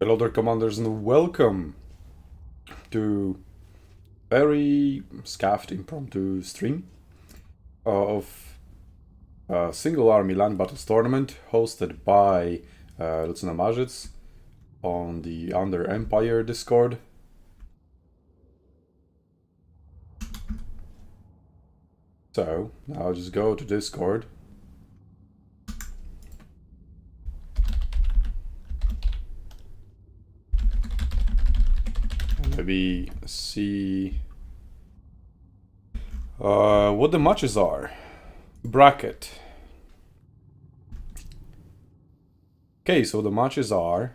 Hello there, commanders, and welcome to very scuffed impromptu stream of a single army land battles tournament hosted by Lucina Majic on the Under Empire Discord. So I'll just go to Discord. Maybe see what the matches are. Bracket. Okay, so the matches are.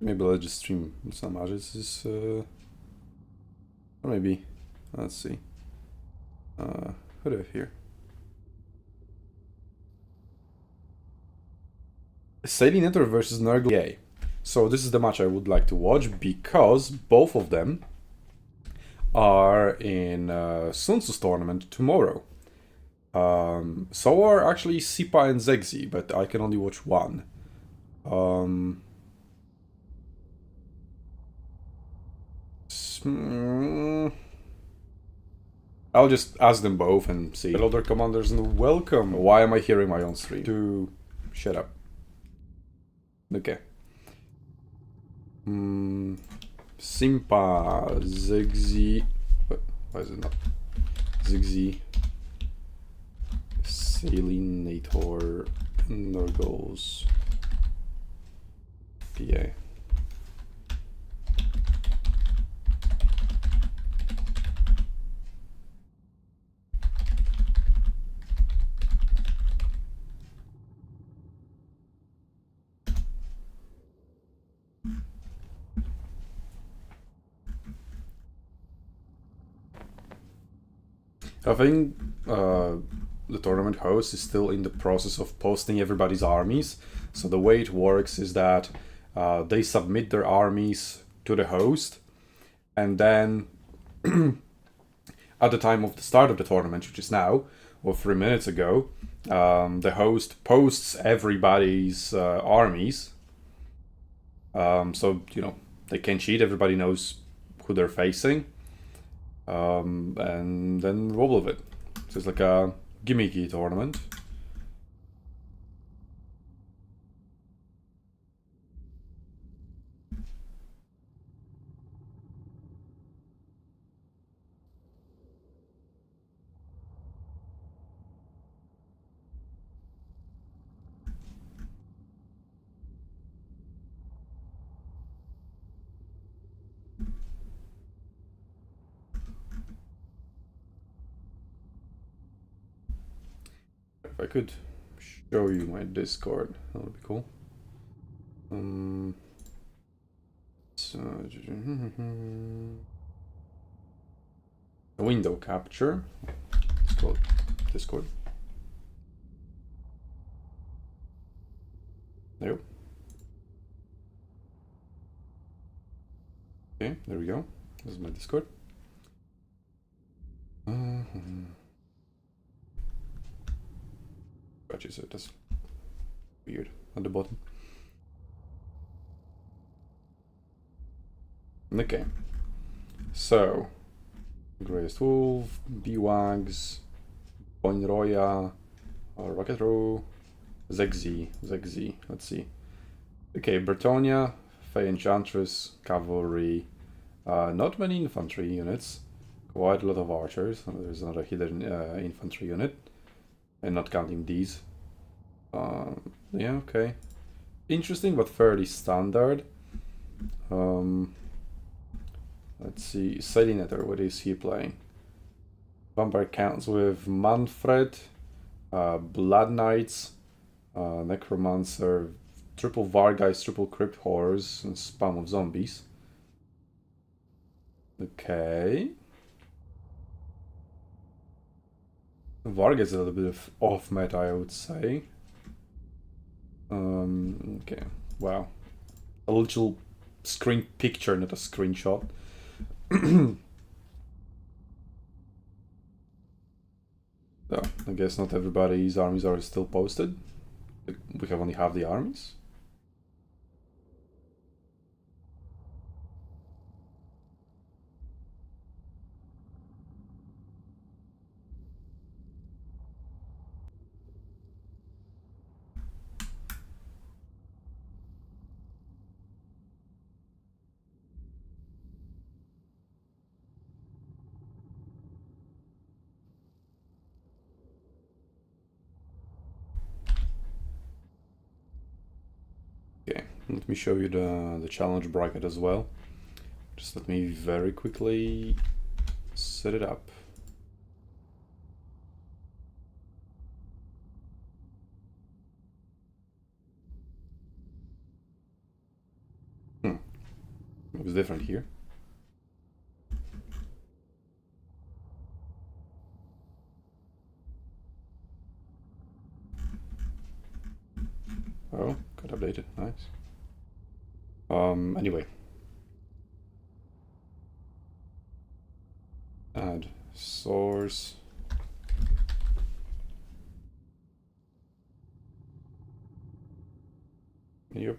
Maybe let's just stream some matches. Or maybe. Let's see. What do I have here? Salinator versus Nergal. So this is the match I would like to watch because both of them are in Sun Tzu's tournament tomorrow. So are actually Sipa and Zegzi, but I can only watch one. I'll just ask them both and see. Hello there, commanders, and welcome. Why am I hearing my own stream? To shut up. Okay. Simpa, Zegzi. Why is it not? Zegzi, Salinator, Nurgles, PA. I think the tournament host is still in the process of posting everybody's armies. So the way it works is that they submit their armies to the host, and then at the time of the start of the tournament, which is now, or 3 minutes ago, the host posts everybody's armies. So, you know, they can cheat, everybody knows who they're facing. And then roll with it. So it's like a gimmicky tournament. If I could show you my Discord, that would be cool. So window capture. It's called Discord. There. Okay, there we go. This is my Discord. Actually, so that's weird at the bottom. Okay, so Greatest Wolf, B-Wags, Boinroya, Rocket Row, Zegzi, let's see. Okay, Bretonia, Fey Enchantress, Cavalry, not many infantry units, quite a lot of archers. There's another hidden infantry unit, and not counting these. Yeah, okay. Interesting, but fairly standard. Let's see, Salinator, what is he playing? Vampire counts with Manfred, Blood Knights, Necromancer, triple Vargeist, triple Crypt Horrors, and spam of zombies. Okay. Varg is a little bit of off meta, I would say. Okay, wow. A little screen picture, not a screenshot. So, I guess not everybody's armies are still posted. We have only half the armies. Okay, let me show you the challenge bracket as well. Just let me very quickly set it up. It was different here. Oh, got updated. Nice. Anyway. Add source. Yep.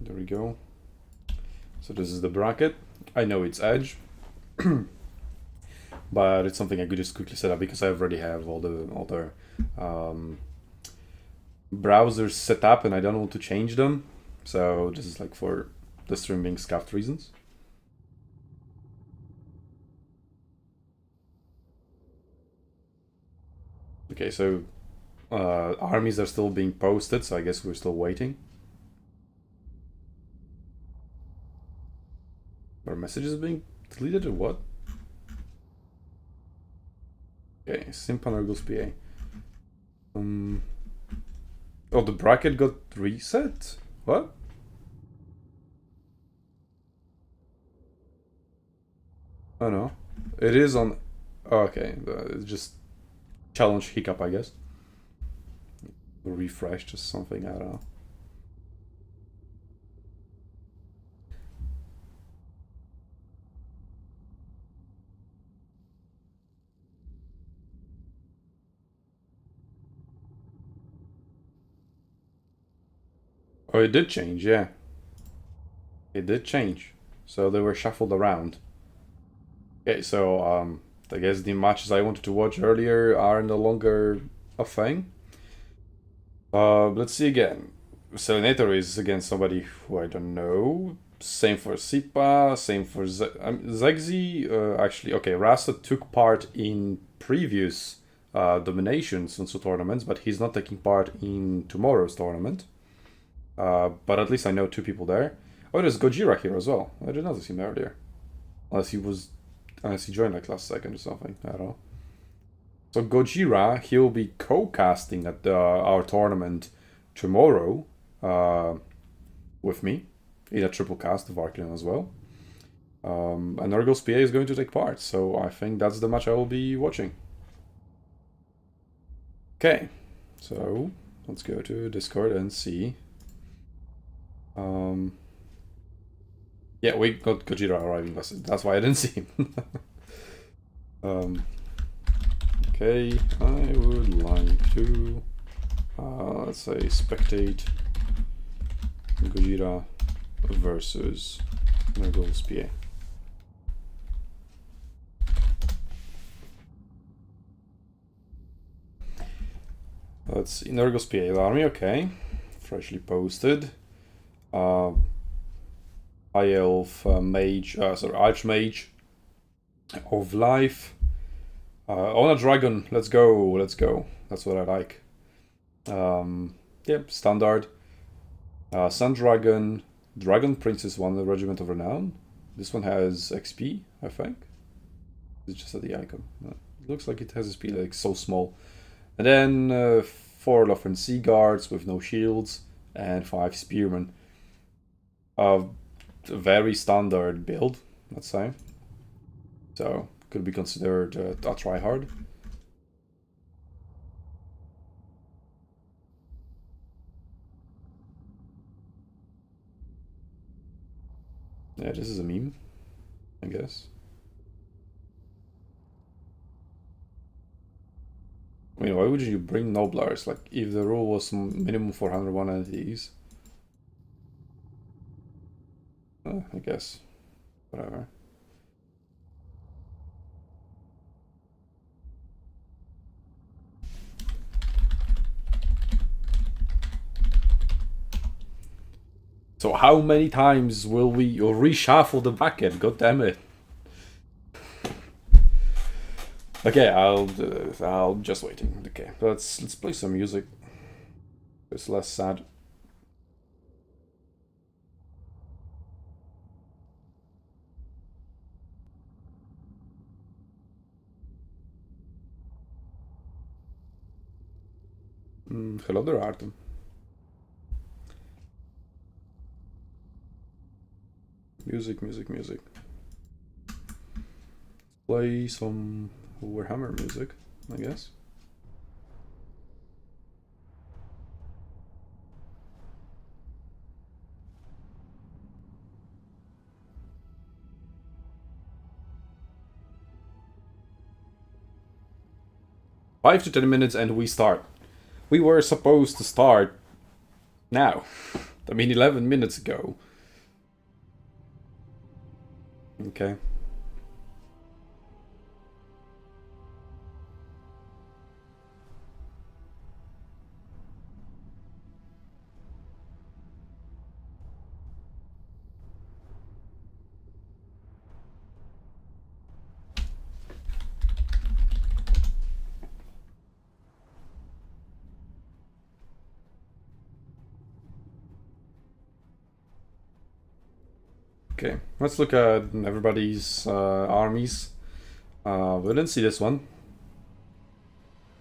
There we go. So this is the bracket. I know it's Edge, but it's something I could just quickly set up because I already have all the browsers set up and I don't want to change them. So this is like for the stream being scuffed reasons. Okay, so armies are still being posted, so I guess we're still waiting. Our messages being deleted or what? Okay, Simpan Argos PA. Oh, the bracket got reset? What? Oh no. It is on... Oh, okay, it's just challenge hiccup, I guess. Refresh, just something, I don't know. Oh, it did change, yeah. It did change. So they were shuffled around. Okay, so I guess the matches I wanted to watch earlier are no longer a thing. Let's see again. Selinator is against somebody who I don't know. Same for Sipa, same for Zegzi. Actually, okay, Rasta took part in previous dominations and so tournaments, but he's not taking part in tomorrow's tournament. But at least I know two people there. Oh, there's Gojira here as well. I didn't notice him earlier. Unless he joined like last second or something. I don't know. So Gojira, he'll be co-casting at our tournament tomorrow with me in a triple cast of Arcane as well. And Argos PA is going to take part, so I think that's the match I will be watching. Okay, so let's go to Discord and see. Yeah, we got Gojira arriving. That's why I didn't see him. Okay, I would like to, let's say, spectate Gojira versus Nurgle's PA. Let's see, Nurgle's PA army, okay. Freshly posted. High Elf Mage, Archmage of Life. On a dragon, let's go. That's what I like. Yep, standard. Sun Dragon, Dragon Princess 1, the Regiment of Renown. This one has XP, I think. It's just at the icon. It looks like it has XP, like so small. And then 4 Lothran Sea Guards with no shields, and 5 Spearmen. Very standard build, let's say. So, could be considered a tryhard. Yeah, this is a meme, I guess. I mean, why would you bring Noblars? Like, if the rule was minimum 401 entities. I guess. Whatever. So how many times will we reshuffle the bracket? God damn it. Okay, I'll just waiting. Okay, let's play some music. It's less sad. Hello there, Artem. Music, music, music. Play some Warhammer music, I guess. Five to 10 minutes and we start. We were supposed to start now. I mean, 11 minutes ago. Okay. Okay, let's look at everybody's armies. We didn't see this one.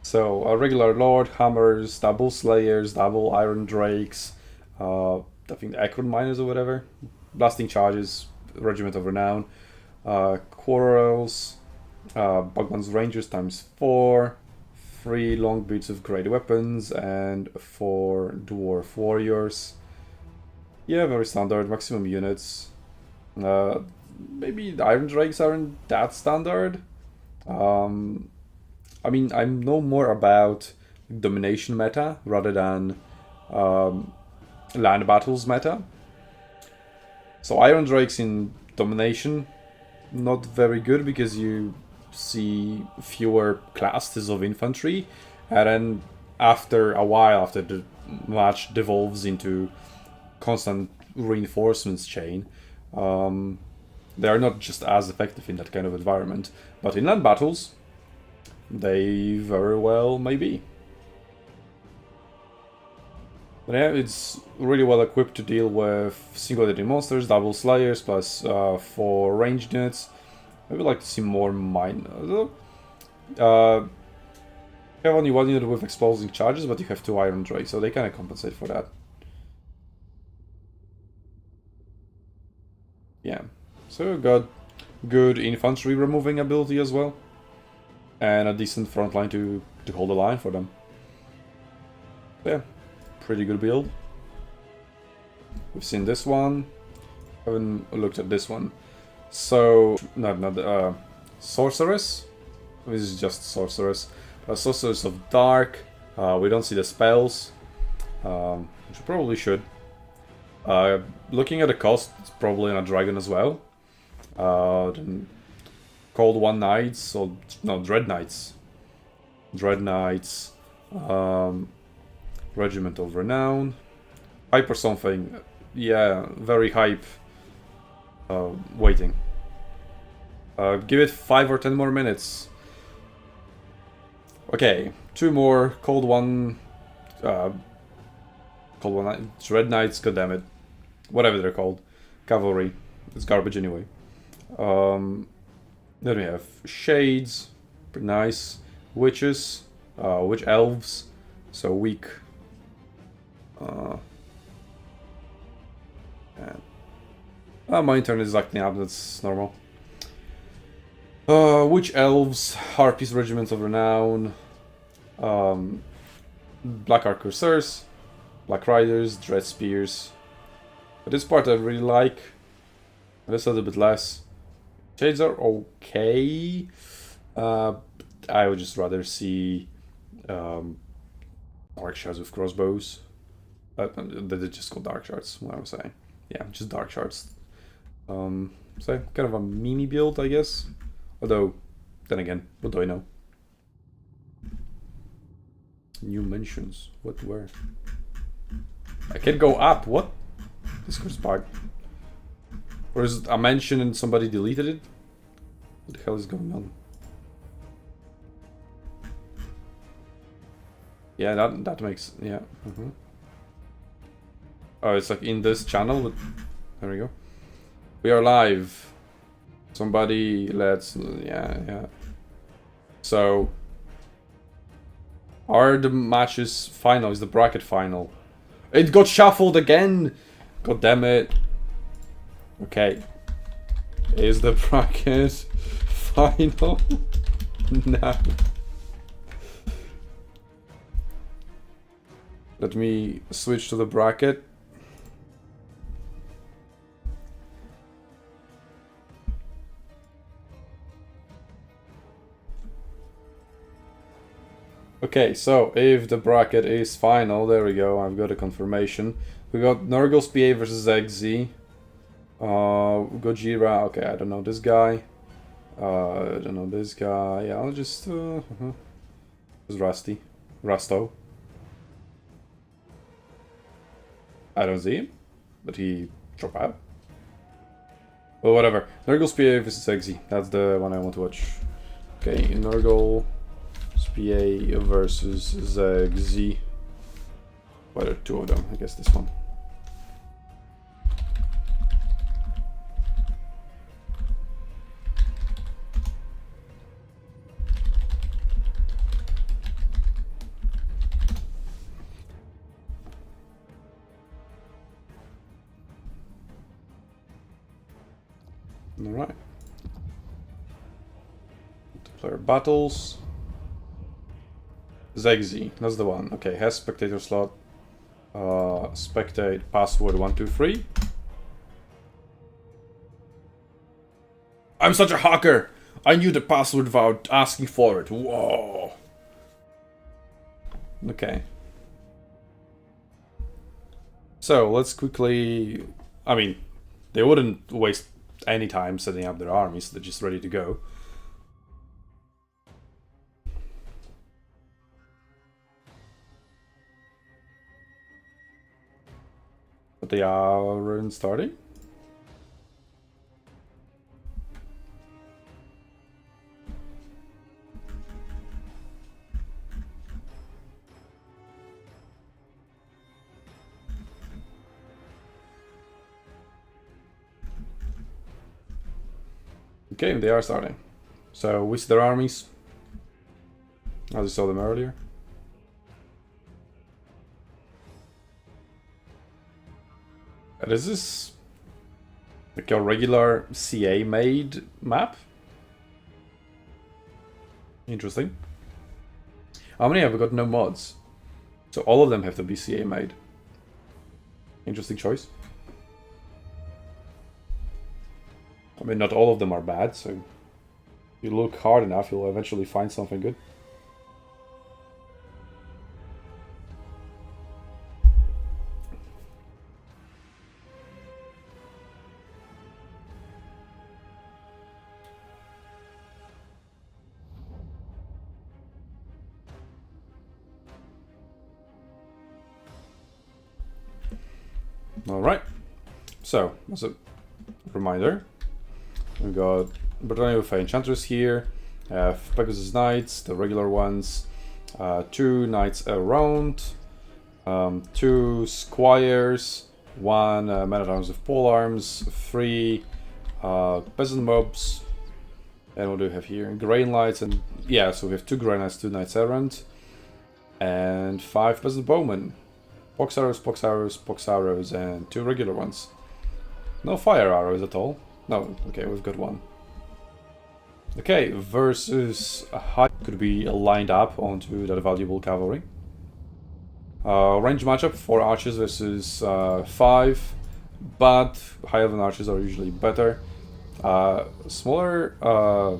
So, a regular Lord, Hammers, double Slayers, double Iron Drakes, I think the Akron Miners or whatever, Blasting Charges, Regiment of Renown, Quarrels, Bugman's Rangers times 4, 3 long boots of great weapons, and 4 Dwarf Warriors. Yeah, very standard, maximum units. Maybe the Iron Drakes aren't that standard. I mean, I know more about domination meta rather than land battles meta. So Iron Drakes in domination, not very good because you see fewer classes of infantry, and then after a while, after the match devolves into constant reinforcements chain, they are not just as effective in that kind of environment. But in land battles, they very well may be. But yeah, it's really well equipped to deal with single-handed monsters, double slayers, plus 4 ranged units. I would like to see more mine. You have only 1 unit with exploding charges, but you have 2 Iron Drakes, so they kind of compensate for that. Yeah, so got good infantry removing ability as well, and a decent front line to hold the line for them. Yeah, pretty good build. We've seen this one, haven't looked at this one. So, not Sorceress. This is just Sorceress. Sorceress of Dark. We don't see the spells, which we probably should. Looking at the cost, it's probably on a dragon as well. Then Cold One Knights, so no, Dread Knights. Dread Knights, Regiment of Renown, Hype or something. Yeah, very hype. Waiting. Give it 5 or 10 more minutes. Okay, 2 more Cold One. Cold One Dread Knights. God damn it. Whatever they're called, cavalry. It's garbage anyway. Then we have shades, pretty nice. Witches, witch elves, so weak. My turn is acting up. That's normal. Witch elves, harpies, regiments of renown, black arc cursors, black riders, dread spears. But this part I really like. This a little bit less. Shades are okay. I would just rather see dark shards with crossbows. They just called dark shards. What I was saying. Yeah, just dark shards. So kind of a meme build, I guess. Although, then again, what do I know? New mentions. What were? I can go up. What? Discord's bugged. Or is it a mention and somebody deleted it? What the hell is going on? Yeah, that makes, yeah. Oh, it's like in this channel, but there we go. We are live. Somebody, yeah. So, are the matches final? Is the bracket final? It got shuffled again! God damn it. Okay. Is the bracket final? No. Let me switch to the bracket. Okay, so if the bracket is final, there we go, I've got a confirmation. We got Nurgle's PA versus XZ. Gojira, okay, I don't know this guy. I don't know this guy. Yeah, I'll just, Who's Rusty? Rusto. I don't see him, but he dropped out. Well, whatever. Nurgle's PA versus XZ. That's the one I want to watch. Okay, Nurgle PA versus XZ. Well, there are two of them. I guess this one. Alright. Multiplayer battles. Zegzi, that's the one. Okay, has spectator slot. Spectate password 123. I'm such a hacker! I knew the password without asking for it. Whoa! Okay. So, let's quickly... I mean, they wouldn't waste any time setting up their armies, they're just ready to go. But they aren't starting? Okay, they are starting. So, we see their armies, as you saw them earlier. And is this like a regular CA made map? Interesting. How many have got no mods? So all of them have to be CA made. Interesting choice. I mean, not all of them are bad, so if you look hard enough, you'll eventually find something good. Alright, so as a reminder, we got Britannia with Enchantress here, Pegasus Knights, the regular ones, 2 Knights around, 2 Squires, 1 Man-at-Arms with Polearms, 3 Peasant Mobs, and what do we have here? Grain Lights, and yeah, so we have 2 Grain Knights, 2 Knights Errant, and 5 Peasant Bowmen. Pox arrows, and 2 regular ones. No fire arrows at all. No, okay, we've got 1. Okay, versus how could be lined up onto that valuable cavalry. Range matchup, 4 archers versus 5, but high elven archers are usually better. Smaller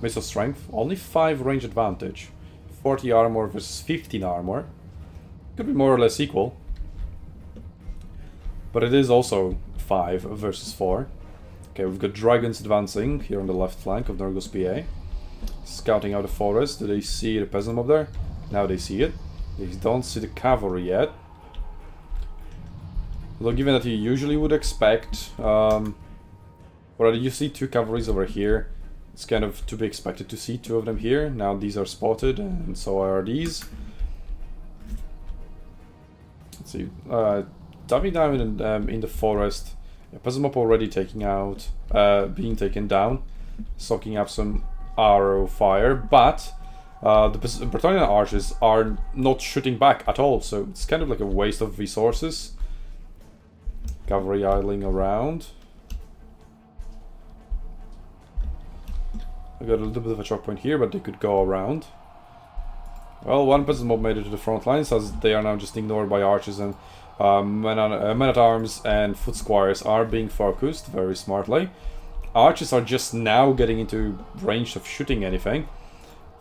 missile strength, only 5 range advantage. 40 armor versus 15 armor. Could be more or less equal. But it is also 5 versus 4. Okay, we've got dragons advancing here on the left flank of Nurgle's PA. Scouting out the forest. Do they see the peasant mob there? Now they see it. They don't see the cavalry yet. Although given that you usually would expect... well, you see 2 cavalries over here. It's kind of to be expected to see 2 of them here. Now these are spotted, and so are these. Let's see. Diving down in the forest. Yeah, Peasant Mob already being taken down, soaking up some arrow fire, but the Bretonnian archers are not shooting back at all, so it's kind of like a waste of resources. Cavalry idling around. I got a little bit of a choke point here, but they could go around. Well, one Peasant Mob made it to the front lines, as they are now just ignored by archers, and men-at-arms and foot squires are being focused very smartly. Archers are just now getting into range of shooting anything.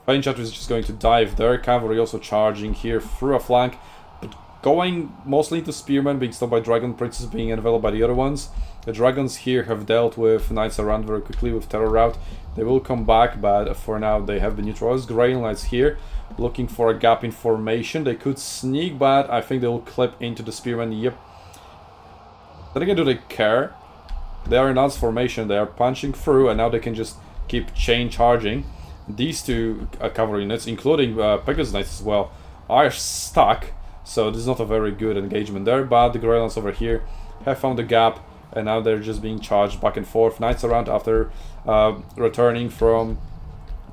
Fine Chatter is just going to dive there. Cavalry also charging here through a flank, but going mostly into spearmen, being stopped by dragon princes, being enveloped by the other ones. The dragons here have dealt with knights around very quickly with terror rout. They will come back, but for now they have been neutralized. Grail Knights here, looking for a gap in formation. They could sneak, but I think they will clip into the spearmen. Yep. Then again, do they care? They are in dance formation. They are punching through, and now they can just keep chain charging. These two cavalry units, including Pegasus Knights as well, are stuck. So this is not a very good engagement there. But the Grail Knights over here have found a gap, and now they're just being charged back and forth. Knights around after returning from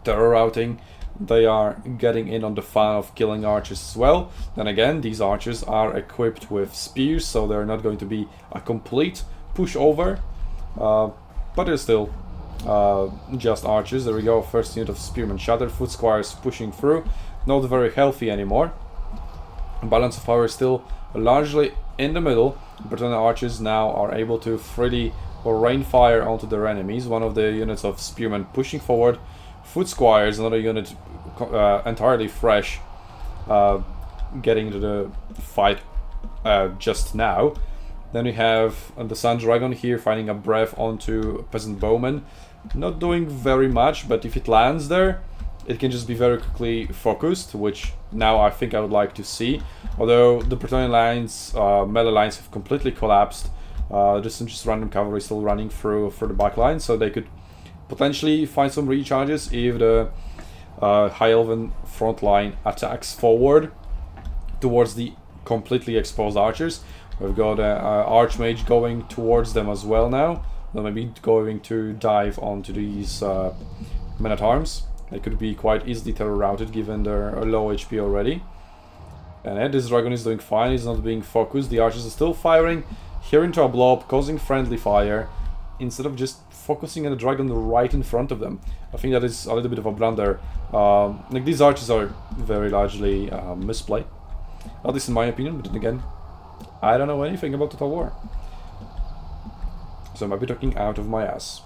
terror routing. They are getting in on the fun of killing archers as well. Then again, these archers are equipped with spears, so they're not going to be a complete pushover. But they're still just archers. There we go, first unit of spearmen shattered. Foot squires pushing through. Not very healthy anymore. Balance of power is still largely in the middle. Bretonnian archers now are able to freely rain fire onto their enemies. One of the units of spearmen pushing forward. Foot squires, another unit entirely fresh, getting into the fight just now. Then we have the Sun Dragon here finding a breath onto Peasant Bowman. Not doing very much, but if it lands there, it can just be very quickly focused, which now I think I would like to see. Although the Bretonnian lines, melee lines have completely collapsed. There's some just random cavalry still running through for the back line, so they could potentially find some recharges if the High Elven front line attacks forward towards the completely exposed archers. We've got an Archmage going towards them as well now. They're maybe going to dive onto these men-at-arms. They could be quite easily terror routed given their low HP already. And this dragon is doing fine, he's not being focused. The archers are still firing here into a blob, causing friendly fire, instead of just focusing on the dragon right in front of them. I think that is a little bit of a blunder. Like, these archers are very largely misplayed, at least in my opinion, but then again, I don't know anything about Total War. So I might be talking out of my ass.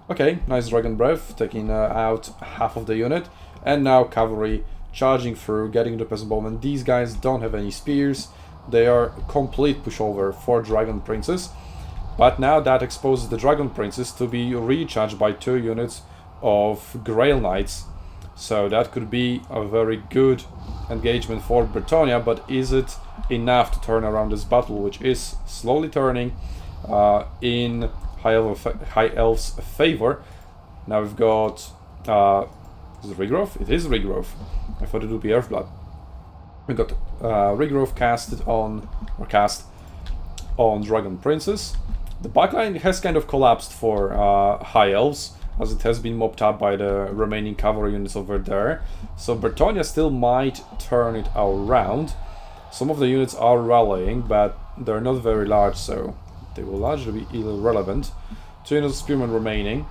Okay, nice Dragon Breath, taking out half of the unit. And now cavalry charging through, getting the Peasant Bowmen. These guys don't have any spears. They are complete pushover for Dragon Princes. But now that exposes the Dragon Princes to be recharged by 2 units of Grail Knights. So that could be a very good engagement for Bretonnia, but is it enough to turn around this battle, which is slowly turning in High Elf's favor? Now we've got... is it Regrowth? It is Regrowth. I thought it would be Earthblood. We've got Regrowth cast on Dragon Princes. The backline has kind of collapsed for High Elves, as it has been mopped up by the remaining cavalry units over there. So Bretonnia still might turn it around. Some of the units are rallying, but they're not very large, so they will largely be irrelevant. 2 units of spearmen remaining.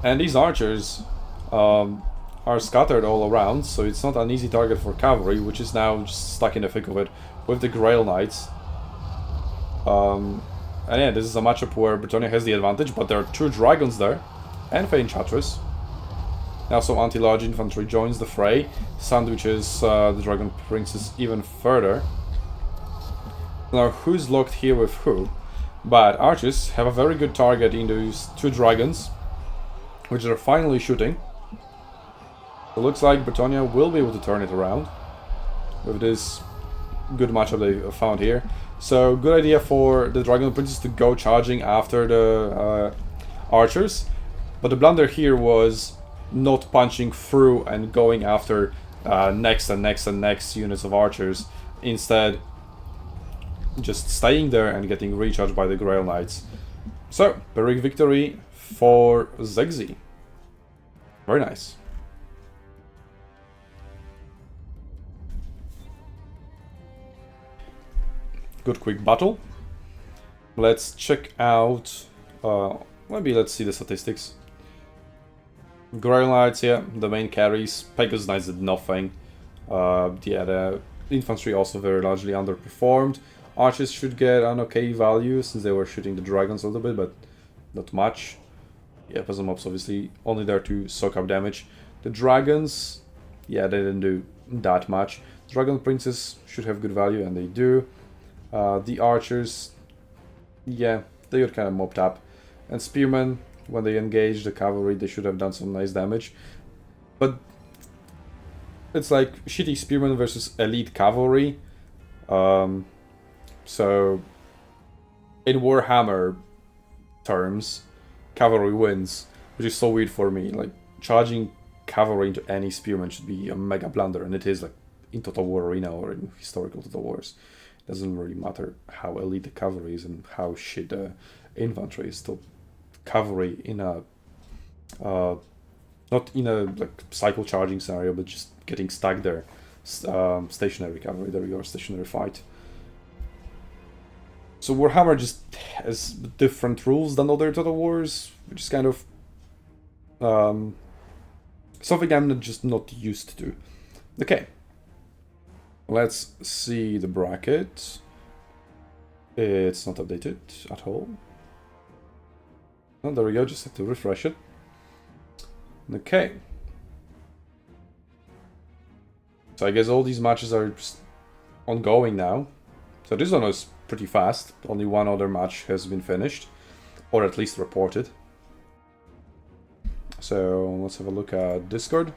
And these archers are scattered all around, so it's not an easy target for cavalry, which is now just stuck in the thick of it with the Grail Knights. And yeah, this is a matchup where Bretonnia has the advantage, but there are 2 dragons there, and Fey Enchantress. Now some anti-large infantry joins the fray, sandwiches the Dragon Princes even further. Now who's locked here with who? But archers have a very good target in those 2 dragons, which they're finally shooting. It looks like Bretonnia will be able to turn it around with this good matchup they found here. So good idea for the Dragon Princes to go charging after the archers, but the blunder here was not punching through and going after next and next and next units of archers instead just staying there and getting recharged by the Grail Knights. So, Pyrrhic victory for Zegzi. Very nice. Good quick battle. Let's check out... maybe let's see the statistics. Grail Knights, yeah, the main carries. Pegasus Knights did nothing. Yeah, the infantry also very largely underperformed. Archers should get an okay value since they were shooting the dragons a little bit, but not much. Yeah, puzzle mobs obviously only there to soak up damage. The dragons, yeah, they didn't do that much. Dragon princes should have good value, and they do. The archers, yeah, they got kind of mopped up. And spearmen, when they engage the cavalry, they should have done some nice damage. But it's like shitty spearmen versus elite cavalry. So in Warhammer terms, cavalry wins, which is so weird for me. Like, charging cavalry into any spearman should be a mega blunder, and it is, like, in Total War Arena or in historical Total Wars. It doesn't really matter how elite the cavalry is and how shit the infantry is. Still, cavalry in a not in a like cycle charging scenario, but just getting stuck there. Stationary cavalry. There we go, stationary fight. So Warhammer just has different rules than other Total Wars, which is kind of something I'm just not used to. Okay, let's see the bracket. It's not updated at all. Oh, there we go, just have to refresh it. Okay. So I guess all these matches are just ongoing now. So this one was pretty fast. Only one other match has been finished, or at least reported. So let's have a look at Discord.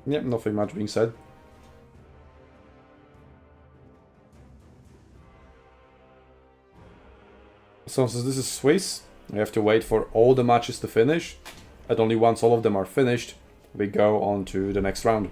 Yep, nothing much being said. So since this is Swiss, we have to wait for all the matches to finish. And only once all of them are finished, we go on to the next round.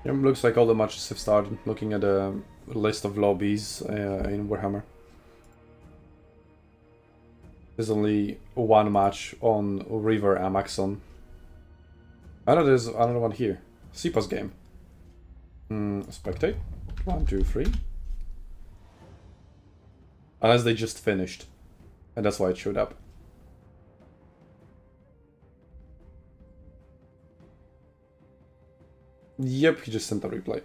Yeah, looks like all the matches have started. Looking at a list of lobbies in Warhammer. There's only one match on River Amaxon. I know there's another one here. Sipa's game. Spectate. 1, 2, 3. Unless they just finished. And that's why it showed up. Yep, he just sent a replay.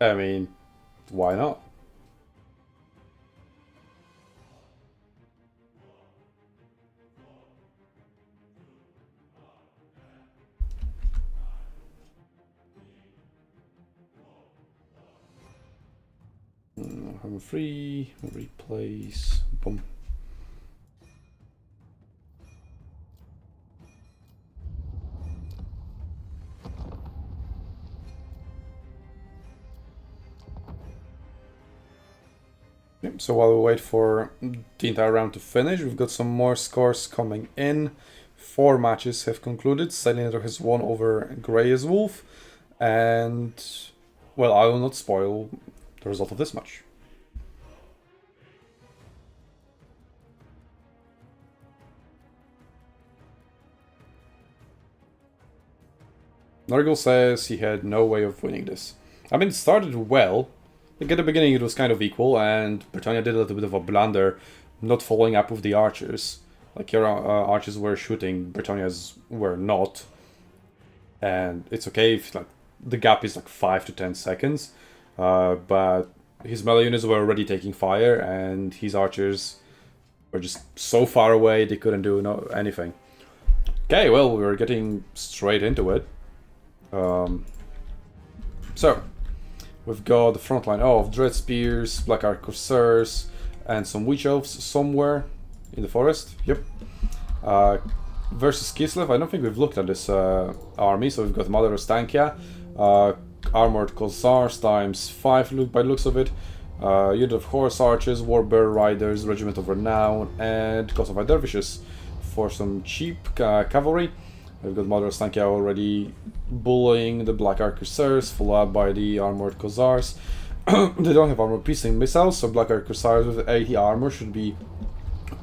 I mean, why not? I'm free, replace, boom. Yep, so while we wait for the entire round to finish, we've got some more scores coming in. 4 matches have concluded. Silent has won over Grey as Wolf. And, well, I will not spoil the result of this match. Nurgle says he had no way of winning this. I mean, it started well. Like at the beginning it was kind of equal, and Britannia did a little bit of a blunder, not following up with the archers. Like your archers were shooting, Britannia's were not. And it's okay if like the gap is like 5 to 10 seconds, but his melee units were already taking fire, and his archers were just so far away they couldn't do anything. Okay, well, we were getting straight into it. So, we've got the front line of Dread Spears, Black Ark Corsairs, and some Witch Elves somewhere in the forest. Yep. Versus Kislev, I don't think we've looked at this army, so we've got Mother Ostankia, Armored Cossars times 5 by the looks of it, unit of Horse Archers, Warbear Riders, Regiment of Renown, and Kosovo Dervishes for some cheap cavalry. We've got Mother Ostankia already bullying the Black Ark Corsairs, followed up by the Armored Cossars. They don't have armor-piercing missiles, so Black Ark Corsairs with 80 armor should be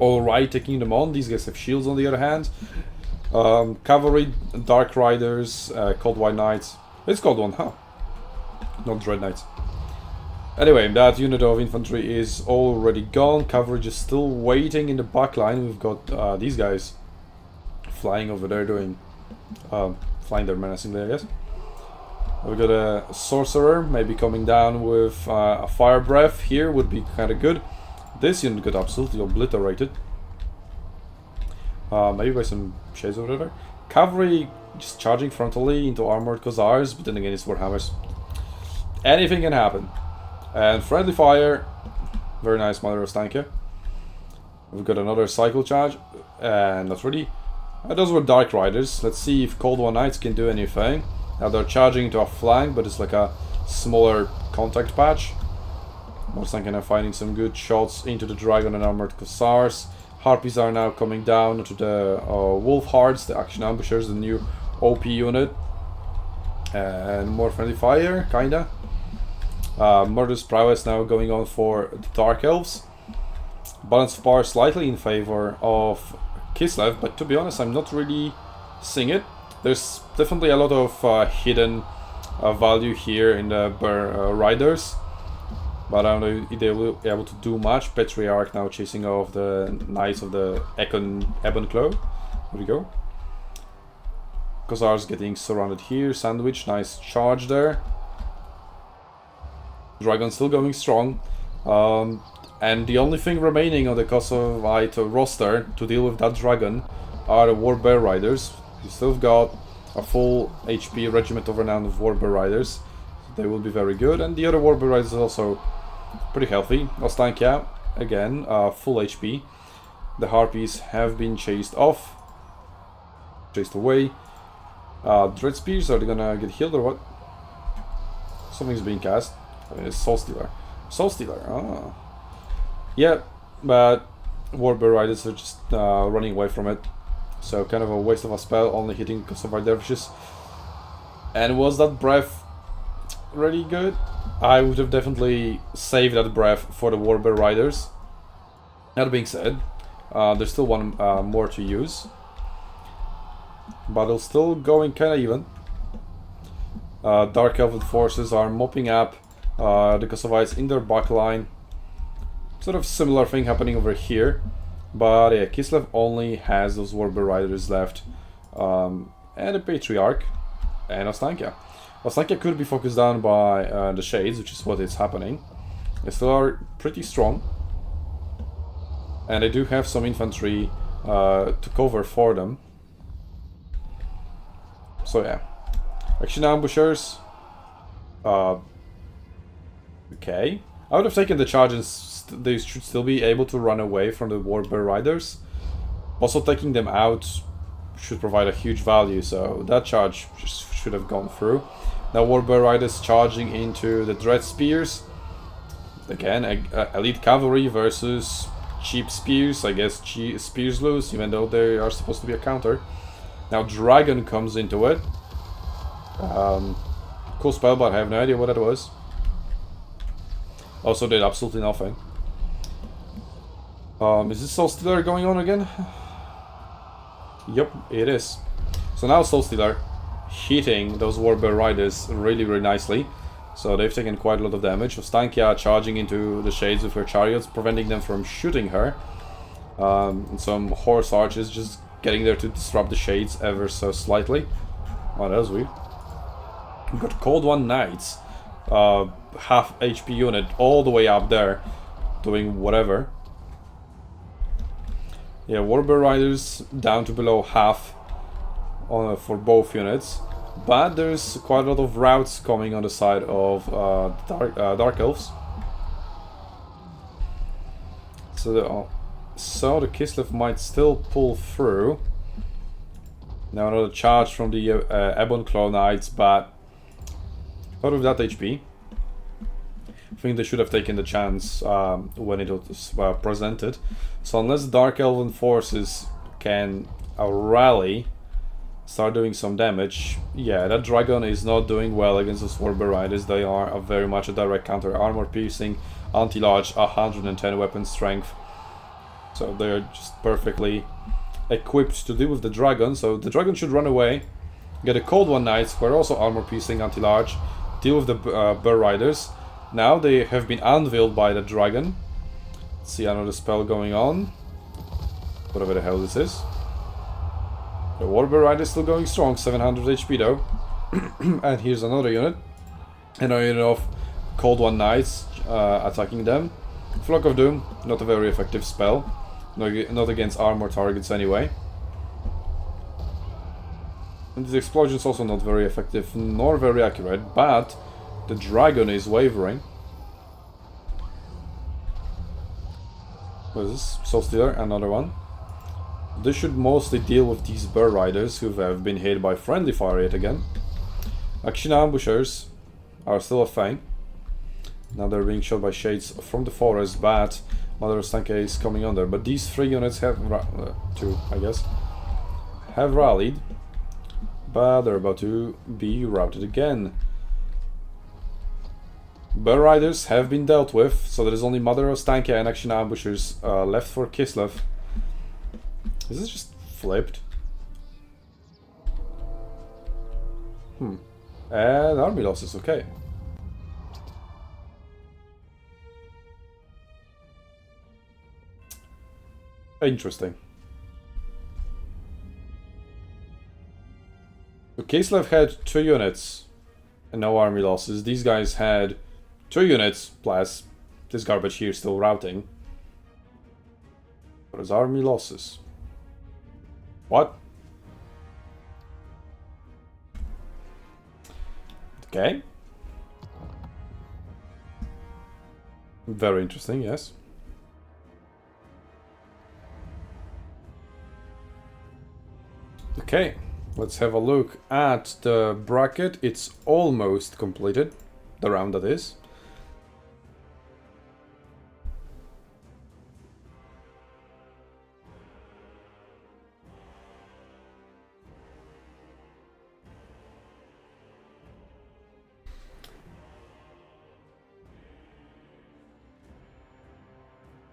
alright taking them on. These guys have shields on the other hand. Cavalry, Dark Riders, Cold White Knights. It's called one, huh? Not Dread Knights. Anyway, that unit of infantry is already gone. Cavalry just still waiting in the back line. We've got these guys flying over there doing... flying there menacingly, I guess. We've got a Sorcerer, maybe coming down with a Fire Breath here would be kind of good. This unit got absolutely obliterated. Maybe by some shades over there. Cavalry just charging frontally into Armored Cossars, but then again it's Warhammers. Anything can happen. And friendly fire. Very nice, Mother Ostankia. We've got another cycle charge. And not really. Those were Dark Riders. Let's see if Cold War Knights can do anything. Now they're charging into a flank, but it's like a smaller contact patch. Motorstank are finding some good shots into the Dragon and Armored Cossars. Harpies are now coming down to the Wolf Hearts, the Action Ambushers, the new OP unit. And more friendly fire, kinda. Murderous Prowess now going on for the Dark Elves. Balance of power slightly in favor of Kislev, but to be honest, I'm not really seeing it. There's definitely a lot of hidden value here in the Riders. But I don't know if they will be able to do much. Patriarch now chasing off the Knights of the Ebon Claw. There we go. Cossars getting surrounded here. Sandwich, nice charge there. Dragon still going strong. And the only thing remaining on the Kosovite roster to deal with that dragon are the Warbear Riders. You still got a full HP regiment of renown of Warbear Riders. They will be very good. And the other Warbear Riders also pretty healthy. Ostankia, again, full HP. The Harpies have been chased off. Chased away. Dread Spears, are they gonna get healed or what? Something's being cast. I mean, it's Soul Stealer. Soul Stealer, ah. Yeah, but Warbear Riders are just running away from it. So kind of a waste of a spell, only hitting Kosovo Dervishes. And was that breath really good? I would have definitely saved that breath for the Warbear Riders. That being said, there's still one more to use. Battle still going kinda even. Dark Elven forces are mopping up the Kosovites in their backline. Sort of similar thing happening over here. But yeah, Kislev only has those Warbear Riders left. And a Patriarch and Ostankia. Ostankia could be focused down by the Shades, which is what is happening. They still are pretty strong. And they do have some infantry to cover for them. So yeah. Action Ambushers. Okay. I would have taken the charge and they should still be able to run away from the Warbear Riders. Also taking them out should provide a huge value, so that charge should have gone through. Now Warbear Riders charging into the Dread Spears. Again, elite cavalry versus cheap spears. I guess spears lose, even though they are supposed to be a counter. Now Dragon comes into it. Cool spell, but I have no idea what that was. Also did absolutely nothing. Is this Soul Stealer going on again? Yep, it is. So now Soul Stealer, hitting those Warbear Riders really, really nicely. So they've taken quite a lot of damage. Ostankia charging into the shades with her chariots, preventing them from shooting her. And some horse archers just getting there to disrupt the shades ever so slightly. Oh, that was weird. We've got Cold One Knights, half HP unit all the way up there, doing whatever. Yeah, Warbear Riders down to below half for both units. But there's quite a lot of routes coming on the side of Dark Elves. So the Kislev might still pull through. Now another charge from the Ebon Claw Knights, but not with that HP. I think they should have taken the chance when it was presented. So unless Dark Elven forces can rally, start doing some damage. Yeah, that dragon is not doing well against the Warbear Riders. They are very much a direct counter. Armor piercing, anti-large, 110 weapon strength. So they're just perfectly equipped to deal with the dragon. So the dragon should run away. Get a Cold One Knights, who are also armor piercing, anti-large. Deal with the Bear Riders. Now they have been unveiled by the dragon. Let's see another spell going on. Whatever the hell this is. The Warbear Rider is still going strong, 700 HP though. And here's another unit. Another unit of Cold One Knights attacking them. Flock of Doom, not a very effective spell. Not against armor targets anyway. And this explosion is also not very effective, nor very accurate, but the dragon is wavering. What is this? Soul Stealer, another one. This should mostly deal with these Bear Riders who have been hit by friendly fire yet again. Action Ambushers are still a thing. Now they're being shot by shades from the forest, but Mother Ostankia is coming under. But these three units have, two I guess, have rallied. But they're about to be routed again. Bear Riders have been dealt with, so there is only Mother Ostankia and Action Ambushers left for Kislev. Is this just flipped? And army losses, okay. Interesting. So Kislev had 2 units and no army losses. These guys had 2 units plus this garbage here still routing. What is army losses? What? Okay. Very interesting, yes. Okay, let's have a look at the bracket. It's almost completed, the round that is.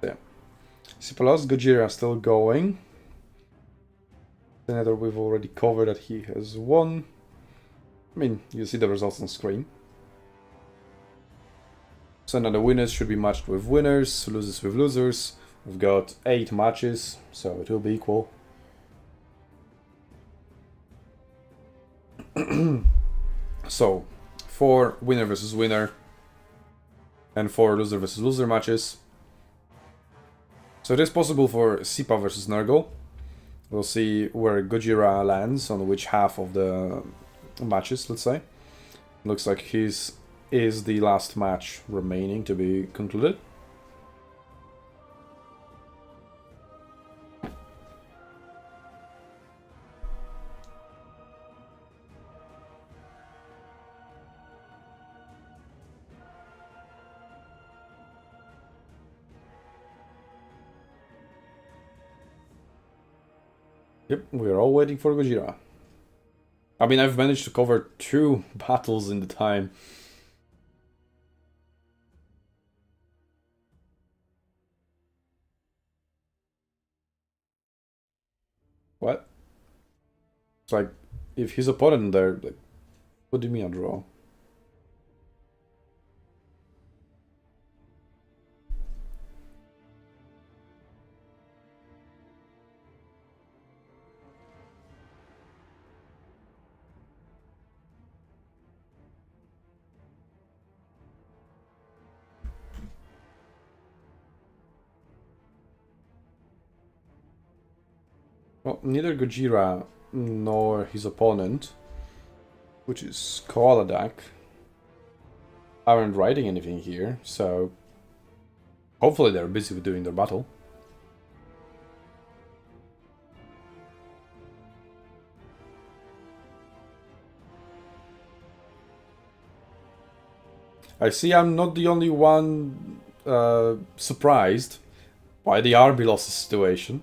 Yeah. Sipalos, Gojira still going. Senator we've already covered that he has won. I mean, you see the results on screen. So now the winners should be matched with winners, losers with losers. We've got 8 matches, so it will be equal. So, 4 winner versus winner, and 4 loser versus loser matches. So it is possible for Sipa versus Nurgle. We'll see where Gojira lands, on which half of the matches, let's say. Looks like his is the last match remaining to be concluded. Yep, we're all waiting for Gojira. I mean, I've managed to cover 2 battles in the time. What? It's like if his opponent there, like, what do you mean a draw? Well, neither Gojira nor his opponent, which is Koaladak, aren't writing anything here, so hopefully they're busy with doing their battle. I see I'm not the only one surprised by the army losses situation.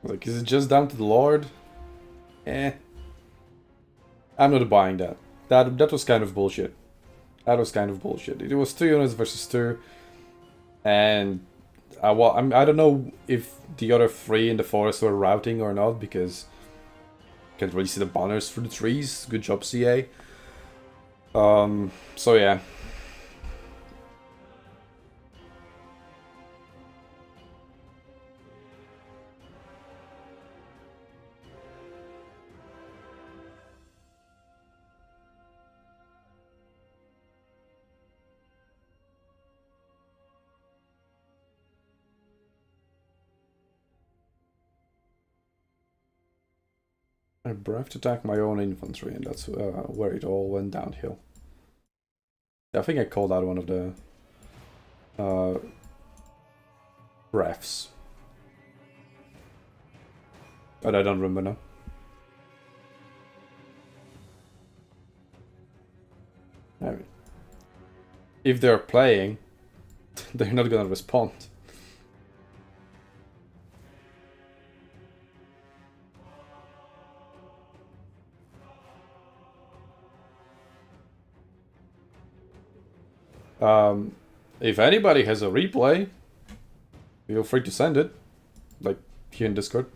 Like, is it just down to the Lord? Eh. I'm not buying that. That was kind of bullshit. That was kind of bullshit. It was 2 units versus 2. And well, I don't know if the other 3 in the forest were routing or not, because you can't really see the banners through the trees. Good job, CA. So yeah. I breathed to attack my own infantry, and that's where it all went downhill. I think I called out one of the refs. But I don't remember now. I mean, if they're playing, they're not gonna respond. If anybody has a replay, feel free to send it, like here in Discord.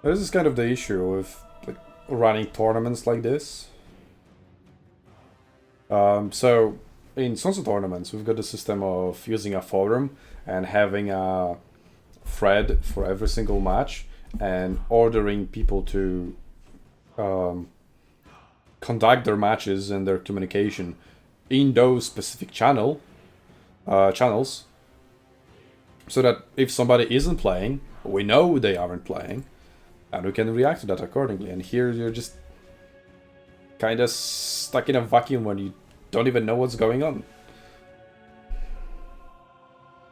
This is kind of the issue with like running tournaments like this. So in Sonso tournaments, we've got a system of using a forum and having a thread for every single match and ordering people to conduct their matches and their communication in those specific channels, so that if somebody isn't playing, we know they aren't playing, and we can react to that accordingly. And here you're just kind of stuck in a vacuum when you don't even know what's going on.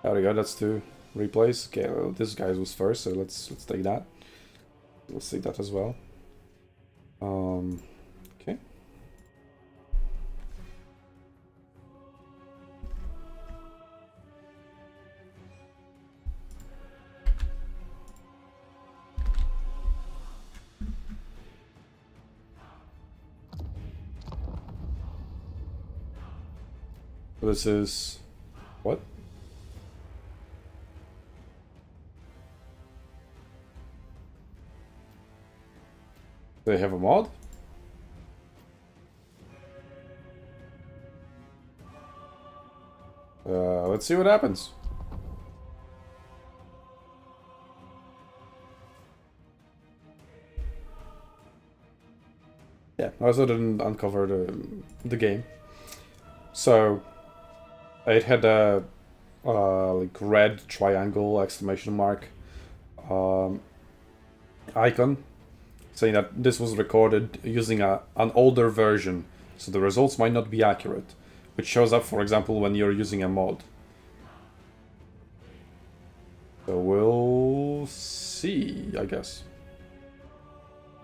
There we go, that's 2 replays. Okay, well, this guy was first, so let's take that. We'll take that as well. Okay. This is... what? They have a mod? Let's see what happens. Yeah, I also didn't uncover the game. So it had a like red triangle exclamation mark icon saying that this was recorded using an older version, so the results might not be accurate, which shows up, for example, when you're using a mod. So we'll see, I guess.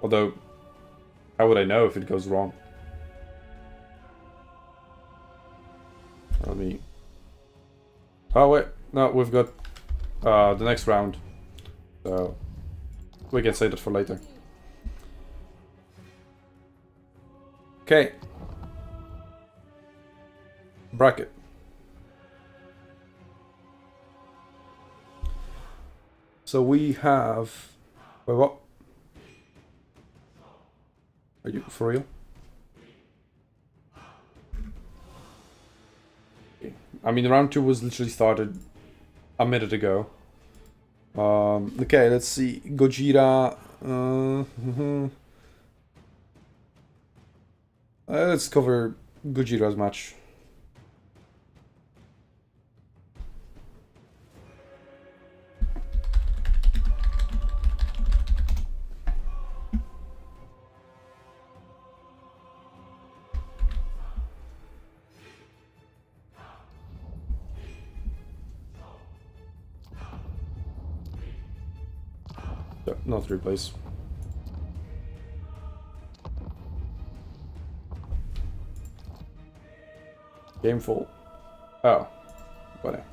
Although, how would I know if it goes wrong? Let me... Oh wait, no, we've got the next round. So we can save that for later. Okay. Bracket. So we have... Wait, what? Are you for real? I mean, round 2 was literally started a minute ago. Okay, let's see. Gojira. Let's cover Gojira's match. Not replace. Game full. Oh, whatever.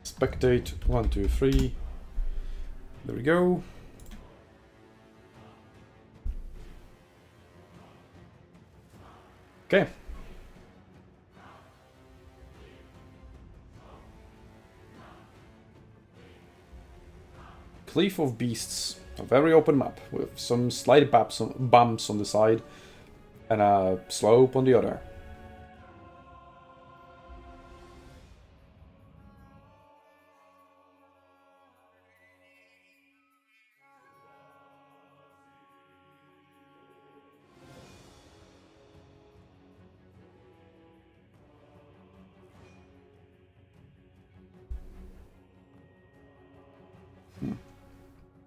Spectate 1, 2, 3. There we go. Okay. Cliff of Beasts. A very open map with some slight bumps on the side and a slope on the other.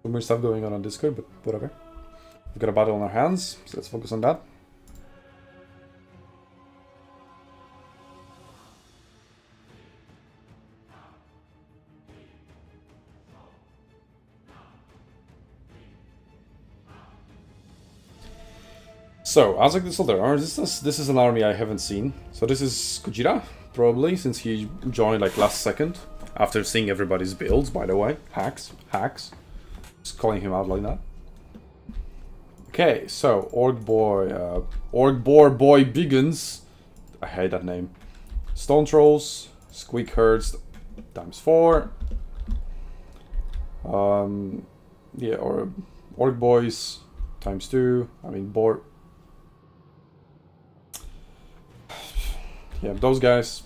More stuff going on Discord, but whatever. We've got a battle on our hands, so let's focus on that. So, Azak the Soldier, this is an army I haven't seen. So this is Kujira, probably, since he joined like last second. After seeing everybody's builds, by the way. Hacks. Just calling him out like that. Okay, so Orc Boar Boy Biggins. I hate that name. Stone Trolls, Squeak Herds times 4. Yeah, or Orc Boys times 2. I mean, Boar. Yeah, those guys.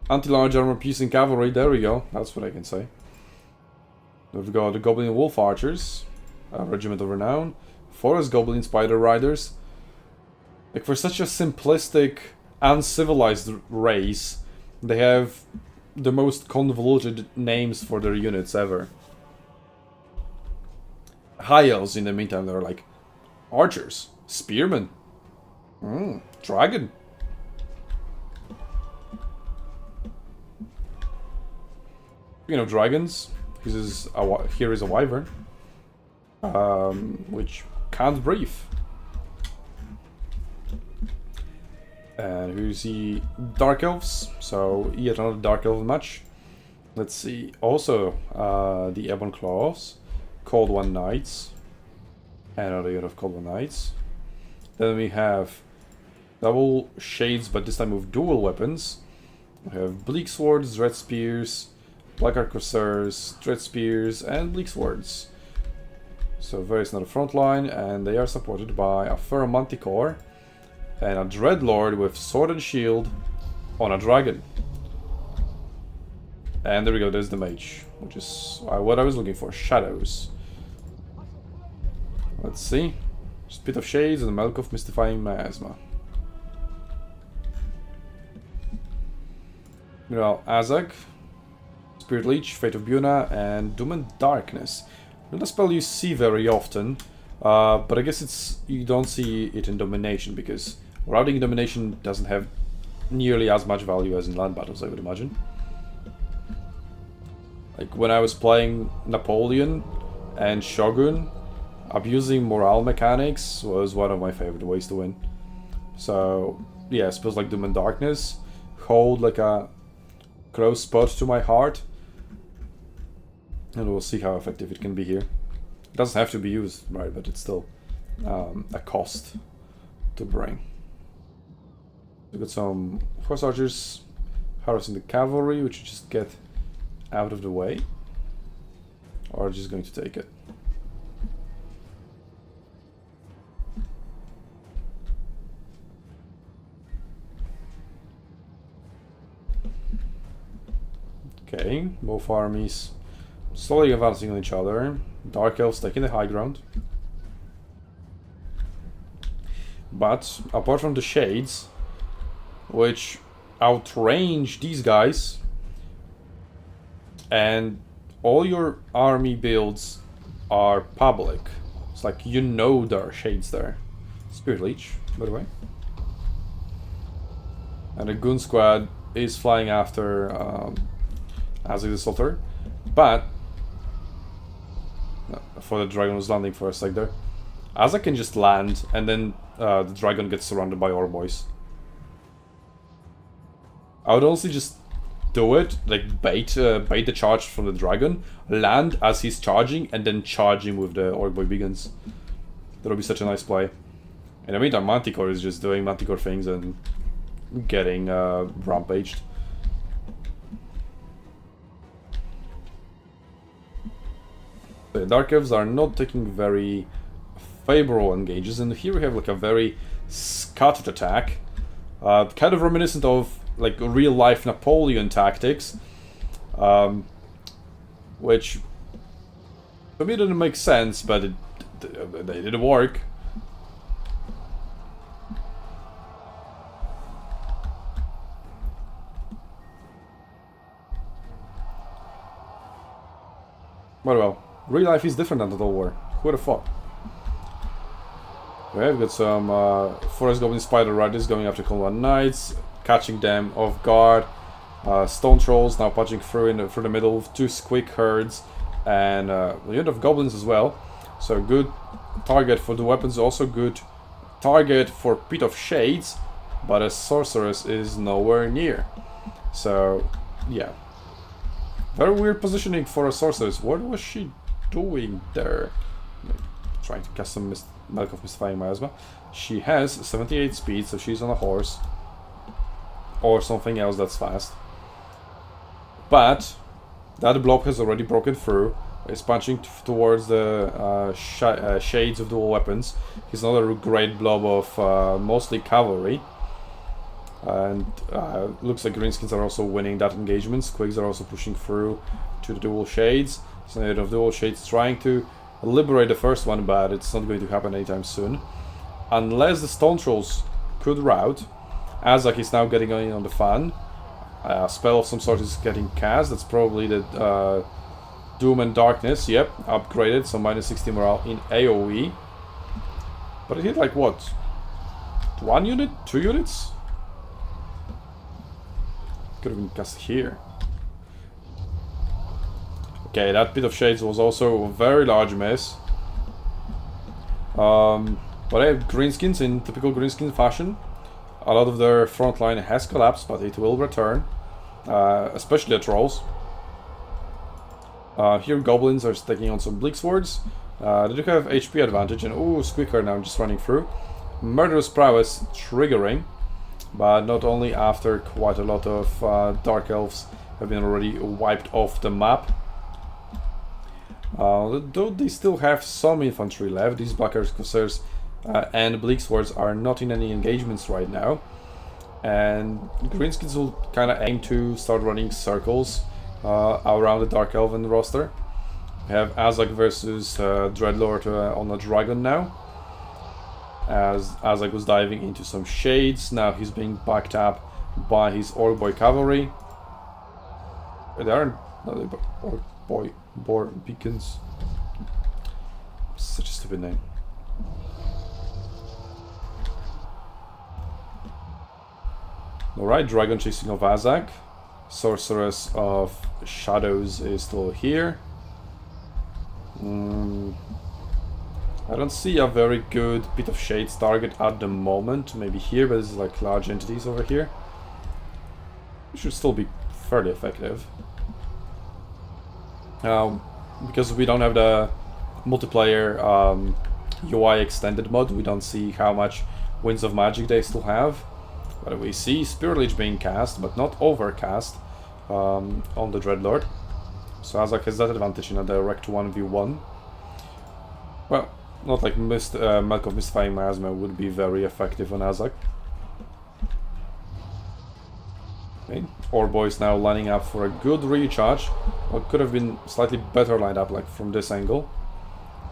Anti-large armor piercing cavalry, there we go. That's what I can say. We've got the Goblin and Wolf Archers, a Regiment of Renown, Forest Goblin Spider Riders. Like, for such a simplistic, uncivilized race, they have the most convoluted names for their units ever. High Elves, in the meantime, they're like Archers, Spearmen, Dragon. Speaking of dragons, here is a wyvern, which can't breathe. And here's the Dark Elves, so yet another Dark Elf match. Let's see, also the Ebon Claws, Cold One Knights, and another unit of Cold One Knights. Then we have double Shades, but this time with dual weapons. We have Bleak Swords, Dread Spears, Black Arquebusiers, Dread Spears, and Bleak Swords. So various another front line, and they are supported by a Furrow Manticore and a Dreadlord with Sword and Shield on a dragon. And there we go, there's the mage, which is what I was looking for, Shadows. Let's see. Spit of Shades and the Milk of Mystifying Miasma. Well, Azak, Spirit Leech, Fate of Buna, and Doom and Darkness. Not a spell you see very often, but I guess you don't see it in Domination, because routing in Domination doesn't have nearly as much value as in land battles, I would imagine. Like, when I was playing Napoleon and Shogun, abusing morale mechanics was one of my favorite ways to win. So, yeah, spells like Doom and Darkness, hold like a close spot to my heart. And we'll see how effective it can be here. It doesn't have to be used, right, but it's still a cost to bring. We've got some horse archers harassing the cavalry, which you just get out of the way. Or just going to take it. Okay, both armies slowly advancing on each other. Dark Elves taking the high ground. But apart from the Shades, which outrange these guys, and all your army builds are public. It's like, you know, there are Shades there. Spirit Leech, by the way. And the Goon Squad is flying after Azag the Assaulter, but for the dragon was landing for a sec there. Azag can just land, and then the dragon gets surrounded by Orboys. I would honestly just do it, like bait the charge from the dragon, land as he's charging, and then charge him with the Orboy beacons. That'll be such a nice play. And I mean, that Manticore is just doing Manticore things and getting rampaged. The Dark Elves are not taking very favorable engages, and here we have like a very scattered attack, kind of reminiscent of like real life Napoleon tactics, which for me didn't make sense, but they did work. Well, real life is different than Total War. Who would have thought? We've got some Forest Goblin Spider Riders going after Column Knights, catching them off guard. Stone Trolls now punching through the middle with 2 Squeak Herds, and a unit of Goblins as well. So good target for the weapons, also good target for Pit of Shades, but a Sorceress is nowhere near. So, yeah. Very weird positioning for a Sorceress. What was she doing there? Trying to cast some Milk of Mystifying Miasma. She has 78 speed, so she's on a horse. Or something else that's fast. But that blob has already broken through. He's punching towards the shades of dual weapons. He's another great blob of mostly cavalry. And looks like Greenskins are also winning that engagement. Squigs are also pushing through to the dual shades. So the of dual shades trying to liberate the first one, but it's not going to happen anytime soon. Unless the Stone Trolls could rout. Azag is now getting in on the fun. A spell of some sort is getting cast. That's probably the Doom and Darkness. Yep, upgraded, so minus 60 morale in AoE. But it hit like what? 1 unit? 2 units? Could have been cast here. Okay, that Pit of Shades was also a very large miss. But I have Greenskins in typical Greenskin fashion. A lot of their front line has collapsed, but it will return. Especially the Trolls. Here Goblins are taking on some Bleak Swords. They do have HP advantage, and ooh, Squeaker now just running through. Murderous Prowess triggering. But not only after quite a lot of Dark Elves have been already wiped off the map. Though they still have some infantry left, these Black Corsairs and Bleak Swords are not in any engagements right now. And Greenskins will kind of aim to start running circles around the Dark Elven roster. We have Azag versus Dreadlord on a dragon now. As Azag was diving into some shades, now he's being backed up by his Orboy cavalry. They aren't Orboy Boar beacons. Such a stupid name. Alright, Dragon chasing of Azag. Sorceress of Shadows is still here. I don't see a very good Pit of Shades target at the moment. Maybe here, but this is like large entities over here. should still be fairly effective. Because we don't have the multiplayer UI extended mod, we don't see how much Winds of Magic they still have. But we see Spirit Leech being cast, but not overcast on the Dreadlord. So Azak has that advantage in a direct 1v1. Well, not like Milk of Mystifying Miasma would be very effective on Azak. Okay. Orbo is now lining up for a good recharge. What could have been slightly better lined up, like from this angle.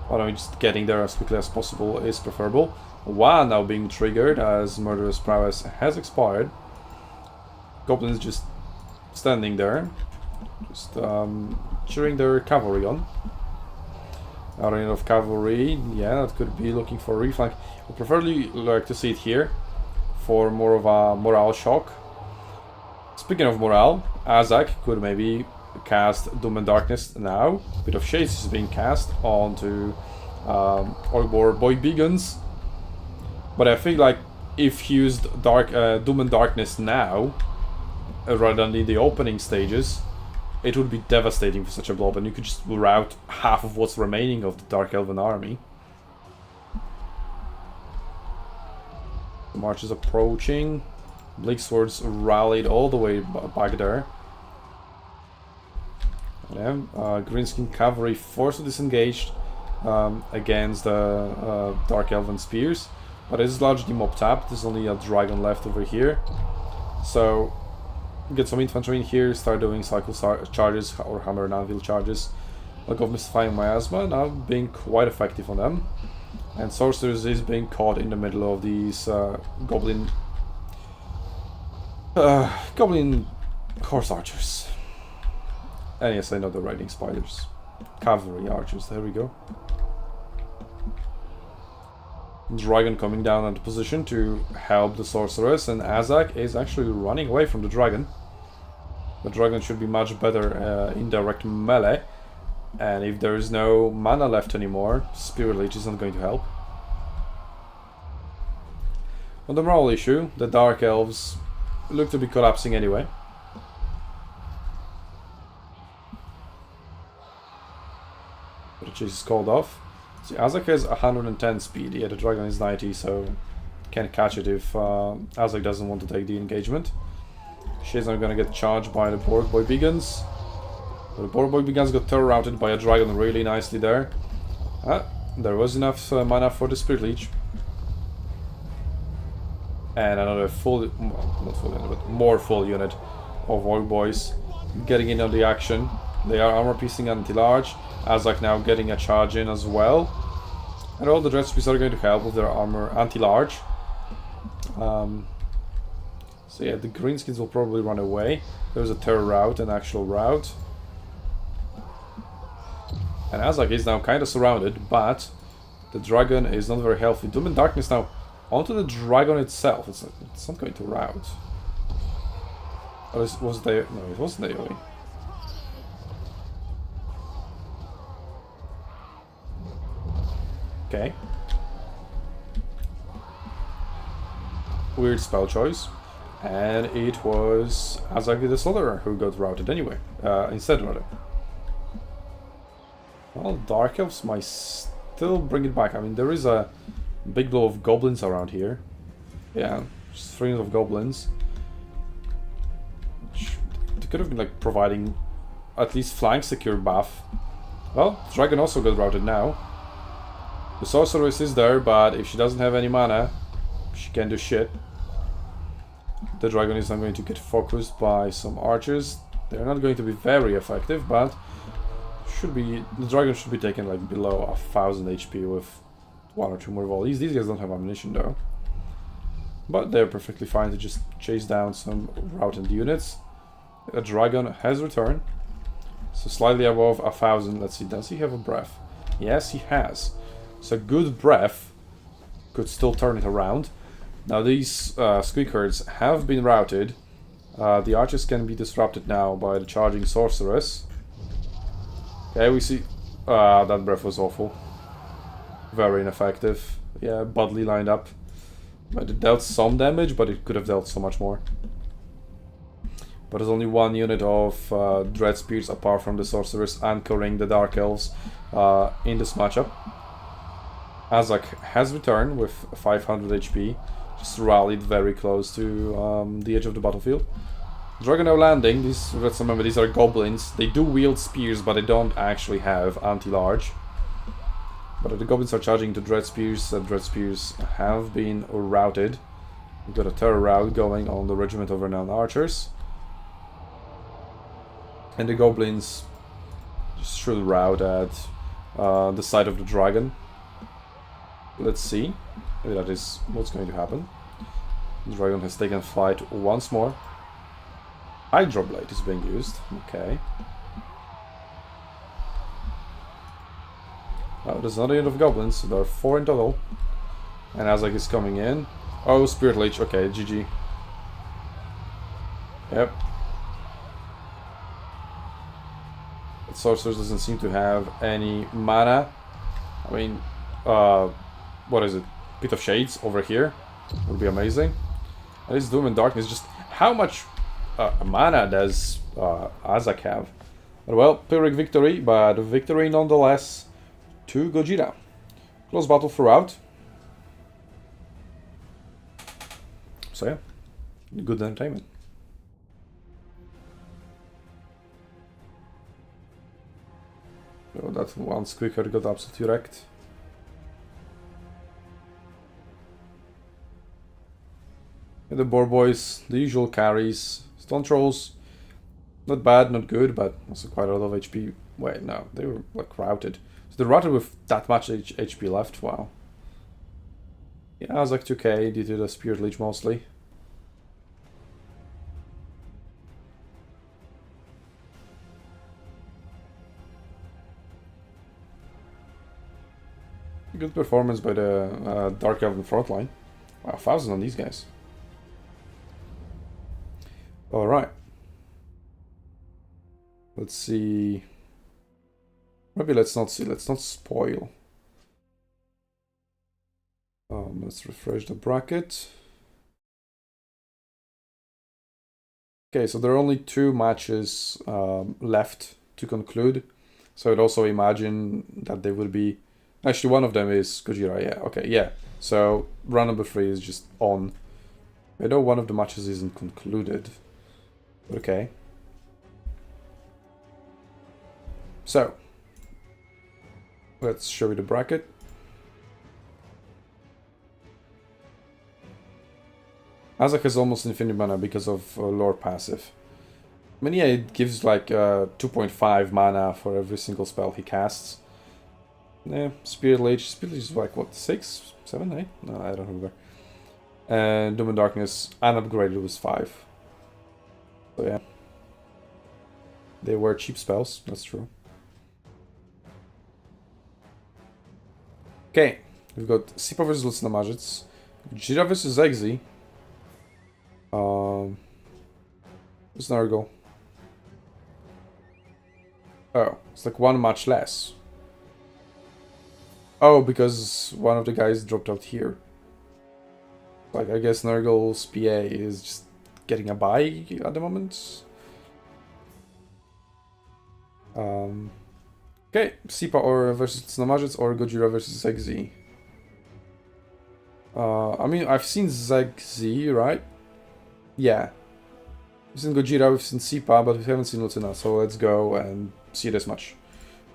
But I mean, just getting there as quickly as possible is preferable. One now being triggered as Murderous Prowess has expired. Goblins just standing there, just cheering their cavalry on. Running of cavalry, yeah, that could be looking for a reflank. I'd preferably like to see it here for more of a morale shock. Speaking of morale, Azak could maybe cast Doom and Darkness now. A bit of Shades is being cast onto Orbor Boy Begons. But I think like if he used Doom and Darkness now, rather than in the opening stages, it would be devastating for such a blob, and you could just rout half of what's remaining of the Dark Elven army. The march is approaching. Bleak Swords rallied all the way back there. Yeah, Greenskin Cavalry forced disengaged against the Dark Elven Spears, but it is largely mob tapped. There's only a dragon left over here, so get some infantry in here, start doing cycle charges or hammer and anvil charges. Like of Mystifying Miasma now being quite effective on them, and Sorcerers is being caught in the middle of these goblin horse archers. And yes, I know they're riding spiders. Cavalry archers, there we go. Dragon coming down into position to help the sorceress, and Azak is actually running away from the dragon. The dragon should be much better in direct melee, and if there is no mana left anymore, Spirit Leech isn't going to help. On the morale issue, the Dark Elves look to be collapsing anyway. The chase is called off. See, Azak has 110 speed, yeah, the dragon is 90, so can't catch it if Azak doesn't want to take the engagement. She's not gonna get charged by the Borg Boy Begons. The Borg Boy Begons got terror routed by a dragon really nicely there. There was enough mana for the Spirit Leech. And another full, not full unit, but more full unit of Orc Boys getting in on the action. They are armor piecing anti-large. Azak now getting a charge in as well. And all the Dread Spears are going to help with their armor anti-large. So yeah, the Greenskins will probably run away. There's a terror route, an actual route. And Azak is now kind of surrounded, but the dragon is not very healthy. Doom and Darkness now onto the dragon itself. It's not going to rout. Or was it there? No, it wasn't AoE. Okay. Weird spell choice. And it was Azak the Slaughterer who got routed anyway. Instead, rather. Well, Dark Elves might still bring it back. I mean, there is a big blow of goblins around here. Yeah, just strings of goblins. They could have been like providing at least flank secure buff. Well, Dragon also got routed now. The Sorceress is there, but if she doesn't have any mana, she can't do shit. The Dragon is not going to get focused by some archers. They're not going to be very effective, but the Dragon should be taken like below 1000 HP with 1 or 2 more volleys. These guys don't have ammunition though. But they're perfectly fine to just chase down some routed units. A Dragon has returned. So slightly above 1000. Let's see, does he have a breath? Yes, he has. So good breath could still turn it around. Now these Squeakers have been routed. The archers can be disrupted now by the charging sorceress. Okay, we see... that breath was awful. Very ineffective. Yeah, badly lined up. But it dealt some damage, but it could have dealt so much more. but there's only one unit of Dread Spears apart from the Sorcerers anchoring the Dark Elves in this matchup. Azak has returned with 500 HP, just rallied very close to the edge of the battlefield. Dragonel landing, let's remember, these are goblins. They do wield spears, but they don't actually have anti-large. But the goblins are charging to Dread Spears. Dread Spears have been routed. We've got a terror rout going on the regiment of renowned archers. And the goblins just should rout at the side of the dragon. Let's see. Maybe that is what's going to happen. The dragon has taken flight once more. Hydro Blade is being used. Okay. Oh, there's another unit of goblins. So there are 4 in total. And Azak is coming in. Oh, Spirit Leech. Okay, GG. Yep. But Sorcerers doesn't seem to have any mana. I mean, what is it? Pit of Shades over here. Would be amazing. And this Doom and Darkness, just how much mana does Azak have? Well, Pyrrhic victory, but victory nonetheless to Gojira. Close battle throughout. So yeah, good entertainment. So that one squeaker got absolutely wrecked. And the Boar Boys, the usual carries. Stone Trolls, not bad, not good, but also quite a lot of HP. Wait, no, they were like routed. So they're routed with that much HP left, wow. Yeah, I was like 2k due to the Spirit Leech mostly. Good performance by the Dark Elven frontline. Wow, 1,000 on these guys. Alright. Let's see. Maybe let's not spoil. Let's refresh the bracket. Okay, so there are only 2 matches left to conclude. So I'd also imagine that they would be... Actually, one of them is Gojira, yeah, okay, yeah. So round number 3 is just on. I know one of the matches isn't concluded. Okay. So, let's show you the bracket. Azak has almost infinite mana because of lore passive. I mean, yeah, it gives like 2.5 mana for every single spell he casts. Yeah, Spirit Leech is like what, 6, 7, 8? No, I don't remember. And Doom and Darkness unupgraded was 5. So yeah. They were cheap spells, that's true. Okay, we've got Sipa vs Lucina Magic, Jira vs Exi. Who's Nurgle? Oh, it's like 1 match less. Oh, because one of the guys dropped out here. Like, I guess Nurgle's PA is just getting a bye at the moment. Okay, Sipa or versus Snamajic or Gojira versus Zegzi. I mean, I've seen Zegzi, right? Yeah. We've seen Gojira, we've seen Sipa, but we haven't seen Lucina, so let's go and see this much.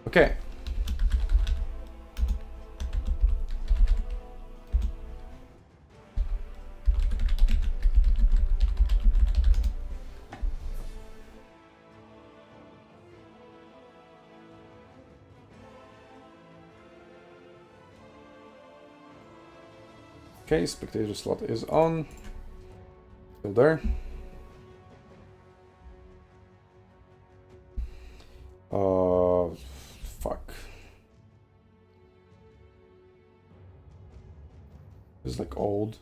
Okay. Okay, spectator slot is on. Still there. Fuck. This is like old.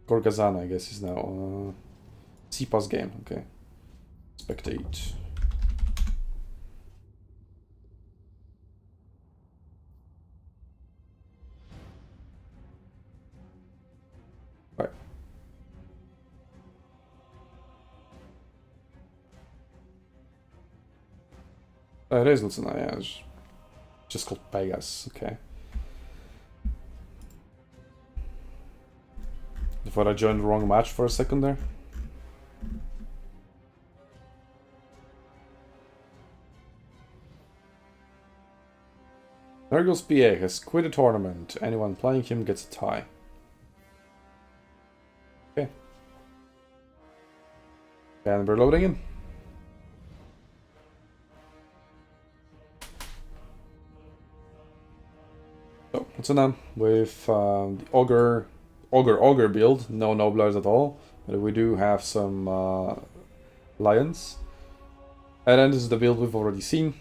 Gorgazana, I guess, is now Sipa's game. Okay. Spectate. Right. It is Lucina, yeah. It's just called Pegas, okay. I thought I joined the wrong match for a second there. Nurgle's PA has quit the tournament. Anyone playing him gets a tie. Okay. And we're loading in. So, what's on with the Ogre build. No Noblars at all. But we do have some Lions. And then this is the build we've already seen.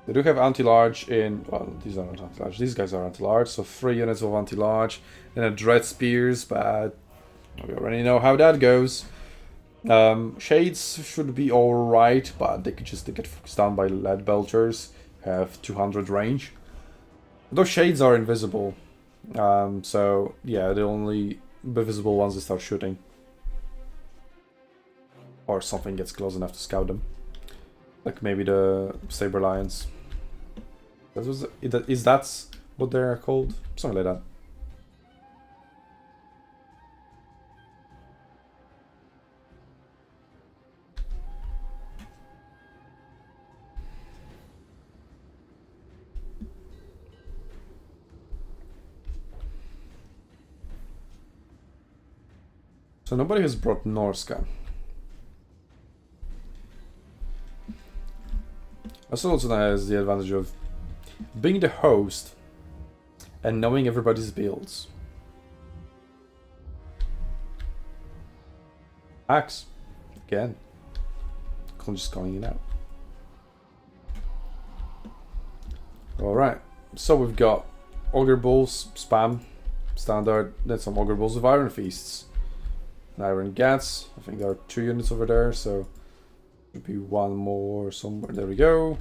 They do have anti-large in... Well, these are not anti-large. These guys are anti-large. So 3 units of anti-large. And a Dread Spears, but we already know how that goes. Shades should be alright, but they could just get focused down by Lead Belchers. Have 200 range. Those Shades are invisible. So, yeah, they'll only be visible once they start shooting. Or something gets close enough to scout them. Like maybe the Saber Lions. Is that what they're called? Something like that. So nobody has brought Norska. Also has the advantage of being the host and knowing everybody's builds. Axe. Again. Just calling it out. Alright. So we've got Ogre Bulls, spam, standard, then some Ogre Bulls with Iron Feasts. And Iron Gats. I think there are 2 units over there, so should be 1 more somewhere. There we go.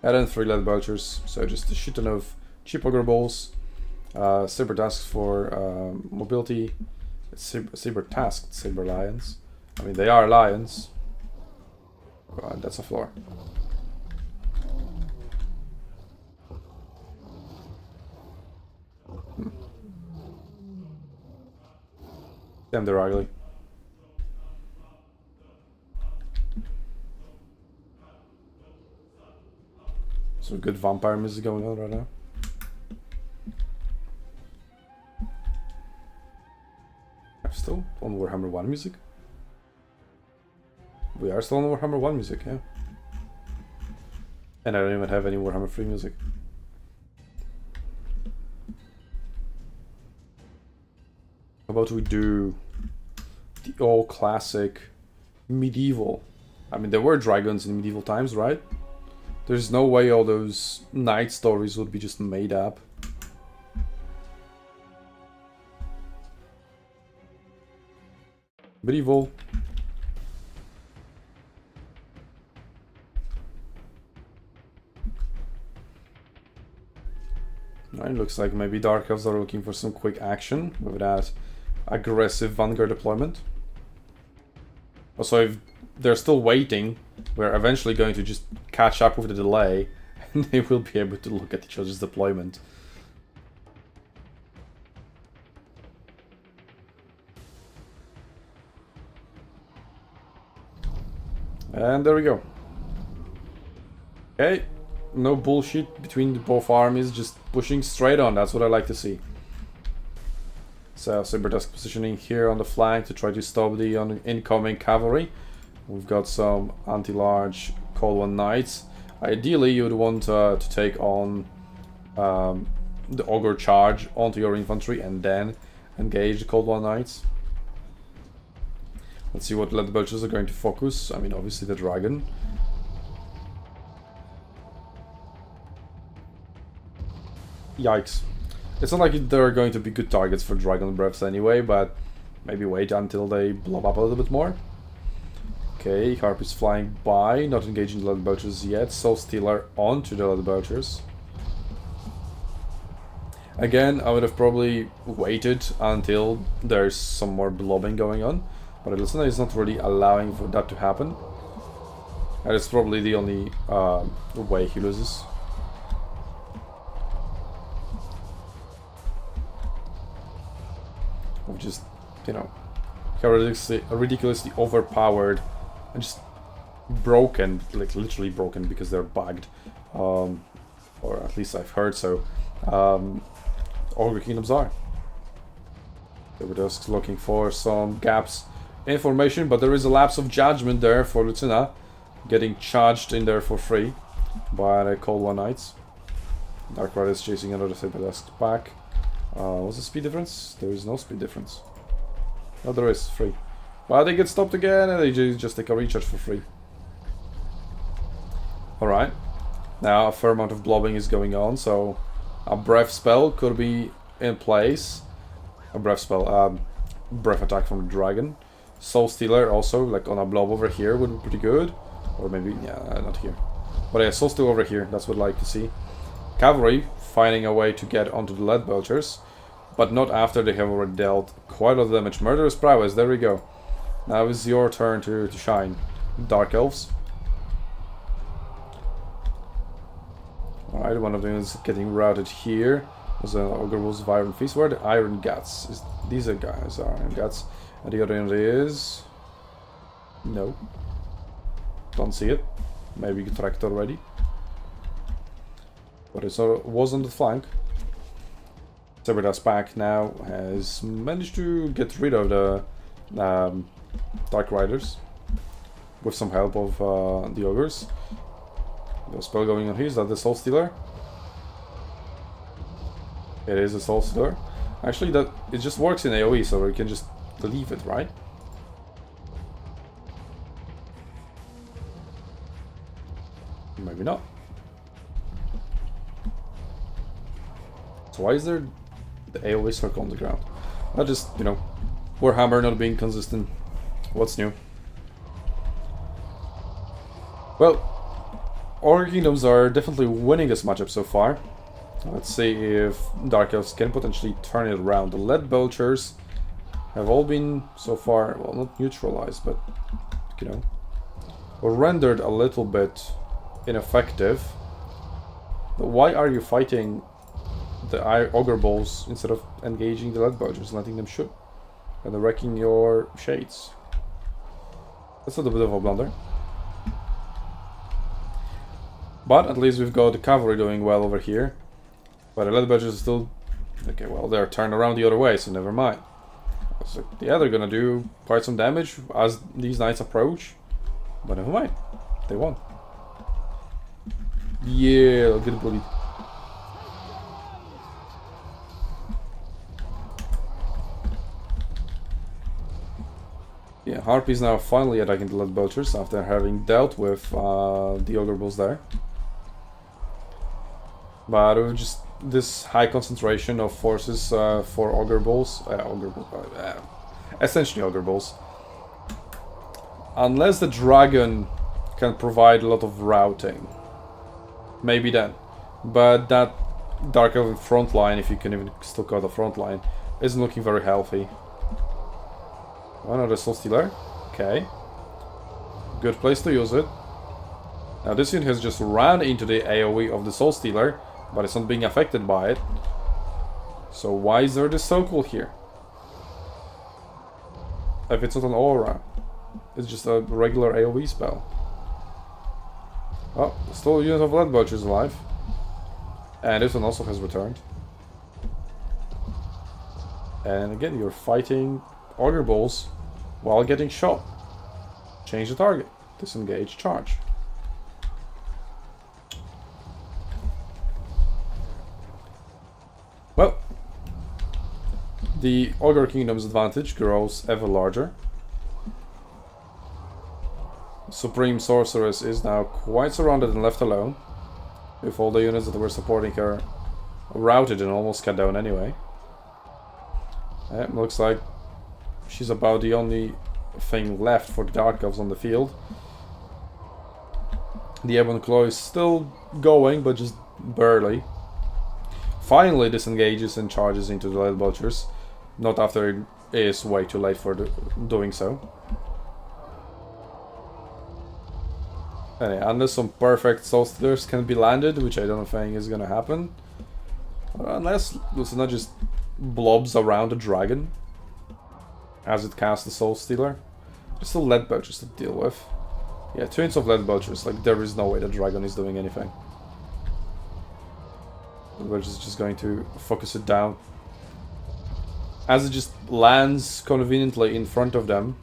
And then 3 Lead Belchers, so just a shit ton of cheap Ogre Balls. Saber Tasks for mobility. Saber Tasked Saber Lions. I mean, they are lions. Right, that's a floor. Damn, they're ugly. Some good vampire music going on right now. I'm still on Warhammer 1 music. We are still on Warhammer 1 music, yeah. And I don't even have any Warhammer 3 music. How about we do the all classic medieval? I mean, there were dragons in medieval times, right? There's no way all those knight stories would be just made up. Medieval. It looks like maybe Dark Elves are looking for some quick action with that aggressive Vanguard deployment. Also, if they're still waiting, we're eventually going to just catch up with the delay and they will be able to look at each other's deployment. And there we go. Okay, no bullshit between both armies, just pushing straight on. That's what I like to see. So Saber Tusk positioning here on the flank to try to stop the incoming cavalry. We've got some anti-large Cold One Knights. Ideally, you would want to take on the Ogre charge onto your infantry and then engage the Cold One Knights. Let's see what Lead Belchers are going to focus. I mean, obviously the dragon. Yikes. It's not like there are going to be good targets for Dragon Breaths anyway, but maybe wait until they blow up a little bit more. Okay, Harpy's flying by, not engaging the Lead Belchers yet. Soul Stealer onto the Lead Belchers. Again, I would have probably waited until there's some more blobbing going on, but Elusina is not really allowing for that to happen. And it's probably the only way he loses. Of just, you know, ridiculously overpowered and just broken, like literally broken because they're bugged. Or at least I've heard so. Ogre Kingdoms are. They were just looking for some gaps in formation, but there is a lapse of judgment there for Lucina, getting charged in there for free by the Cold One Knights. Dark Rider is chasing another Saberdust back. What's the speed difference? There is no speed difference. No, there is, free. But they get stopped again and they just take a recharge for free. Alright. Now a fair amount of blobbing is going on, so a breath spell could be in place. A breath spell, breath attack from the dragon. Soul Stealer also, like on a blob over here, would be pretty good. Or maybe, yeah, not here. But yeah, Soul Stealer over here, that's what I'd like to see. Cavalry finding a way to get onto the Lead Belchers, but not after they have already dealt quite a lot of damage. Murderous Prowess, there we go. Now it's your turn to shine. Dark Elves. Alright, one of them is getting routed here. There's an Ogre Wolf's Iron Feast. Where are the Iron Guts? These are guys are Iron Guts. And the other end is... No. Don't see it. Maybe you tracked already. But it was on the flank. Saberdust pack now has managed to get rid of the Dark Riders. With some help of the Ogres. The spell going on here, is that the Soul Stealer? It is a Soul Stealer. Actually, that it just works in AoE, so we can just leave it, right? Maybe not. So why is there the AoE circle on the ground? Not just, you know, Warhammer not being consistent. What's new? Well, Ogre Kingdoms are definitely winning this matchup so far. Let's see if Dark Elves can potentially turn it around. The Lead Belchers have all been so far, well, not neutralized, but, you know, rendered a little bit ineffective. But why are you fighting the Ogre Balls instead of engaging the Lead Belchers, letting them shoot and wrecking your shades? That's a little bit of a blunder. But at least we've got the cavalry doing well over here. But the Lead Belchers are still... Okay, well, they're turned around the other way, so never mind. So, yeah, they're gonna do quite some damage as these knights approach. But never mind. They won. Yeah, they'll get bullied. Yeah, Harpy's now finally attacking the Lead Belchers after having dealt with the Ogre Bulls there. But with just this high concentration of forces for Ogre Bulls, essentially Ogre Bulls. Unless the dragon can provide a lot of routing, maybe then. But that Dark Elven front line, if you can even still call the front line, isn't looking very healthy. Another Soul Stealer. Okay. Good place to use it. Now this unit has just ran into the AoE of the Soul Stealer, but it's not being affected by it. So why is there this circle here? If it's not an aura, it's just a regular AoE spell. Oh, still a unit of Lead Belchers alive. And this one also has returned. And again, you're fighting Ogre Bulls while getting shot. Change the target. Disengage, charge. Well, the Ogre Kingdom's advantage grows ever larger. Supreme Sorceress is now quite surrounded and left alone, with all the units that were supporting her routed and almost cut down anyway. Looks like she's about the only thing left for the Dark Elves on the field. The Ebon Claw is still going, but just barely. Finally disengages and charges into the Lead Belchers, not after it is way too late for doing so. Anyway, unless some perfect soul stealers can be landed, which I don't think is gonna happen. Unless Lucina just blobs around the dragon as it casts the soul stealer. There's still lead belchers to deal with. Yeah, 2 inches of lead belchers, like there is no way the dragon is doing anything. The belcher is just going to focus it down. As it just lands conveniently in front of them.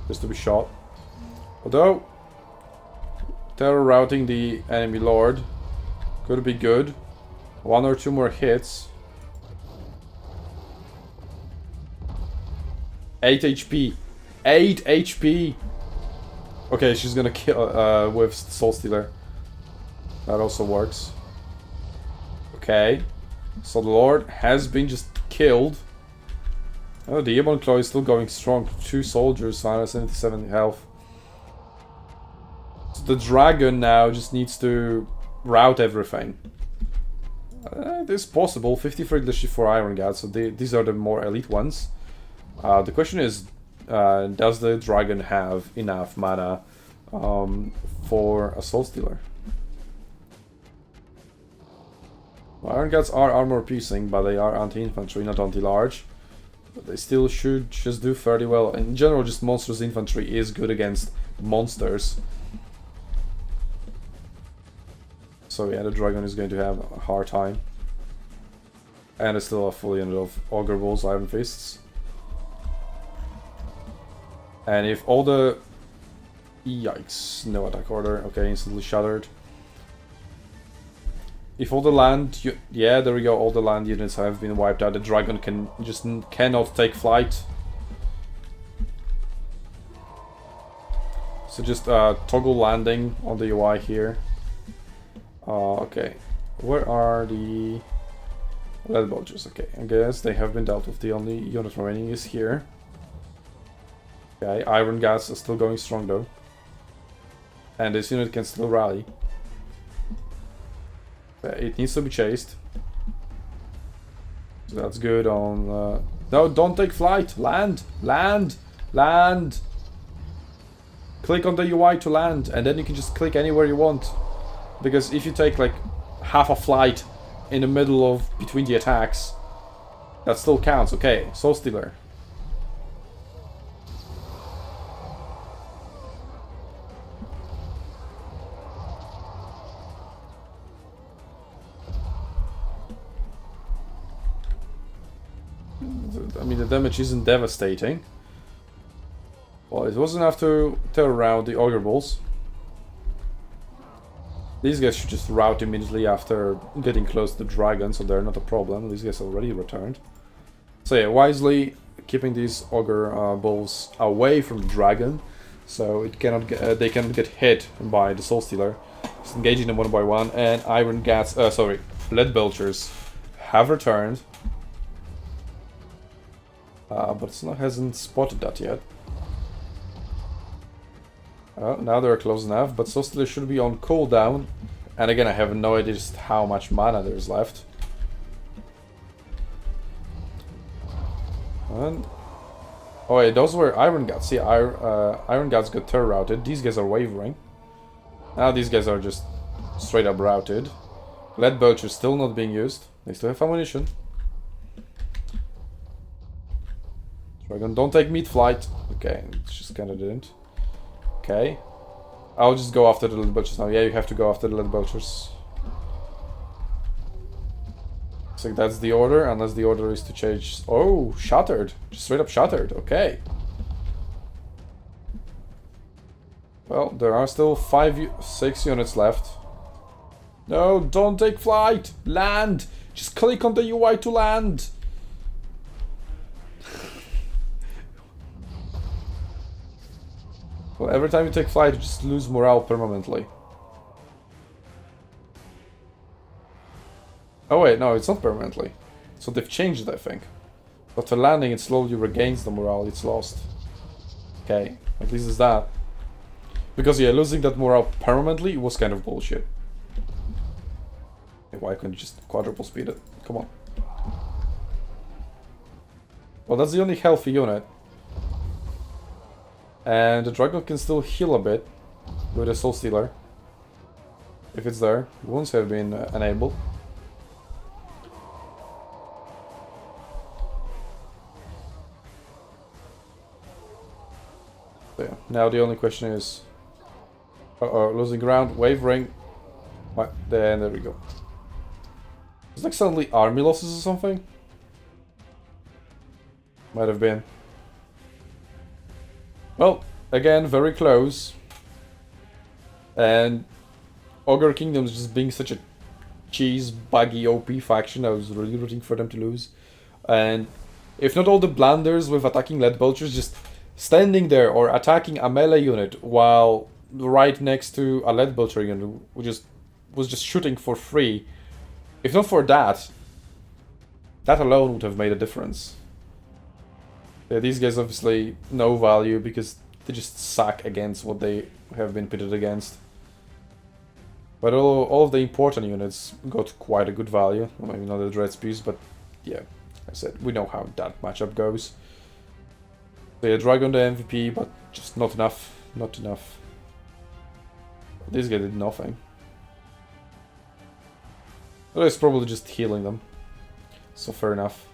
Just to be shot. Although, terror routing the enemy lord could be good. 1 or 2 more hits. 8 HP. 8 HP! Okay, she's gonna kill with Soul Stealer. That also works. Okay. So the lord has been just killed. Oh, the Ebon Claw is still going strong. 2 soldiers, 177 health. So the dragon now just needs to route everything. It is possible. 53 leadership for Iron Guards, so these are the more elite ones. The question is, does the dragon have enough mana for a Soul Stealer? Well, Iron Guards are armor piercing, but they are anti-infantry, not anti-large. But they still should just do fairly well. In general, just monstrous infantry is good against monsters. So yeah, the dragon is going to have a hard time. And it's still a full unit of Augur Balls, Iron Fists. And if all the... Yikes, no attack order. Okay, instantly shattered. If all the land... Yeah, there we go, all the land units have been wiped out. The dragon cannot take flight. So just toggle landing on the UI here. Okay, where are the lead bulges? Okay, I guess they have been dealt with. The only unit remaining is here. Okay, Iron Gas is still going strong though. And this unit can still rally. It needs to be chased. So that's good on... No, don't take flight! Land! Land! Land! Click on the UI to land, and then you can just click anywhere you want. Because if you take like half a flight in the middle of between the attacks, that still counts. Okay, Soul Stealer. I mean, the damage isn't devastating. Well, it was enough to tear around the Augur Balls. These guys should just rout immediately after getting close to the dragon, so they're not a problem. These guys already returned. So yeah, wisely keeping these Augur Balls away from the dragon, so it cannot get, they cannot get hit by the Soul Stealer. Just engaging them one by one, and Iron Gats, Lead Belchers have returned. But Snow hasn't spotted that yet. Now they're close enough, but Soul Stealer should be on cooldown. And again, I have no idea just how much mana there's left. And... oh wait, those were Iron Guts. See, Iron Guts got turret routed. These guys are wavering. Now these guys are just straight up routed. Lead Belcher still not being used. They still have ammunition. Dragon, don't take meat flight. Okay, it just kinda didn't. Okay. I'll just go after the Lead Belchers now. Yeah, you have to go after the Lead Belchers. So that's the order, unless the order is to change... oh, shattered. Just straight up shattered. Okay. Well, there are still 6 units left. No, don't take flight! Land! Just click on the UI to land! Well, every time you take flight, you just lose morale permanently. Oh wait, no, it's not permanently. So they've changed it, I think. After landing, it slowly regains the morale it's lost. Okay, at least it's that. Because yeah, losing that morale permanently was kind of bullshit. Why couldn't you just quadruple speed it? Come on. Well, that's the only healthy unit. And the dragon can still heal a bit. with a Soul Stealer. If it's there, wounds have been enabled. So yeah, now the only question is... Uh-oh, losing ground, wavering. Right, then there we go. It's like suddenly army losses or something? Might have been. Well, again, very close. And Ogre Kingdoms just being such a cheese, buggy, OP faction, I was really rooting for them to lose. And if not all the blunders with attacking lead vultures, just standing there or attacking a melee unit while right next to a lead vulture unit was just shooting for free. If not for that, that alone would have made a difference. Yeah, these guys obviously no value because they just suck against what they have been pitted against. But all of the important units got quite a good value. Well, maybe not the Dread Spears, but yeah, I said, we know how that matchup goes. So yeah, Dragon the MVP, but just not enough. Not enough. This guy did nothing. Well, it's probably just healing them. So fair enough.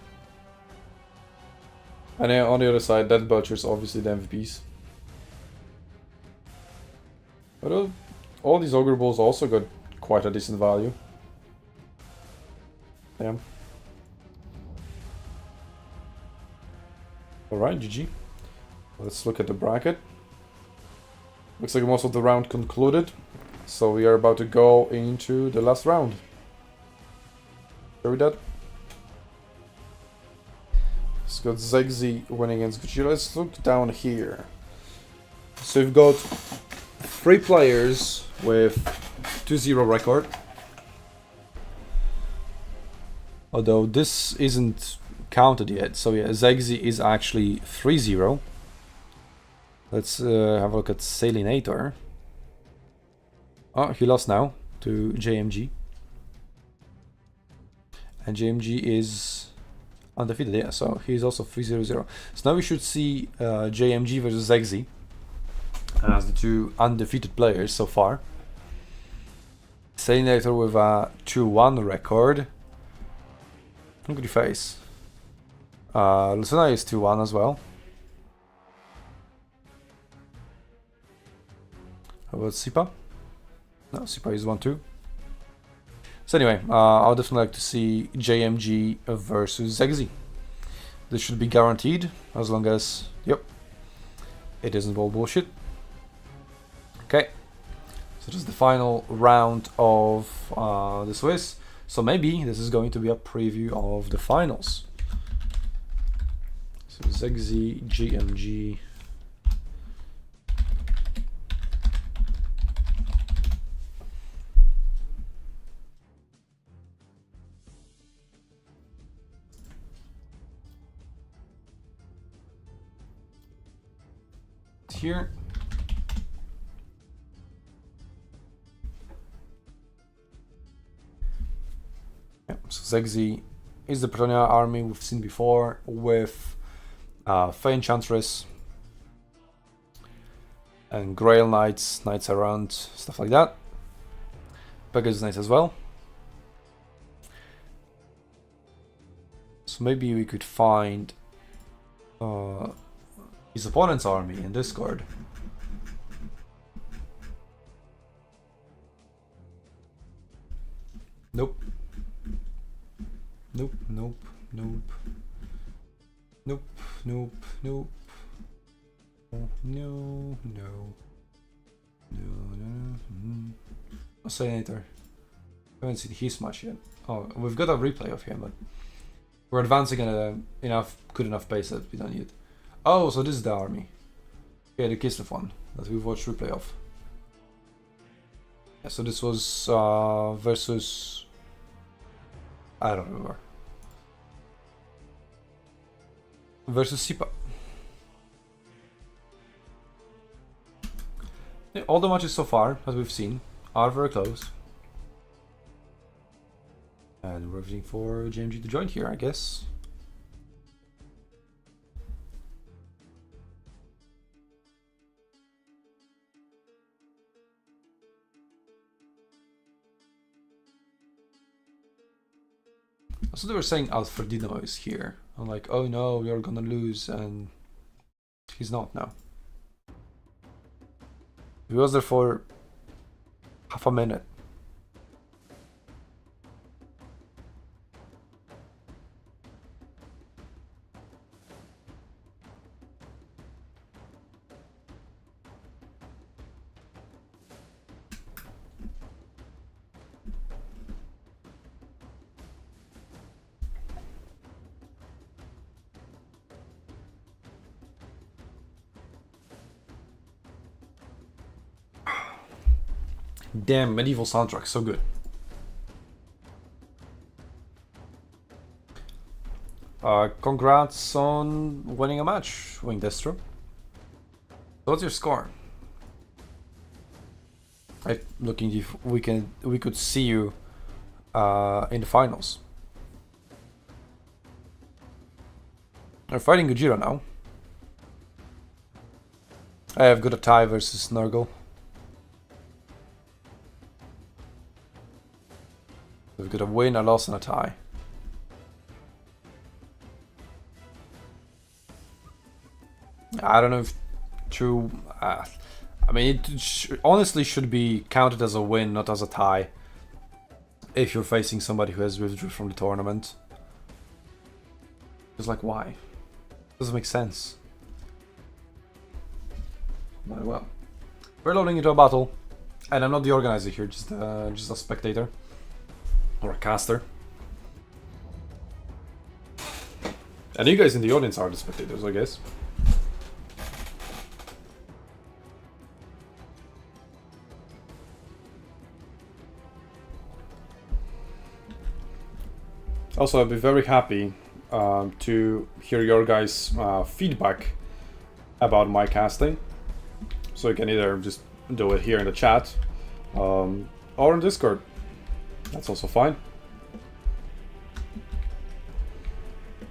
And on the other side, Dead Butcher's obviously the MVPs. But all these Ogre Bulls also got quite a decent value. Yeah. Alright, GG. Let's look at the bracket. Looks like most of the round concluded. So we are about to go into the last round. Shall we that? It's got Zegzi winning against Gujira. Let's look down here. So we've got 3 players with 2-0 record. Although this isn't counted yet. So yeah, Zegzi is actually 3-0. Let's have a look at Salinator. Oh, he lost now to JMG. And JMG is undefeated, yeah, so he's also 3-0-0. So now we should see JMG versus Zegzi as the 2 undefeated players so far. Salinator with a 2-1 record. Who could he face? Lucina is 2-1 as well. How about Sipa? No, Sipa is 1-2. So anyway, I would definitely like to see JMG versus Zegzi. This should be guaranteed, as long as, yep, it isn't all bullshit. Okay, so this is the final round of the Swiss. So maybe this is going to be a preview of the finals. So Zegzi, JMG. Here. Yeah, so Zegzi is the Pretonia army we've seen before with Fey Enchantress and Grail Knights, Knights Around, stuff like that. Pegasus Knights as well. So maybe we could find his opponent's army in Discord. Nope. Nope, nope, nope. Nope, nope, nope. No, no, no. No, no. Salinator. I haven't seen his match yet. Oh, we've got a replay of him, but we're advancing at a good enough pace that we don't need it. Oh, so this is the army. Yeah, the Kislev one that we've watched replay of. Yeah, so this was versus... I don't remember. Versus Sipa. Yeah, all the matches so far, as we've seen, are very close. And we're waiting for JMG to join here, I guess. So they were saying Alfredino is here. I'm like, oh no, you're gonna lose, and he's not now. He was there for half a minute. Damn, medieval soundtrack, so good. Congrats on winning a match, Wing Destro. What's your score? I'm looking if we could see you in the finals. We're fighting Gojira now. I have got a tie versus Nurgle. We've got a win, a loss, and a tie. I don't know if true. I mean, it honestly should be counted as a win, not as a tie. If you're facing somebody who has withdrew from the tournament. It's like, why? Doesn't make sense. But well, we're loading into a battle, and I'm not the organizer here, just a spectator. Or a caster. And you guys in the audience are the spectators, I guess. Also, I'd be very happy to hear your guys' feedback about my casting. So you can either just do it here in the chat or on Discord. That's also fine.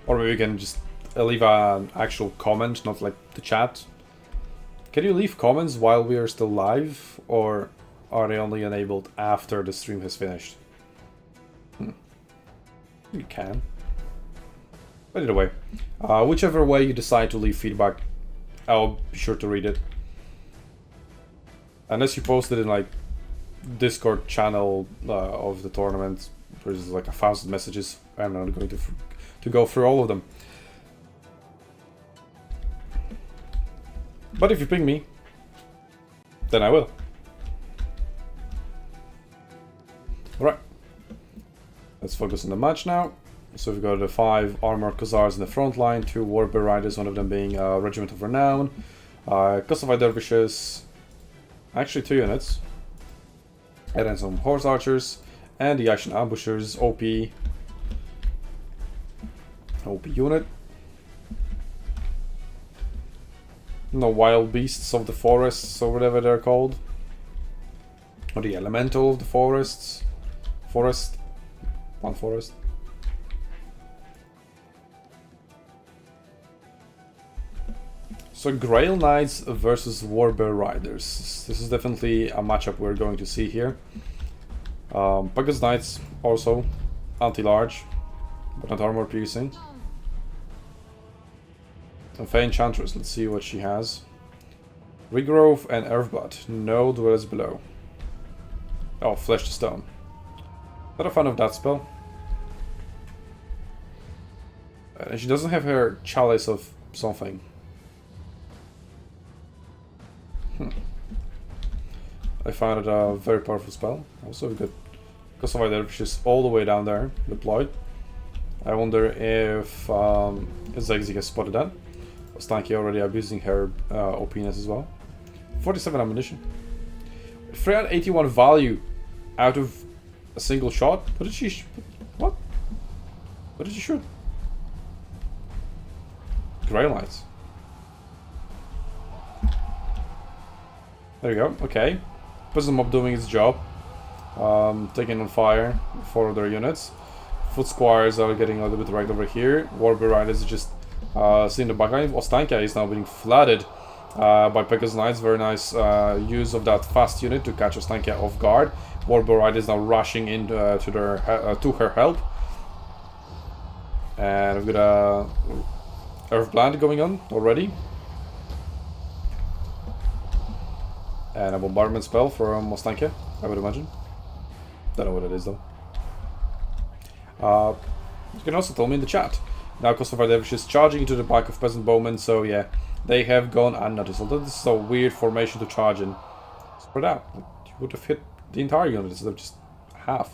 Or maybe you can just leave an actual comment, not like the chat. Can you leave comments while we are still live, or are they only enabled after the stream has finished? You can. But either way, whichever way you decide to leave feedback, I'll be sure to read it. Unless you post it in like Discord channel of the tournament, there's like 1,000 messages. I'm not going to go through all of them. But if you ping me, then I will. Alright. Let's focus on the match now. So we've got the 5 armored Khazars in the front line, 2 Warbear Riders, one of them being a Regiment of Renown, Kosovo Dervishes, actually 2 units. And then some Horse Archers, and the Action Ambushers, OP unit. No Wild Beasts of the Forests, or whatever they're called. Or the Elemental of the Forests. One forest. So Grail Knights versus Warbear Riders. This is definitely a matchup we're going to see here. Pegasus Knights also anti-large, but not armor piercing. And Fey Enchantress, let's see what she has. Regrowth and Earthblood, no dwellers below. Oh, Flesh to Stone. Not a fan of that spell. And she doesn't have her Chalice of something. I found it a very powerful spell. Also, we've got Kosovo Dervishes all the way down there, deployed. I wonder if Zegzi has spotted that. Stanky already abusing her OPness as well. 47 ammunition. 381 value out of a single shot. What did she... What? What did she shoot? Grail Knights. There you go, okay. Prison Mob doing its job. Taking on fire for their units. Foot Squires are getting a little bit right over here. Warbear Riders just seeing the backline. Ostanka is now being flooded by Pegasus Knights. Very nice use of that fast unit to catch Ostanka off guard. Warbear Riders now rushing in to her help. And we've got a Earth Plant going on already. And a bombardment spell for Mostanke, I would imagine. Don't know what it is though. You can also tell me in the chat. Now Kosovar Dervish is charging into the back of Peasant Bowmen, so yeah, they have gone unnoticed. Although this is a weird formation to charge in. Spread out. You would have hit the entire unit instead of just half.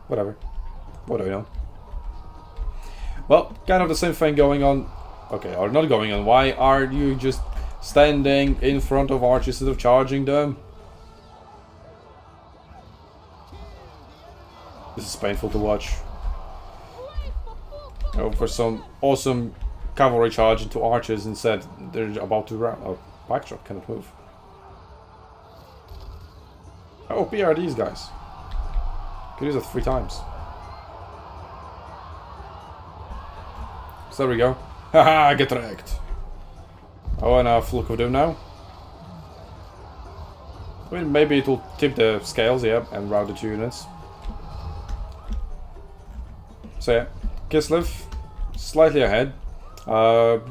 Whatever. What do I know? Well, kind of the same thing going on. Okay, or not going on. Why are you just standing in front of archers instead of charging them? This is painful to watch. Oh, for some awesome cavalry charge into archers instead, they're about to run. Oh, backdrop cannot move. How OP are these guys? Could use it 3 times. So there we go. Haha, get wrecked. Oh, and a fluke of doom now. I mean, maybe it will tip the scales, yeah, and route the 2 units. So yeah, Kislev slightly ahead.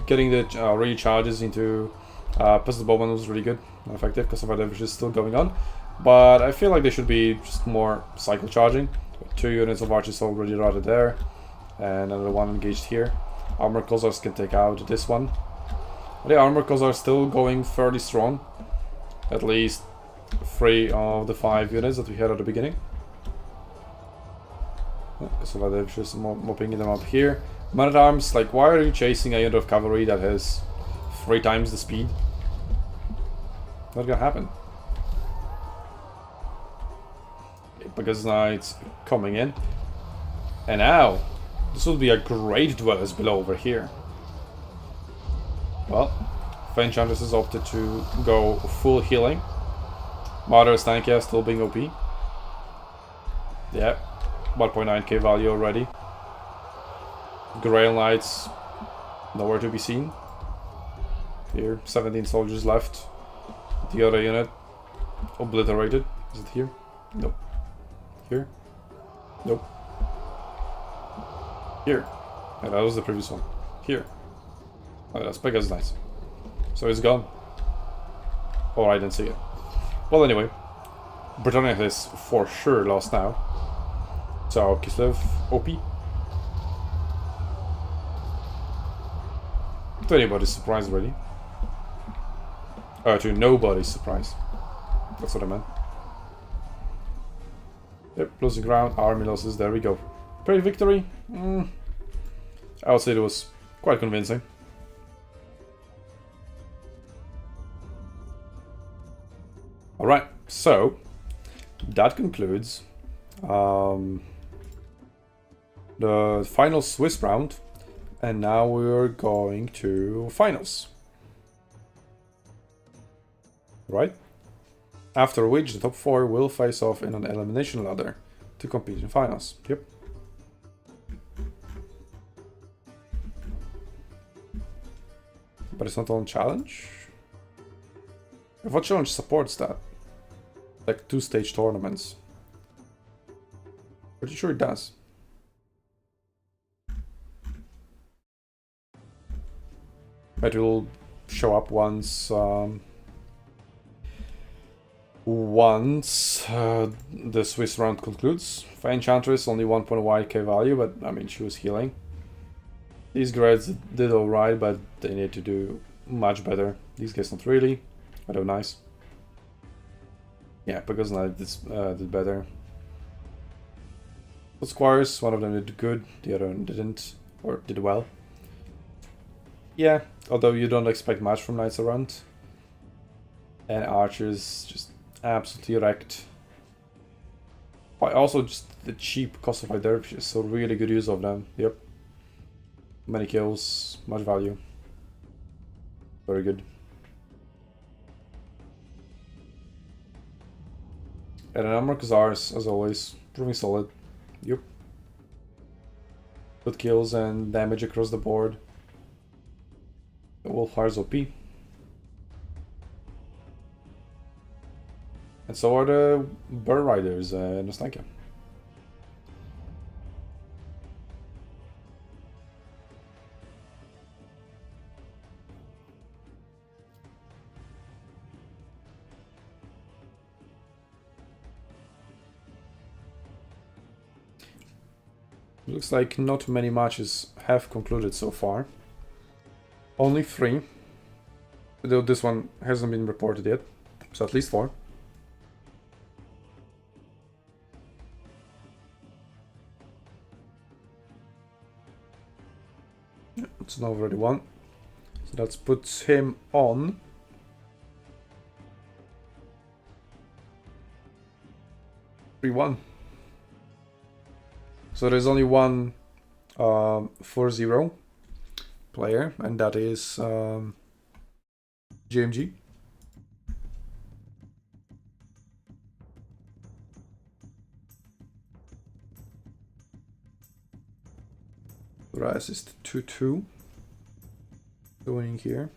Getting the recharges into Peasant Bowman was really good and effective. Kosovar Dervish is still going on, but I feel like they should be just more cycle charging. 2 units of archers already routed there, and another one engaged here. Armor Cossars can take out this one. The Armor Cossars are still going fairly strong. At least 3 of the 5 units that we had at the beginning. Kosovar Dervish is mopping them up here. Man-at-Arms, like, why are you chasing a unit of cavalry that has 3 times the speed? Not gonna happen. Because now it's coming in. And now, this would be a great dwellers below over here. Well, Enchantress has opted to go full healing. Martyr Stankia still being OP. Yeah, 1.9k value already. Grail Knights, nowhere to be seen. Here, 17 soldiers left. The other unit, obliterated. Is it here? Nope. Here? Nope. Here. Yeah, that was the previous one. Here. Oh, that's Pegasus Knights. So it's gone. Oh, I didn't see it. Well, anyway. Britannia is for sure lost now. So, Kislev, OP. To anybody's surprise, really. To nobody's surprise. That's what I meant. Yep, losing ground, army losses, there we go. Pretty victory? I would say it was quite convincing. Alright, so that concludes the final Swiss round, and now we're going to finals. Right? After which the top 4 will face off in an elimination ladder to compete in finals. Yep. But it's not on challenge? What challenge supports that? Like 2-stage tournaments. Pretty sure it does. But it will show up once the Swiss round concludes. For Enchantress, only 1.1k value, but I mean, she was healing. These grades did alright, but they need to do much better. These guys not really, but they're nice. Yeah, because Knight did better. But Squires, one of them did good, the other one didn't, or did well. Yeah, although you don't expect much from Knights around. And Archers just absolutely wrecked. But also just the cheap Kosovar Dervishes, so really good use of them. Yep. Many kills, much value. Very good. And an Armor Khazars, as always, proving solid. Yep. Good kills and damage across the board. The Wolfheart's OP. And so are the Burr Riders, Nostanka. Looks like not many matches have concluded so far. Only 3. Though this one hasn't been reported yet. So at least 4. It's now already 1. So that puts him on 3-1. So there's only one 4-0 player, and that is GMG. Rise is 2-2. Going here.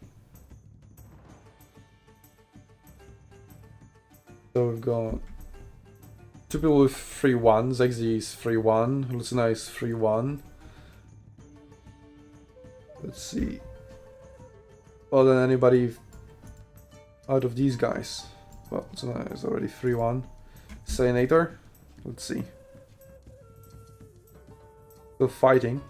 So we've got 2 people with 3-1. Zegzi is 3-1. Lucina is 3-1. Let's see. Well, then anybody out of these guys? Well, Lucina is already 3-1. Sayanator. Let's see. Still fighting.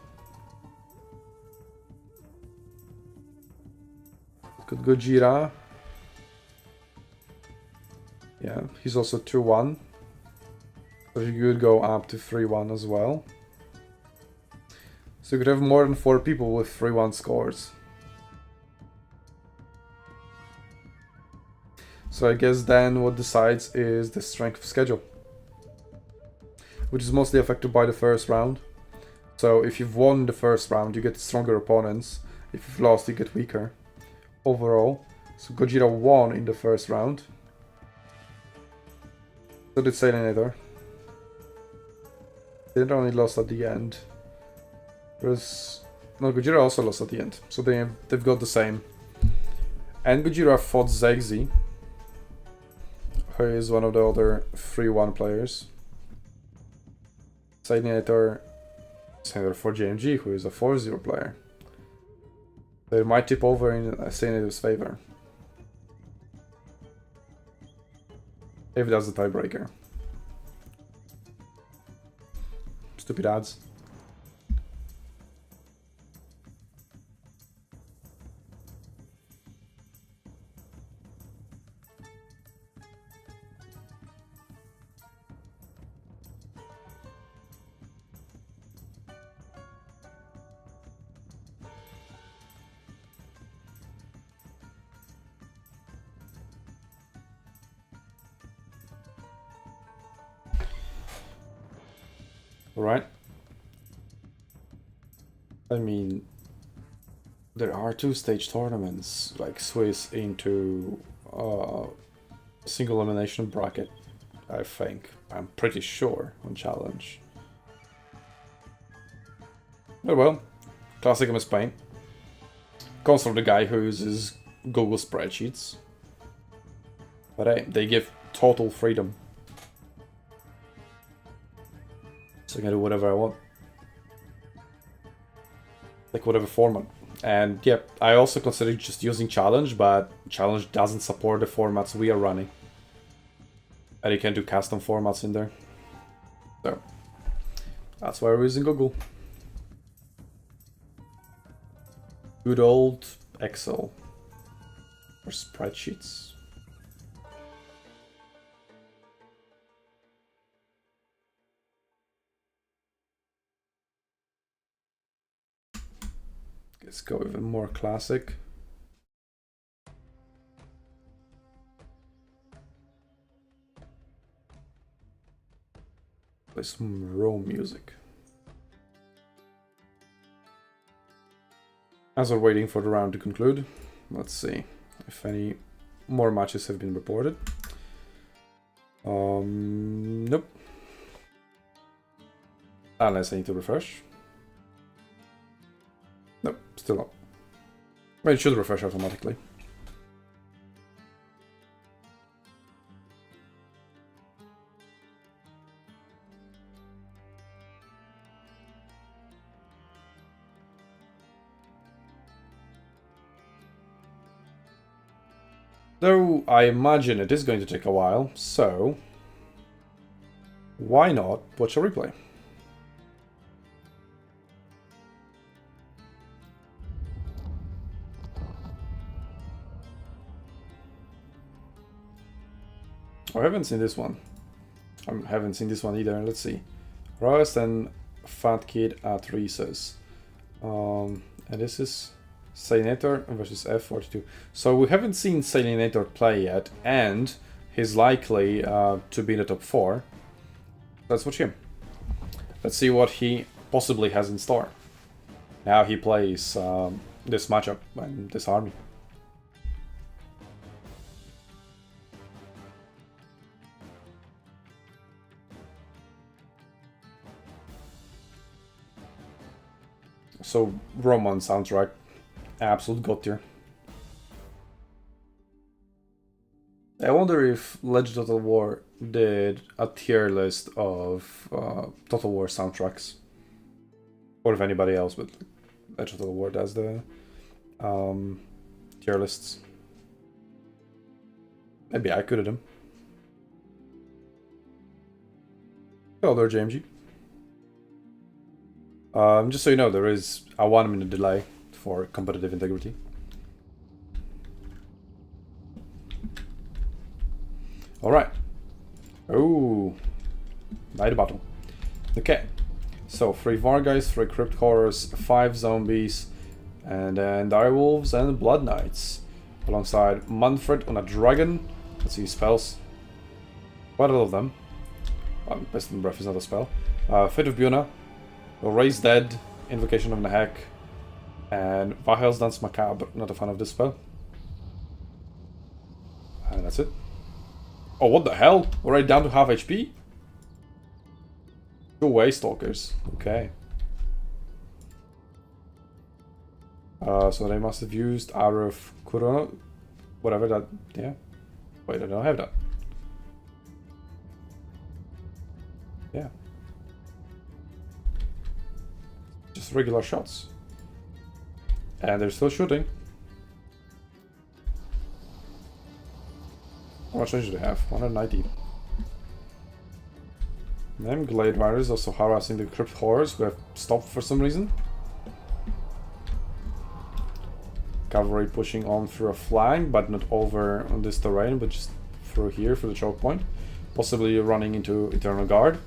Got Gojira. Yeah, he's also 2-1. So you could go up to 3-1 as well. So you could have more than 4 people with 3-1 scores. So I guess then what decides is the strength of schedule, which is mostly affected by the first round. So if you've won the first round, you get stronger opponents. If you've lost, you get weaker. Overall, so Gojira won in the first round. So did Salinator. They only lost at the end. Whereas no, Gojira also lost at the end. So they've got the same. And Gojira fought Zegzi, who is one of the other 3-1 players. Salinator for GMG, who is a 4-0 player. They might tip over in Sayanator's favor. If that's the tiebreaker. Stupid ads. Right. I mean, there are 2-stage tournaments, like Swiss into single elimination bracket, I think. I'm pretty sure on challenge. Oh well, classic MS Paint. Comes from the guy who uses Google spreadsheets. But hey, they give total freedom. So I can do whatever I want. Like whatever format. And yeah, I also consider just using Challenge, but Challenge doesn't support the formats we are running. And you can do custom formats in there. So that's why we're using Google. Good old Excel. Or spreadsheets. Let's go even more classic. Play some Rome music. As we're waiting for the round to conclude, let's see if any more matches have been reported. Nope. Unless I need to refresh. Nope, still not. Well, it should refresh automatically. Though I imagine it is going to take a while, so why not watch a replay? I haven't seen this one. I haven't seen this one either. Let's see. Rust and Fat Kid at recess. And this is Salinator versus F42. So we haven't seen Salinator play yet, and he's likely to be in the top 4. Let's watch him. Let's see what he possibly has in store. How he plays this matchup and this army. So Roman soundtrack, absolute god tier. I wonder if Legend of Total War did a tier list of Total War soundtracks, or if anybody else, but Legend of Total War does the tier lists. Maybe I could have them. Hello there, JMG. Just so you know, there is a 1-minute delay for competitive integrity. Alright. Oh, night battle. Okay. So 3 Vargheists, 3 Crypt Horrors, 5 Zombies, and then Direwolves and Blood Knights. Alongside Manfred on a Dragon. Let's see spells. Quite a lot of them. Pestilent Breath is not a spell. Fate of Buna. Raise Dead, Invocation of Nahek, and Vahel's Dance Macabre. Not a fan of this spell. And that's it. Oh, what the hell? Already down to half HP? 2 Waystalkers. Okay. So they must have used out of Kurono. Whatever that. Yeah. Wait, I don't have that. Yeah. Just regular shots. And they're still shooting. How much range do they have? 190. Then Glade Riders also harassing the Crypt Horrors, who have stopped for some reason. Cavalry pushing on through a flank, but not over on this terrain, but just through here, through the choke point. Possibly running into Eternal Guard.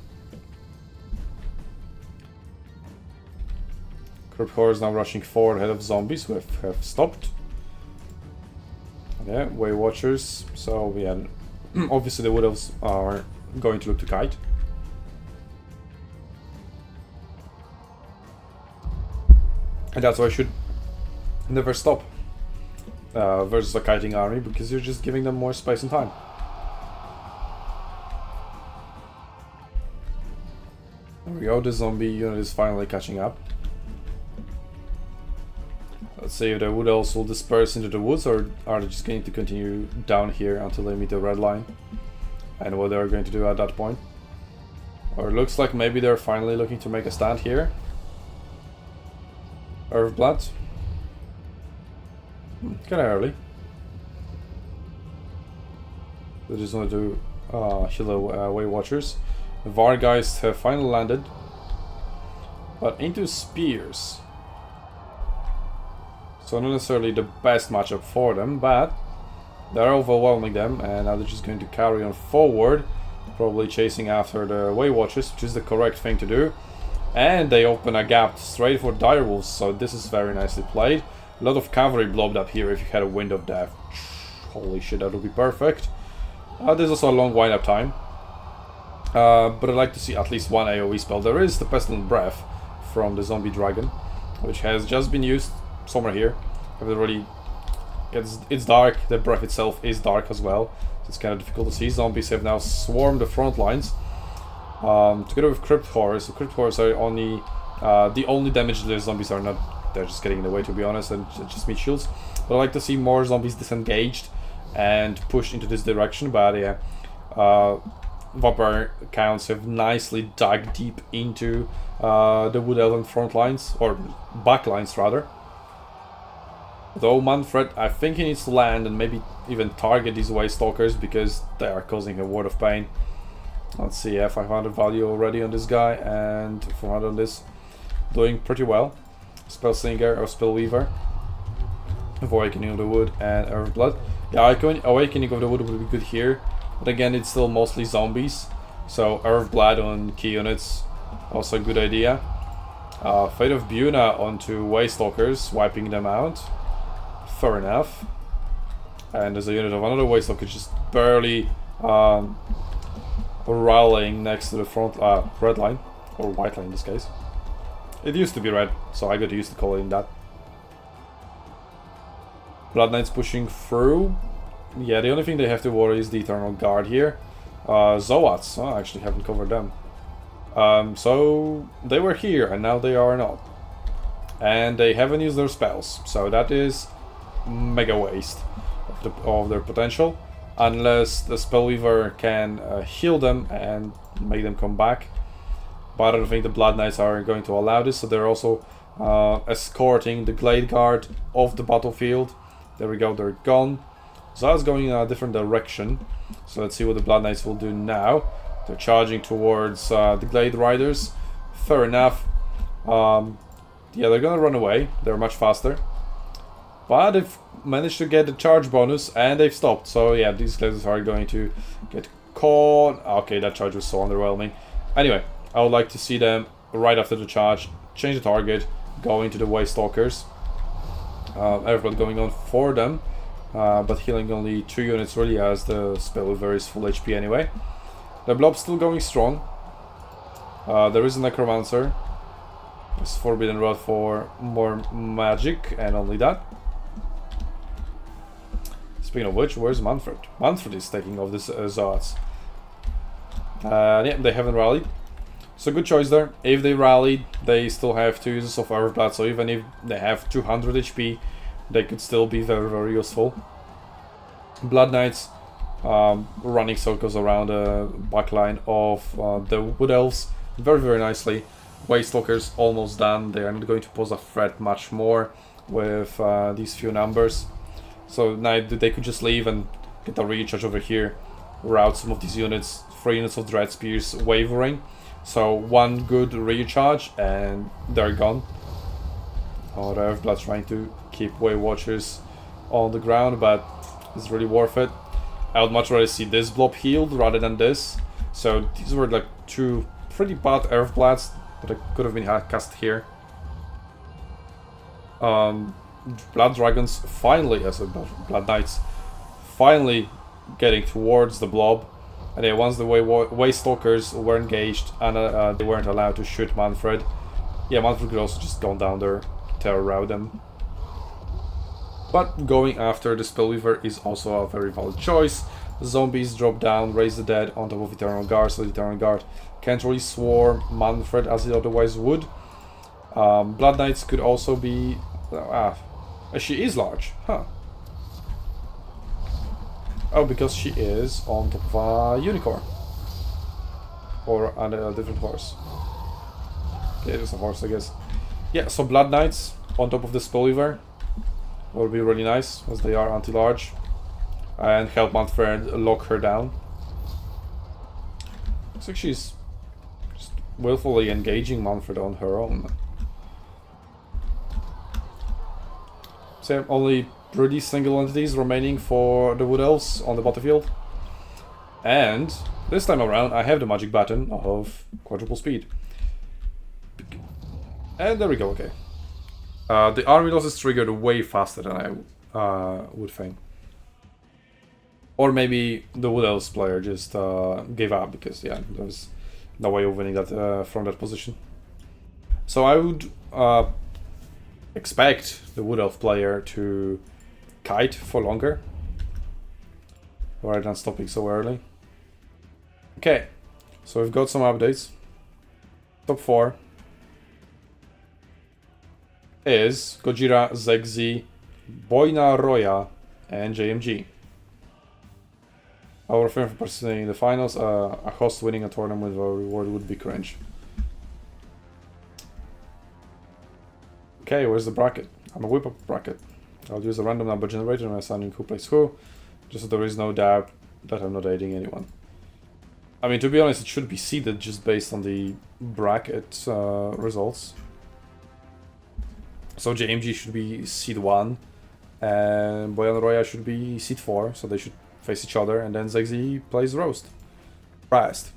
Crypt Horrors now rushing forward ahead of Zombies, who have stopped. Yeah, Way Watchers. So yeah, obviously the Wood Elves are going to look to kite. And that's why I should never stop versus a kiting army, because you're just giving them more space and time. There we go, the zombie unit is finally catching up. Let's see if the Wood Elves will disperse into the woods, or are they just going to continue down here until they meet the red line? And what they're going to do at that point. Or it looks like maybe they're finally looking to make a stand here. Earthblood. Kinda early. They just want to heal the Way Watchers. The Vargheists have finally landed. But into spears. So not necessarily the best matchup for them, but they're overwhelming them, and now they're just going to carry on forward, probably chasing after the Way Watchers, which is the correct thing to do. And they open a gap straight for Direwolves, so this is very nicely played. A lot of cavalry blobbed up here if you had a Wind of Death. Holy shit, that would be perfect. There's also a long wind-up time. But I'd like to see at least one AoE spell. There is the Pestilent Breath from the Zombie Dragon, which has just been used somewhere here. It's dark, the breath itself is dark as well. So it's kind of difficult to see. Zombies have now swarmed the front lines. Together with Crypt Horrors. So Crypt Horrors are only the only damage the zombies are not. They're just getting in the way, to be honest, and just meat shields. But I'd like to see more zombies disengaged and pushed into this direction. But yeah, Vampire counts have nicely dug deep into the Wood Elven front lines, or back lines rather. Though Manfred, I think he needs to land and maybe even target these Waystalkers, because they are causing a world of pain. Let's see, 500 value already on this guy, and 400 on this. Doing pretty well. Spellslinger or Spellweaver. Awakening of the Wood and Earthblood. Yeah, Awakening of the Wood would be good here. But again, it's still mostly zombies. So Earthblood on key units, also a good idea. Fate of Buna onto Waystalkers, wiping them out. Fair enough. And there's a unit of another Waystalker just barely rallying next to the front red line. Or white line in this case. It used to be red, so I got used to calling that. Blood Knights pushing through. Yeah, the only thing they have to worry is the Eternal Guard here. Zoats, I actually haven't covered them. So they were here and now they are not. And they haven't used their spells, so that is mega waste of their potential. Unless the Spellweaver can heal them and make them come back. But I don't think the Blood Knights are going to allow this, so they're also escorting the Glade Guard off the battlefield. There we go, they're gone. So that's going in a different direction. So let's see what the Blood Knights will do now. They're charging towards the Glade Riders. Fair enough. Yeah, they're gonna run away. They're much faster. But they've managed to get the charge bonus and they've stopped. So yeah, these Glades are going to get caught. Okay, that charge was so underwhelming. Anyway, I would like to see them right after the charge change the target, go into the Waystalkers. Everybody going on for them. But healing only 2 units really, as the Spellweaver is full HP anyway. The Blob's still going strong. There is a Necromancer. It's Forbidden Rod for more magic, and only that. Speaking of which, where's Manfred? Manfred is taking off this Zoats. Yeah, they haven't rallied. So good choice there. If they rallied, they still have 2 uses of Earthblood, so even if they have 200 HP, they could still be very, very useful. Blood Knights running circles around the backline of the Wood Elves very, very nicely. Waystalkers almost done. They are not going to pose a threat much more with these few numbers. So now they could just leave and get a recharge over here, route some of these units. 3 units of Dread Spears wavering. So 1 good recharge and they're gone. Oh, the Earthblood's trying to keep Way Watchers on the ground, but it's really worth it. I would much rather see this blob healed rather than this. So these were like 2 pretty bad Earthbloods that could have been cast here. Blood Dragons finally, as Blood Knights, finally getting towards the blob. And yeah, once the Waystalkers were engaged and they weren't allowed to shoot Manfred. Yeah, Manfred could also just go down there, terror rout them. But going after the Spellweaver is also a very valid choice. Zombies drop down, raise the dead on top of Eternal Guard, so the Eternal Guard can't really swarm Manfred as it otherwise would. Blood Knights could also be... she is large, huh? Oh, because she is on top of a unicorn. Or on a different horse. Okay, it's a horse, I guess. Yeah, so Blood Knights on top of the Spellweaver will be really nice, as they are anti-large. And help Manfred lock her down. Looks like she's just willfully engaging Manfred on her own. So only pretty single entities remaining for the Wood Elves on the battlefield. And this time around I have the magic button of quadruple speed. And there we go, okay. The army loss is triggered way faster than I would think. Or maybe the Wood Elves player just gave up because, yeah, there was no way of winning that from that position. So I would expect the Wood Elf player to kite for longer rather than stopping so early. Okay, so we've got some updates. Top 4 is Gojira, Zegzi, Boina Roya, and JMG. Our refrain for participating in the finals, a host winning a tournament with a reward would be cringe. Okay, where's the bracket? I'm a whip up bracket. I'll use a random number generator when assigning who plays who, just so there is no doubt that I'm not aiding anyone. I mean, to be honest, it should be seeded just based on the bracket results. So JMG should be seed 1, and Boyan Roya should be seed 4, so they should face each other, and then Zegzi plays roast. Fast.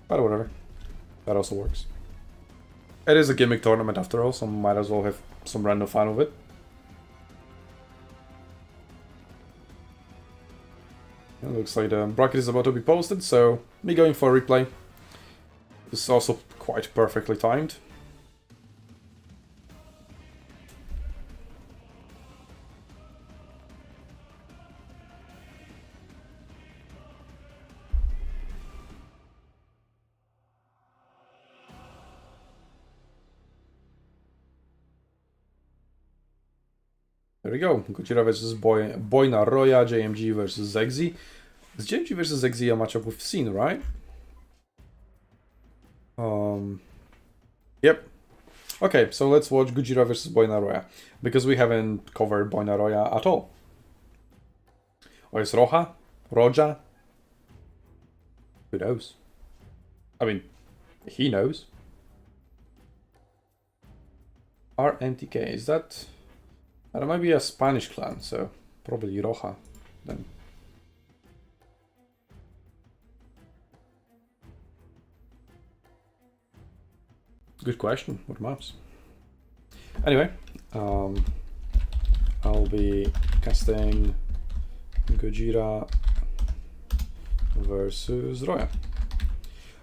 But whatever. That also works. It is a gimmick tournament after all, so might as well have some random fun with it. It looks like the bracket is about to be posted, so me going for a replay is also quite perfectly timed. There we go. Gojira versus Boina Roya, JMG versus Zegzi. It's JMG versus Zegzi a matchup we've seen, right? Yep. Okay, so let's watch Gojira versus Boina Roya, because we haven't covered Boina Roya at all. Or is Roja? Roja? Who knows? I mean, he knows. RMTK, is that... That might be a Spanish clan, so probably Roja then. Good question. What maps? Anyway, I'll be casting Gojira versus Roya.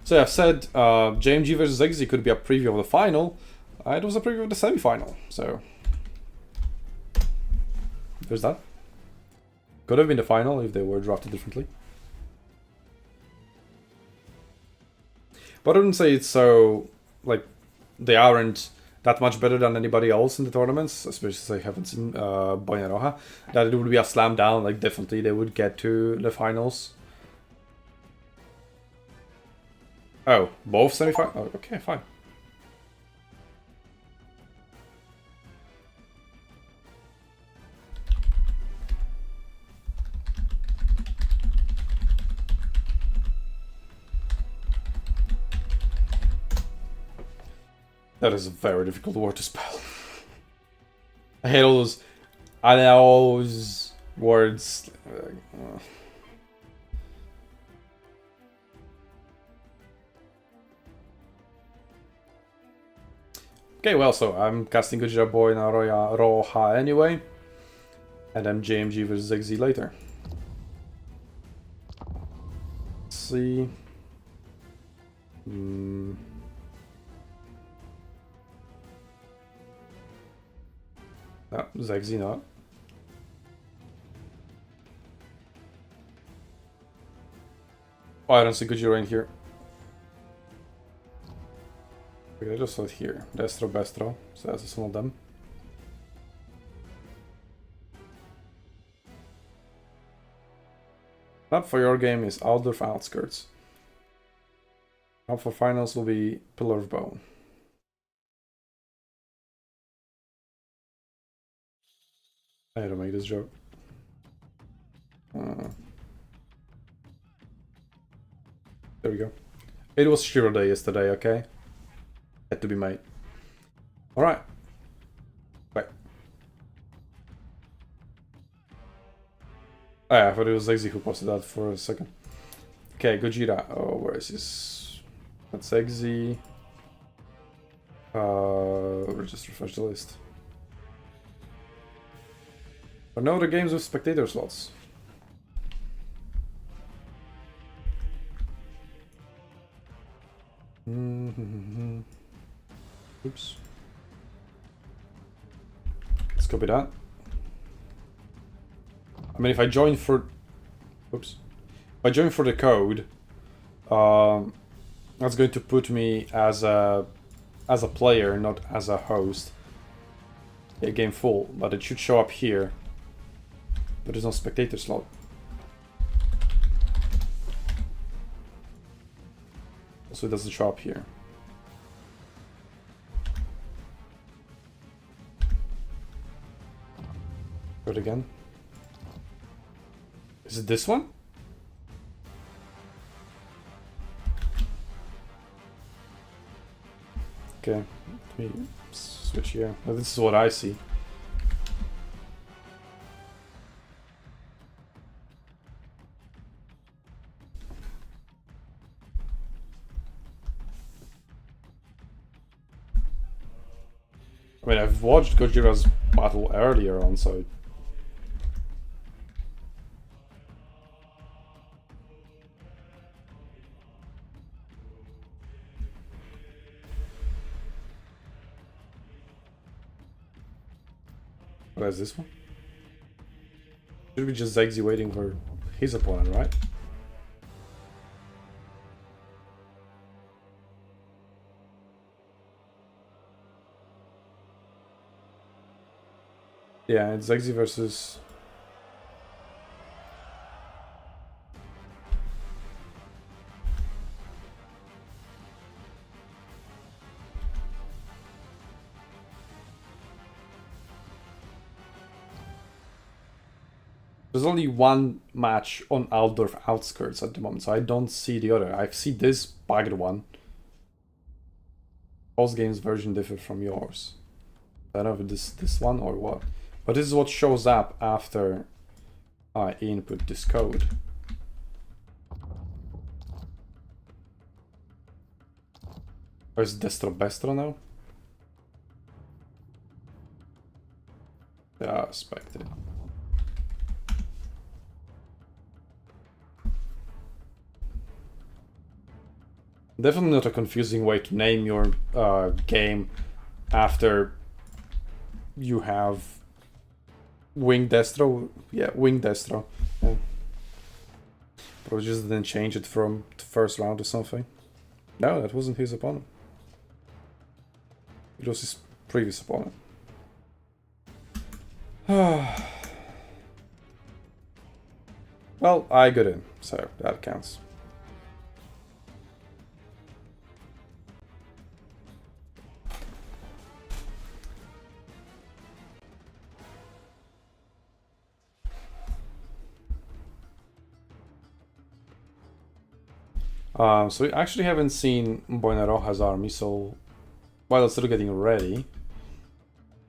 So I've said JMG versus Zegzi could be a preview of the final. It was a preview of the semi-final, so there's that. Could have been the final if they were drafted differently. But I wouldn't say it's so, like, they aren't that much better than anybody else in the tournaments, especially since I haven't seen Boina Roja, that it would be a slam down, like definitely they would get to the finals. Oh, both semi-finals? Oh, okay, fine. That is a very difficult word to spell. I hate all those those words. Okay, well, so I'm casting Gojira Boina Roja anyway. And then JMG versus XZ later. Let's see. No, Zegzi not. Oh, I don't see Gojira in here. Okay, I just saw it here. Destro, Bestro. So that's some of them. Map for your game is Outdoor Outskirts. Map for finals will be Pillar of Bone. I had to make this joke. There we go. It was Shiro Day yesterday, okay? Had to be made. Alright. Wait. Oh yeah, I thought it was Zegzi who posted that for a second. Okay, Gojira. Oh, where is this? That's Zegzi. Let's just refresh the list. But no other games with spectator slots. Oops. Let's copy that. I mean, if I join for... Oops. If I join for the code, that's going to put me as a player, not as a host. Yeah, game full, but it should show up here. But there's no spectator slot. So it doesn't show up here. Do it again. Is it this one? Okay, let me switch here. Now, this is what I see. I mean, I've watched Gojira's battle earlier on, so... What is this one? Should be just Zexy waiting for his opponent, right? Yeah, it's Zexy versus... There's only one match on Altdorf outskirts at the moment, so I don't see the other. I see this bagged one. Post game's version differ from yours. I don't know if this one or what. But this is what shows up after I input this code. Or is it Destro Bestro now? Yeah, I expected. Definitely not a confusing way to name your game after you have Wing Destro. Yeah, Wing Destro. Yeah. Probably just didn't change it from the first round or something. No, that wasn't his opponent. It was his previous opponent. Well, I got in, so that counts. So we actually haven't seen Boinaroja's army, so while it's still getting ready,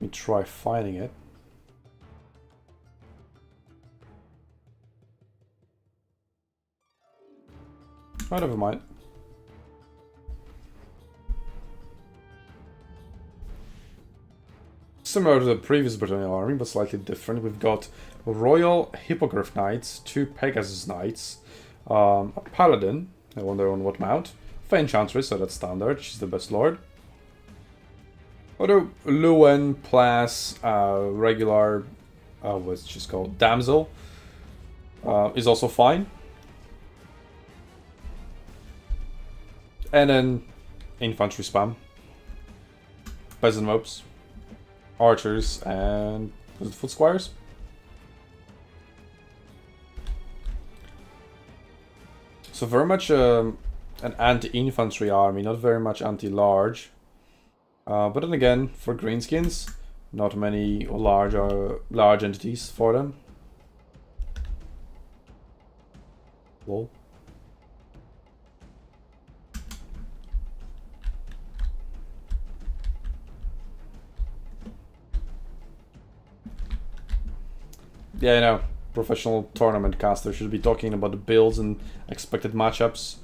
let me try finding it. Oh, never mind. Similar to the previous Britannian army, but slightly different. We've got Royal Hippogriff Knights, 2 Pegasus Knights, a Paladin, I wonder on what mount, Enchantress, so that's standard, she's the best lord. Other Luen plus regular, what's she's called, Damsel, is also fine. And then infantry spam, peasant mobs, archers, and was it foot squires? So very much an anti-infantry army, not very much anti-large. But then again, for greenskins, not many large entities for them. Lol. Yeah, I know. Professional tournament caster should be talking about the builds and expected matchups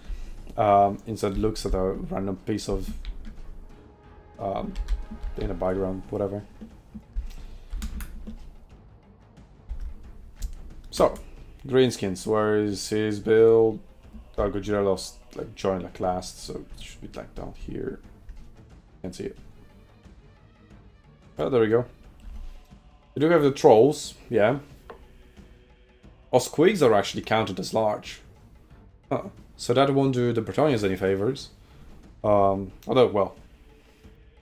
instead looks at a random piece of in a background, whatever. So, greenskins, where is his build? Gojira lost, like, joined like last, so it should be like down here. Can't see it. Oh, there we go. We do have the trolls, yeah. Osquigs are actually counted as large. Huh. So that won't do the Bretonnians any favors. Although, well,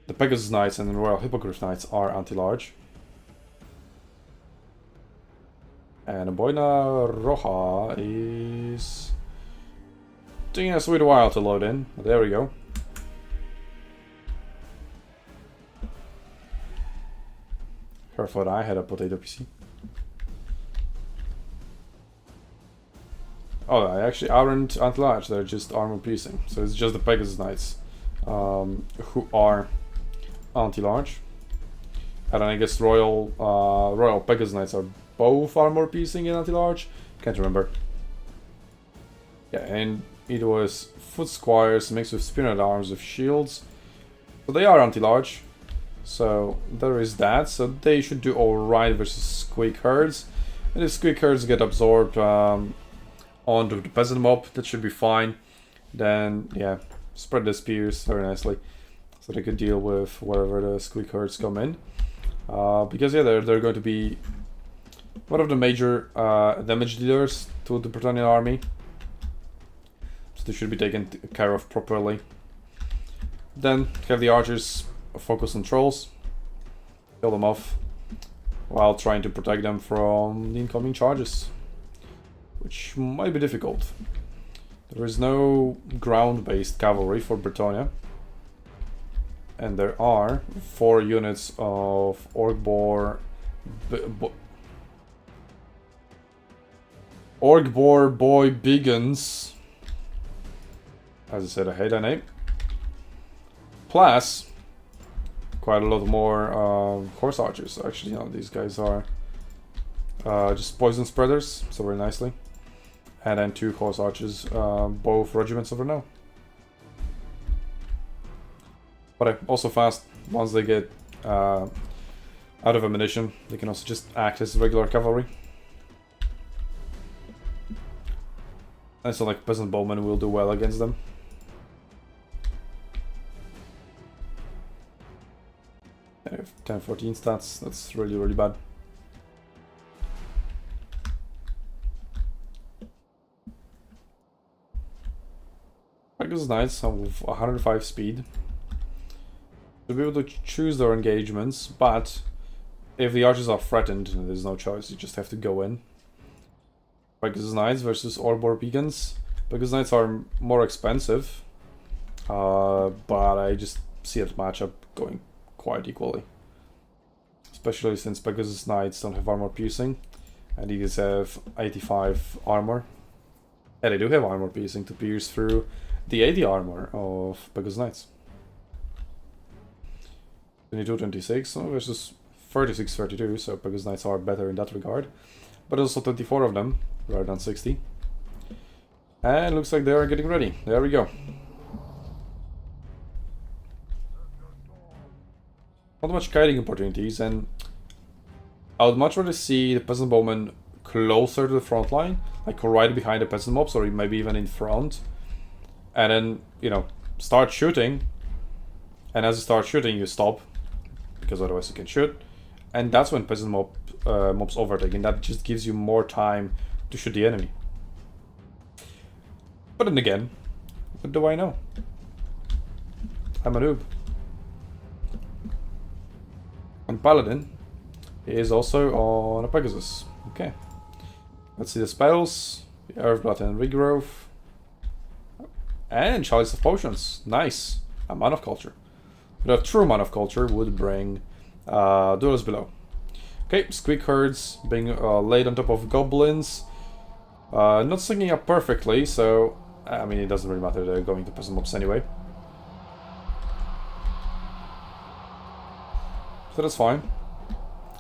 the Pegasus Knights and the Royal Hippogriff Knights are anti-large. And Boinaroja is taking a sweet while to load in. There we go. Her thought I had a potato PC. Oh, they actually aren't anti-large, they're just armor piercing. So it's just the Pegasus Knights who are anti-large. And then I guess Royal Pegasus Knights are both armor piercing and anti-large. Can't remember. Yeah, and it was foot squires mixed with spear arms with shields. So they are anti-large. So there is that. So they should do alright versus squeak herds. And if squeak herds get absorbed onto the peasant mob, that should be fine. Then, yeah, spread the spears very nicely, so they could deal with wherever the squeak herds come in. Because, yeah, they're going to be one of the major damage dealers to the Bretonnian army. So they should be taken care of properly. Then have the archers focus on trolls, kill them off, while trying to protect them from the incoming charges, which might be difficult. There is no ground-based cavalry for Bretonnia, and there are 4 units of Orc-Boar Boy Biggins. As I said, I hate that name. Plus, quite a lot more horse archers. Actually, no, these guys are just poison spreaders, so very nicely. And then 2 horse archers, both regiments of Renault. But also fast, once they get out of ammunition, they can also just act as regular cavalry. And so like peasant bowmen will do well against them. They have 10-14 stats, that's really, really bad. Pegasus Knights have 105 speed. They'll be able to choose their engagements, but if the archers are threatened, there's no choice, you just have to go in. Pegasus Knights versus Orc-Boar Beacons. Pegasus Knights are more expensive, but I just see that matchup going quite equally. Especially since Pegasus Knights don't have armor piercing, and these have 85 armor. And they do have armor piercing to pierce through the 80 armor of Pegasus Knights. 22-26 versus 36-32, so Pegasus Knights are better in that regard. But also 24 of them, rather than 60. And looks like they are getting ready. There we go. Not much kiting opportunities, and I would much rather see the peasant bowmen closer to the front line, like right behind the peasant mobs, or maybe even in front. And then, you know, start shooting. And as you start shooting, you stop, because otherwise you can shoot. And that's when peasant mobs overtake, and that just gives you more time to shoot the enemy. But then again, what do I know? I'm a noob. And Paladin is also on a Pegasus. Okay. Let's see the spells. The Earthblood and Regrowth. And Chalice of Potions. Nice. A Man of Culture. But a true Man of Culture would bring Duelist Below. Okay, Squeak Herds being laid on top of Goblins. Not syncing up perfectly, so I mean it doesn't really matter, they're going to peasant mobs anyway. So that's fine.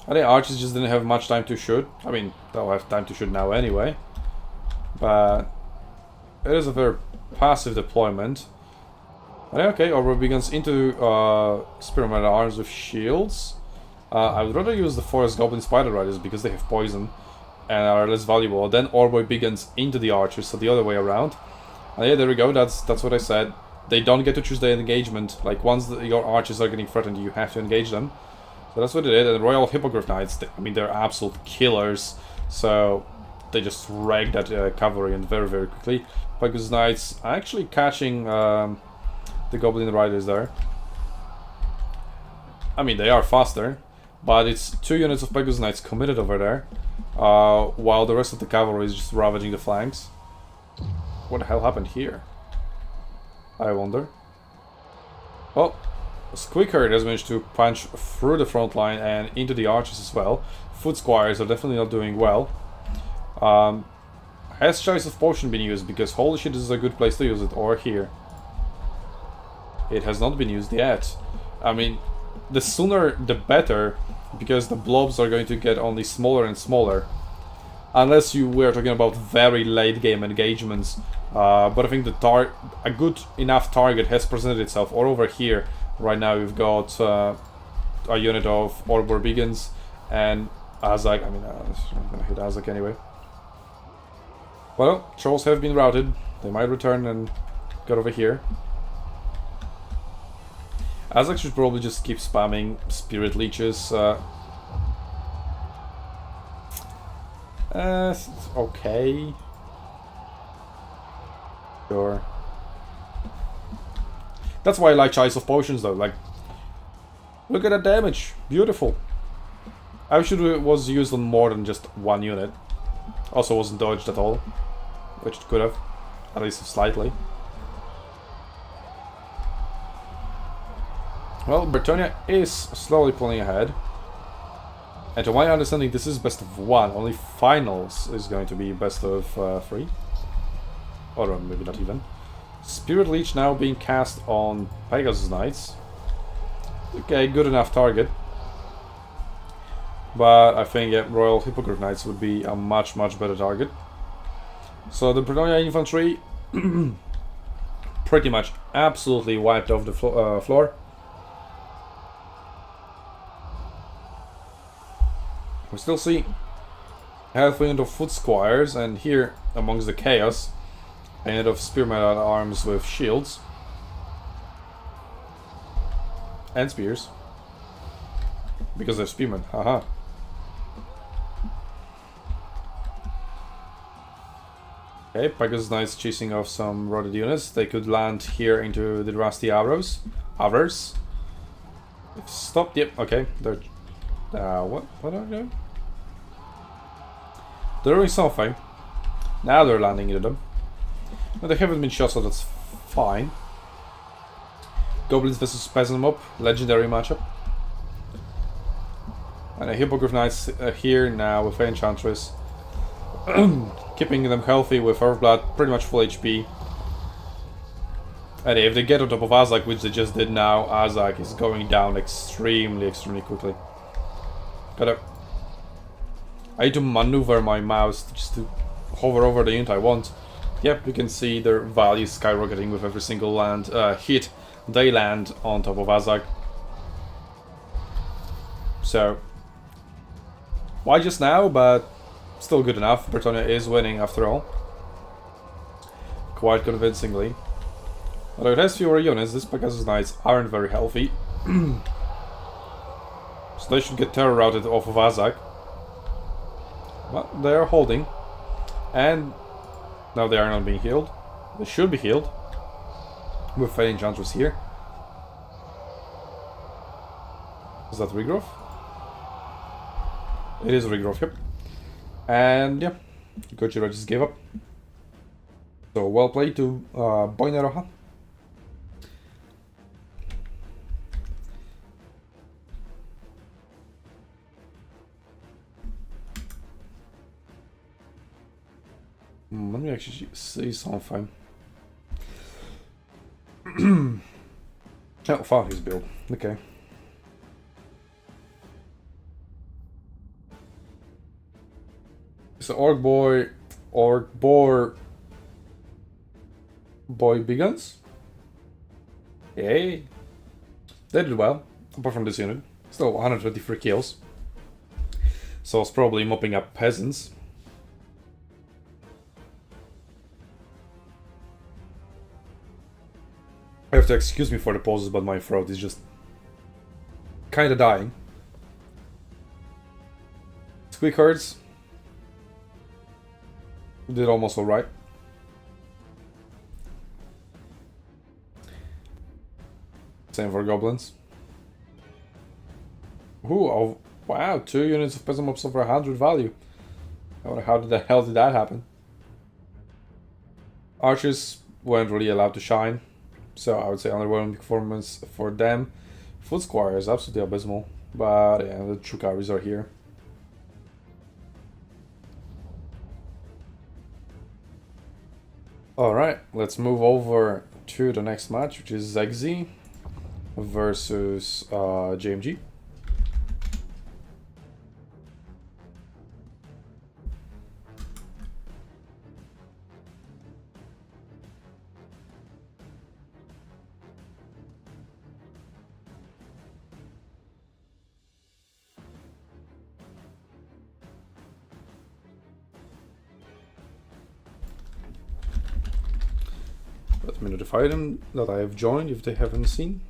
I think archers just didn't have much time to shoot. I mean, they'll have time to shoot now anyway. But it is a very passive deployment. And okay, Orc-Boar begins into Spearman Arms with shields. I would rather use the Forest Goblin Spider Riders because they have poison and are less valuable. Then Orc-Boar begins into the archers, so the other way around. And yeah, there we go, that's what I said. They don't get to choose their engagement. Like, once your archers are getting threatened, you have to engage them. So that's what they did. And Royal Hippogriff Knights, I mean, they're absolute killers. So they just wrecked that cavalry and very, very quickly. Pegasus Knights actually catching the Goblin Riders there. I mean, they are faster, but it's 2 units of Pegasus Knights committed over there, while the rest of the cavalry is just ravaging the flanks. What the hell happened here? I wonder. Well, Squeak Herd has managed to punch through the front line and into the archers as well. Foot Squires are definitely not doing well. Has Chalice of Potion been used? Because holy shit, this is a good place to use it. Or here. It has not been used yet. I mean, the sooner the better, because the blobs are going to get only smaller and smaller. Unless we're talking about very late game engagements. But I think a good enough target has presented itself. Or over here, right now we've got a unit of Orbor Beacons and Azak. I mean, I'm gonna hit Azak anyway. Well, trolls have been routed. They might return and get over here. Azak should probably just keep spamming Spirit Leeches. Okay. Sure. That's why I like Choice of Potions though. Like, look at that damage. Beautiful. I should it was used on more than just one unit. Also wasn't dodged at all. Which it could have. At least slightly. Well, Bretonnia is slowly pulling ahead. And to my understanding, this is best of 1. Only finals is going to be best of 3. Or maybe not even. Spirit Leech now being cast on Pegasus Knights. Okay, good enough target. But I think yeah, Royal Hippogriff Knights would be a much better target. So the Bretonnia infantry pretty much absolutely wiped off the floor. We still see half a unit of foot squires, and here amongst the chaos, a unit of spearmen at arms with shields and spears. Because they're spearmen, haha. Okay, Pegasus Knights chasing off some rodded units. They could land here into the Rusty Arrows. Stop, yep, okay. They're what are they doing? They're doing something. Now they're landing into them. No, they haven't been shot, so that's fine. Goblins vs Peasant Mob, legendary matchup. And a Hippogriff Knights here now with Enchantress. Keeping them healthy with Earthblood, pretty much full HP. And if they get on top of Azak, which they just did now, Azak is going down extremely quickly. I need to maneuver my mouse just to hover over the unit I want. Yep, you can see their values skyrocketing with every single hit they land on top of Azak. So, why just now, but still good enough. Bretonnia is winning after all. Quite convincingly. Although it has fewer units, these Pegasus Knights aren't very healthy. So they should get terror routed off of Azak. Well, they are holding. And now they are not being healed. They should be healed. With Fey Enchantress here. Is that regrowth? It is regrowth, yep. And yeah, Gojira just gave up. So well played to Boina Roja. Let me actually see something. Oh, fuck his build. Okay. So Orc Boar Begins? Yay. They did well, apart from this unit. Still 123 kills. So it's probably mopping up peasants. I have to excuse me for the pauses, but my throat is just kinda dying. Squeak herds did almost alright. Same for goblins. Ooh, oh, wow, 2 units of peasant mobs over 100 value. I wonder how the hell did that happen? Archers weren't really allowed to shine, so I would say underwhelming performance for them. Foot Squire is absolutely abysmal, but yeah, the true carries are here. Alright, let's move over to the next match, which is Zegzi versus JMG. Let me notify them that I have joined if they haven't seen.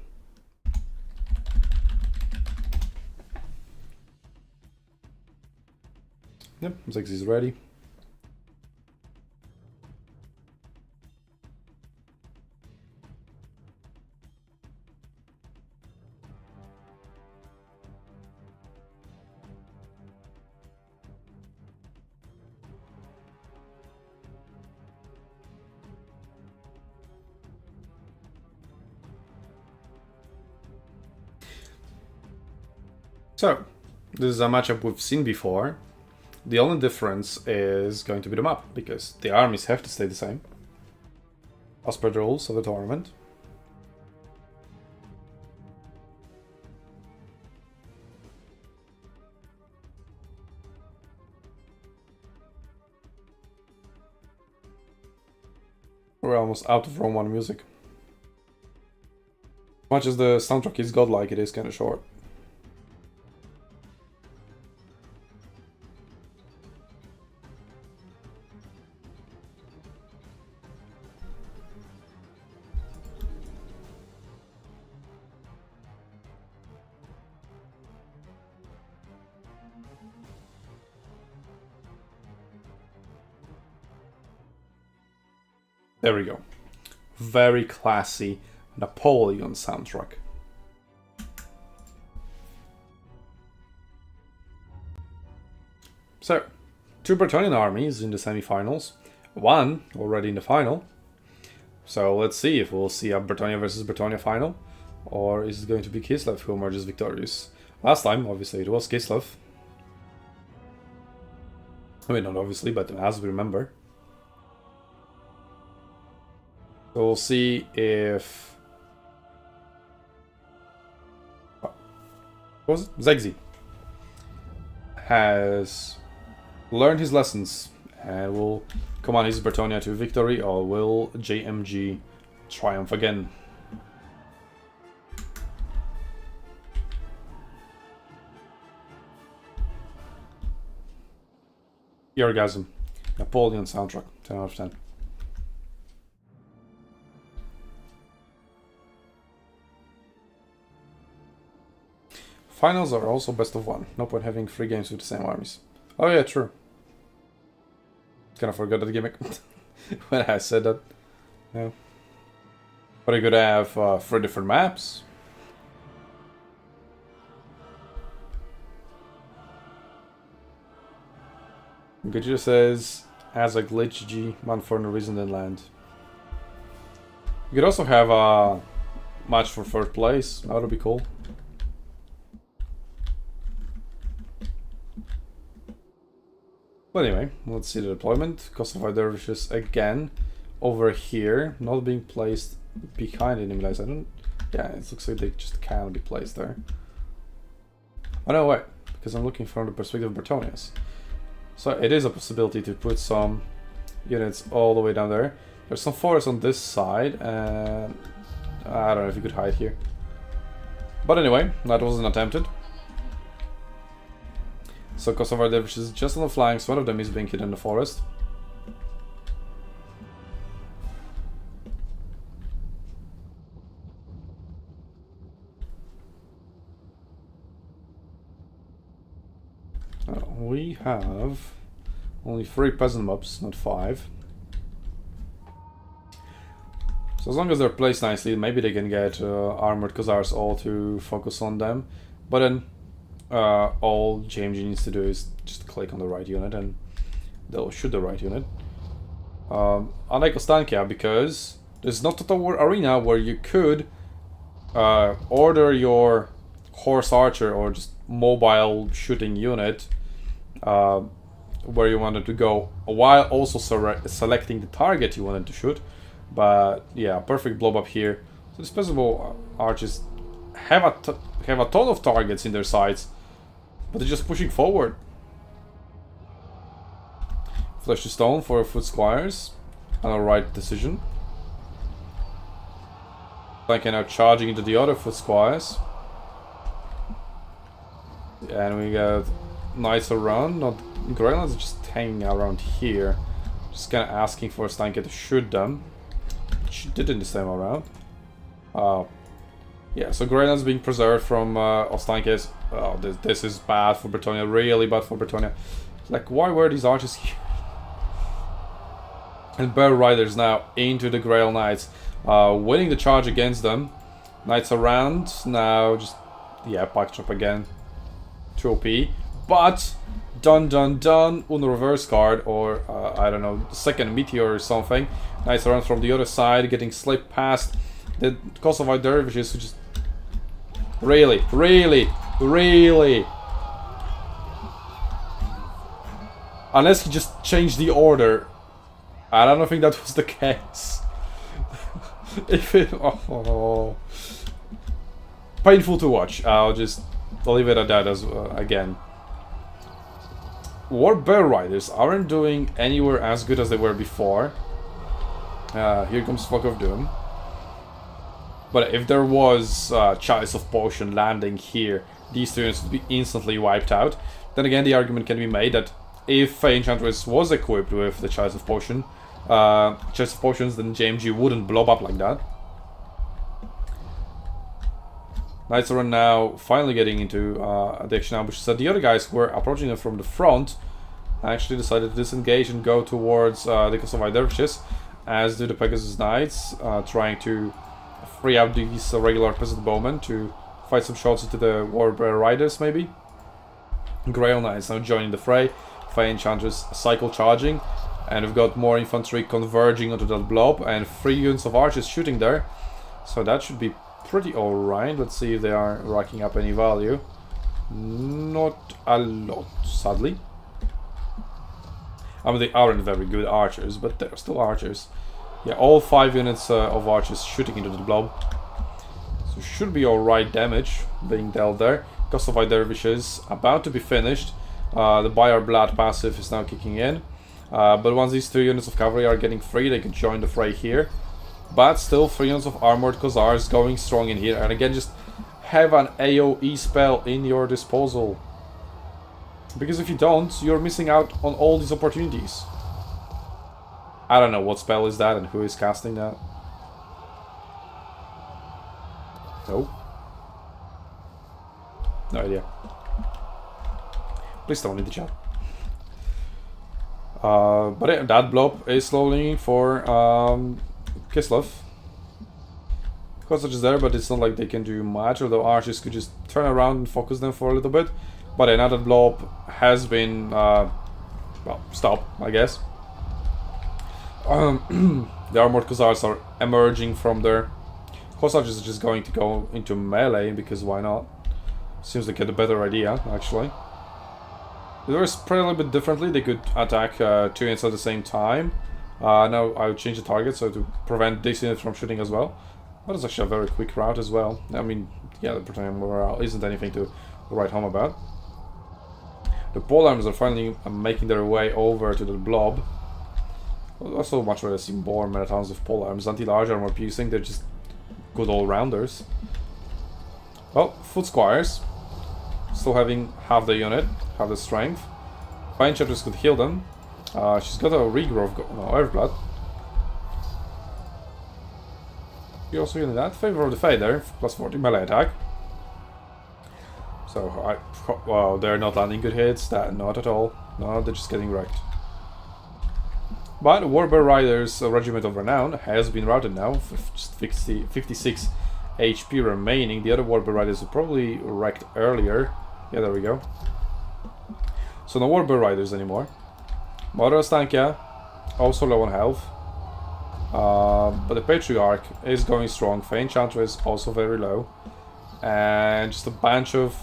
Yep, Zex is ready. So, this is a matchup we've seen before. The only difference is going to be the map, because the armies have to stay the same, as per the rules of the tournament. We're almost out of Rome 1 music. As much as the soundtrack is godlike, it is kind of short. There we go. Very classy Napoleon soundtrack. So, 2 Bretonnian armies in the semi-finals. 1 already in the final. So let's see if we'll see a Bretonnia versus Bretonnia final, or is it going to be Kislev who emerges victorious? Last time, obviously, it was Kislev. I mean, not obviously, but as we remember. So we'll see if... What was it? Zegzi has learned his lessons and will command his Bretonnia to victory, or will JMG triumph again? Orgasm. Napoleon soundtrack. 10 out of 10. Finals are also best of 1. No point having 3 games with the same armies. Oh yeah, true. Kind of forgot that gimmick when I said that. Yeah. But you could have 3 different maps. Gajira says, as a glitch G, man for no reason than land. You could also have a match for 3rd place. That would be cool. But anyway, let's see the deployment. Kosovo dervishes again over here, not being placed behind enemy lines. I don't... Yeah, it looks like they just can't be placed there. Oh no, wait, because I'm looking from the perspective of Bretonnias. So it is a possibility to put some units all the way down there. There's some forest on this side, and I don't know if you could hide here. But anyway, that wasn't attempted. So Kosovo dervishes just on the flanks. One of them is being hit in the forest. We have only 3 peasant mobs, not 5. So as long as they're placed nicely, maybe they can get armored Khazars all to focus on them. But then all JMG needs to do is just click on the right unit and they'll shoot the right unit. Unlike Ostankia, because there's not a war arena where you could order your horse archer or just mobile shooting unit where you wanted to go, while also selecting the target you wanted to shoot. But yeah, perfect blow up here. So disposable archers have a ton of targets in their sights, but they're just pushing forward. Flesh to stone for foot squires, and a right decision. Like now charging into the other foot squires, and we got knights around. Not Greylands, just hanging around here, just kind of asking for Stanka to shoot them. which she didn't this time around. Yeah, so Greyland's being preserved from Ostankes. Oh, this is bad for Britannia, really bad for Britannia. Like, why were these archers here? And Bear Riders now into the Grail Knights, winning the charge against them. Knights around, now just, yeah, Pike Trap again. 2 OP. But, done, Uno reverse card, or, I don't know, second Meteor or something. Knights around from the other side, getting slipped past the Kosovo Dervishes, who just... Really? Unless he just changed the order. I don't think that was the case. If it... Oh. Painful to watch. I'll leave it at that as again. War Bear Riders aren't doing anywhere as good as they were before. Here comes Flock of Doom. But if there was Chalice of Potion landing here, these two units would be instantly wiped out. Then again, the argument can be made that if Fey Enchantress was equipped with the Chalice of Potions, then JMG wouldn't blow up like that. Knights are now finally getting into the action ambush. So the other guys who were approaching them from the front actually decided to disengage and go towards the Kosovo Dervishes, as do the Pegasus Knights, trying to free out these regular peasant bowmen to fight some shots into the War Bear Riders, maybe. Grail Knights now joining the fray. Fey Enchantress cycle charging, and we've got more infantry converging onto that blob, and 3 units of archers shooting there. So that should be pretty alright. Let's see if they are racking up any value. Not a lot, sadly. I mean, they aren't very good archers, but they're still archers. Yeah, all 5 units of archers shooting into the blob. So should be alright damage being dealt there. Kosovo Dervishes about to be finished. The Bayar Blood passive is now kicking in. But once these 2 units of cavalry are getting free, they can join the fray here. But still 3 units of armored Khazars going strong in here. And again, just have an AoE spell in your disposal. Because if you don't, you're missing out on all these opportunities. I don't know what spell is that and who is casting that. No. No idea. Please tell me in the chat. But yeah, that blob is slowly for Kislev. Costa is there, but it's not like they can do much, although archers could just turn around and focus them for a little bit. But another blob has been, well, stopped, I guess. The armored Khazars are emerging from there. Kosach is just going to go into melee, because why not? Seems like a better idea, actually. They were spread a little bit differently. They could attack 2 units at the same time. Now I'll change the target so to prevent this unit from shooting as well. But it's actually a very quick route as well. I mean, yeah, the Britannian morale isn't anything to write home about. The polearms are finally making their way over to the blob. Also much rather see more Metatons with polearms. Anti-large armor piercing, they're just good all-rounders. Well, foot squires. Still having half the unit, half the strength. Fey Enchantress could heal them. She's got a regrowth, Earthblood. You're also healing that. Favor of the Fey there, plus 40 melee attack. So, well, they're not landing good hits, not at all. No, they're just getting wrecked. But Warbear Riders Regiment of Renown has been routed now, with just 56 HP remaining. The other Warbear Riders were probably wrecked earlier. Yeah, there we go. So no Warbear Riders anymore. Mother Stankia, also low on health. But the Patriarch is going strong. Fey Enchantress also very low. And just a bunch of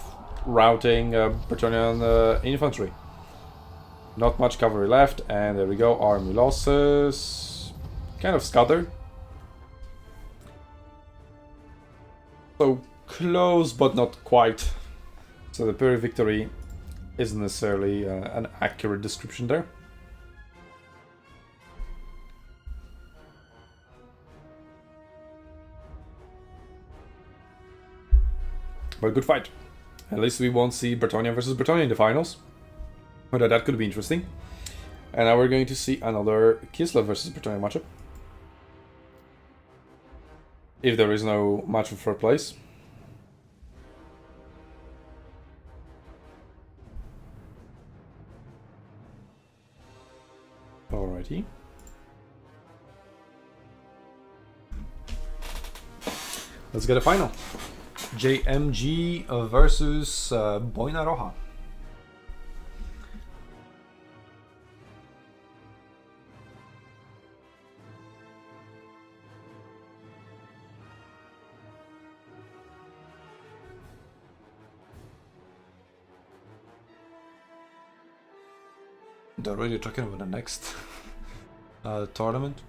routing Bretonnian infantry. Not much cavalry left, and there we go, army losses. Kind of scattered. So close, but not quite. So the Pyrrhic victory isn't necessarily an accurate description there. But good fight. At least we won't see Britannia versus Britannia in the finals. But that could be interesting. And now we're going to see another Kislev versus Britannia matchup. if there is no match for third place. Alrighty. Let's get a final. JMG versus Boina Roja. They're already talking about the next tournament.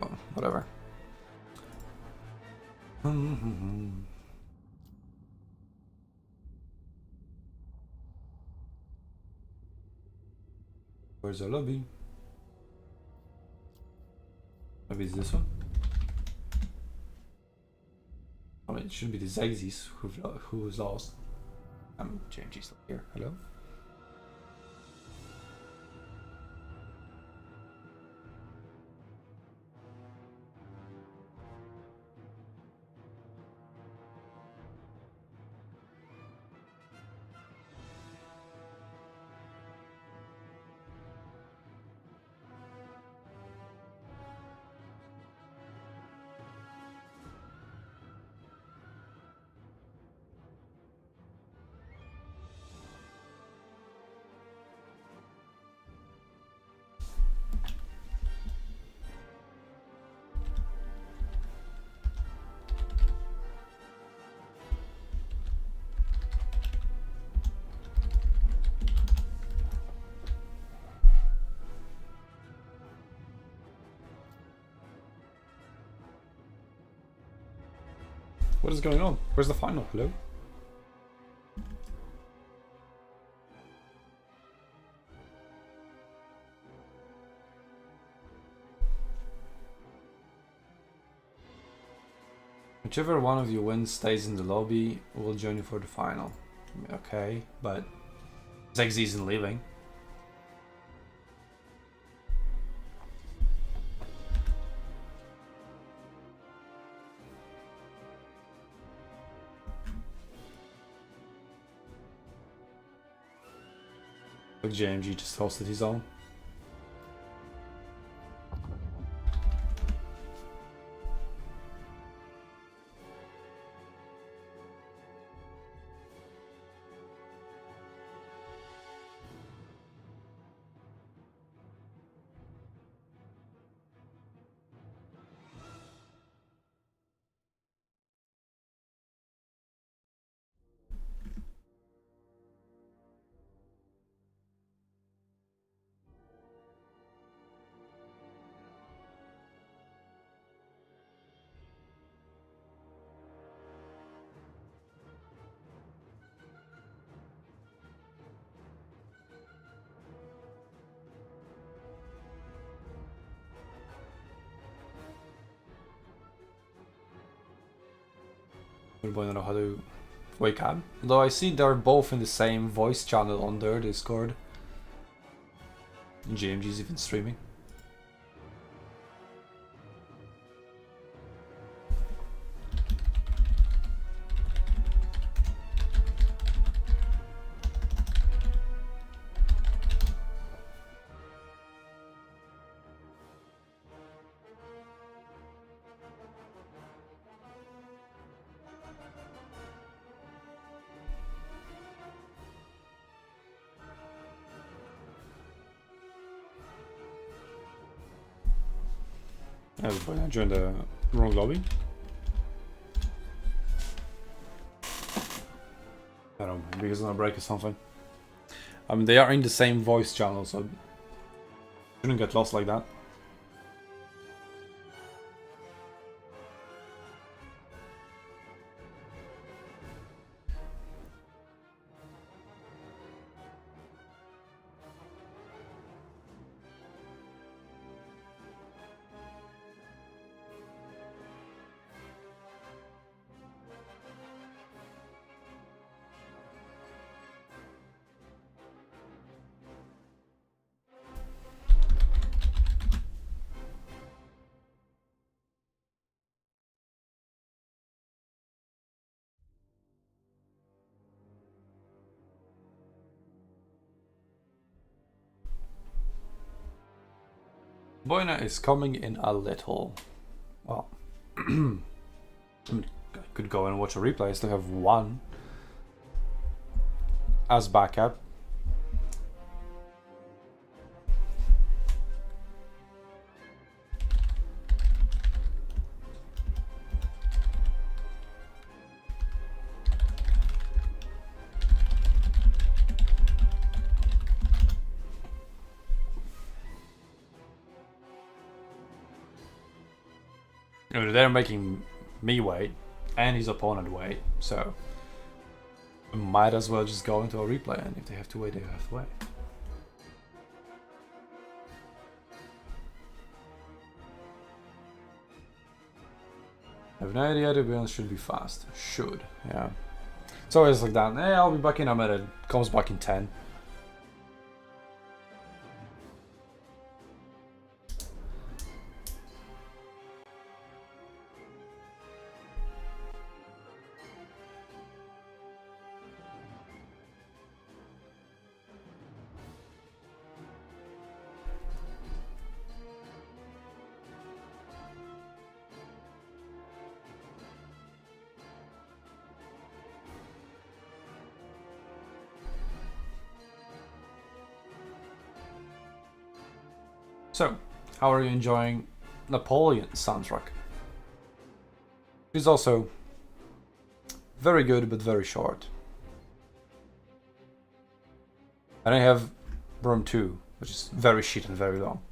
Oh, whatever. Where's the lobby? Maybe it's this one? I mean, it shouldn't be the Zagzis who's lost. JMG's still here. Hello? What is going on? Where's the final? Hello? Whichever one of you wins stays in the lobby, we'll join you for the final. Okay, but Zagzi isn't leaving. But JMG just hosted his own. I don't know how to wake up. Though I see they're both in the same voice channel on their Discord. JMG's even streaming. Everybody, I joined the wrong lobby. I don't know, because of a break or something. I mean, they are in the same voice channel, so shouldn't get lost like that. Boina is coming in a little. Well, I mean, I could go and watch a replay. I still have one as backup. They're making me wait and his opponent wait, so might as well just go into a replay, and if they have to wait, they have to wait. I have no idea, the balance should be fast. Should, yeah. It's always like that. Hey, I'll be back in a minute. Comes back in 10. So, how are you enjoying Napoleon's soundtrack? It's also very good, but very short. And I have Rome 2, which is very shit and very long.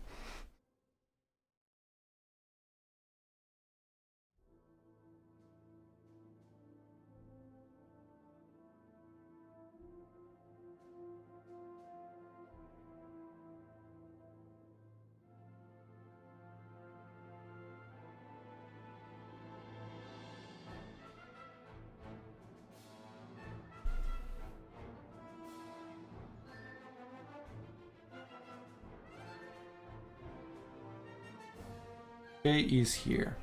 He is here.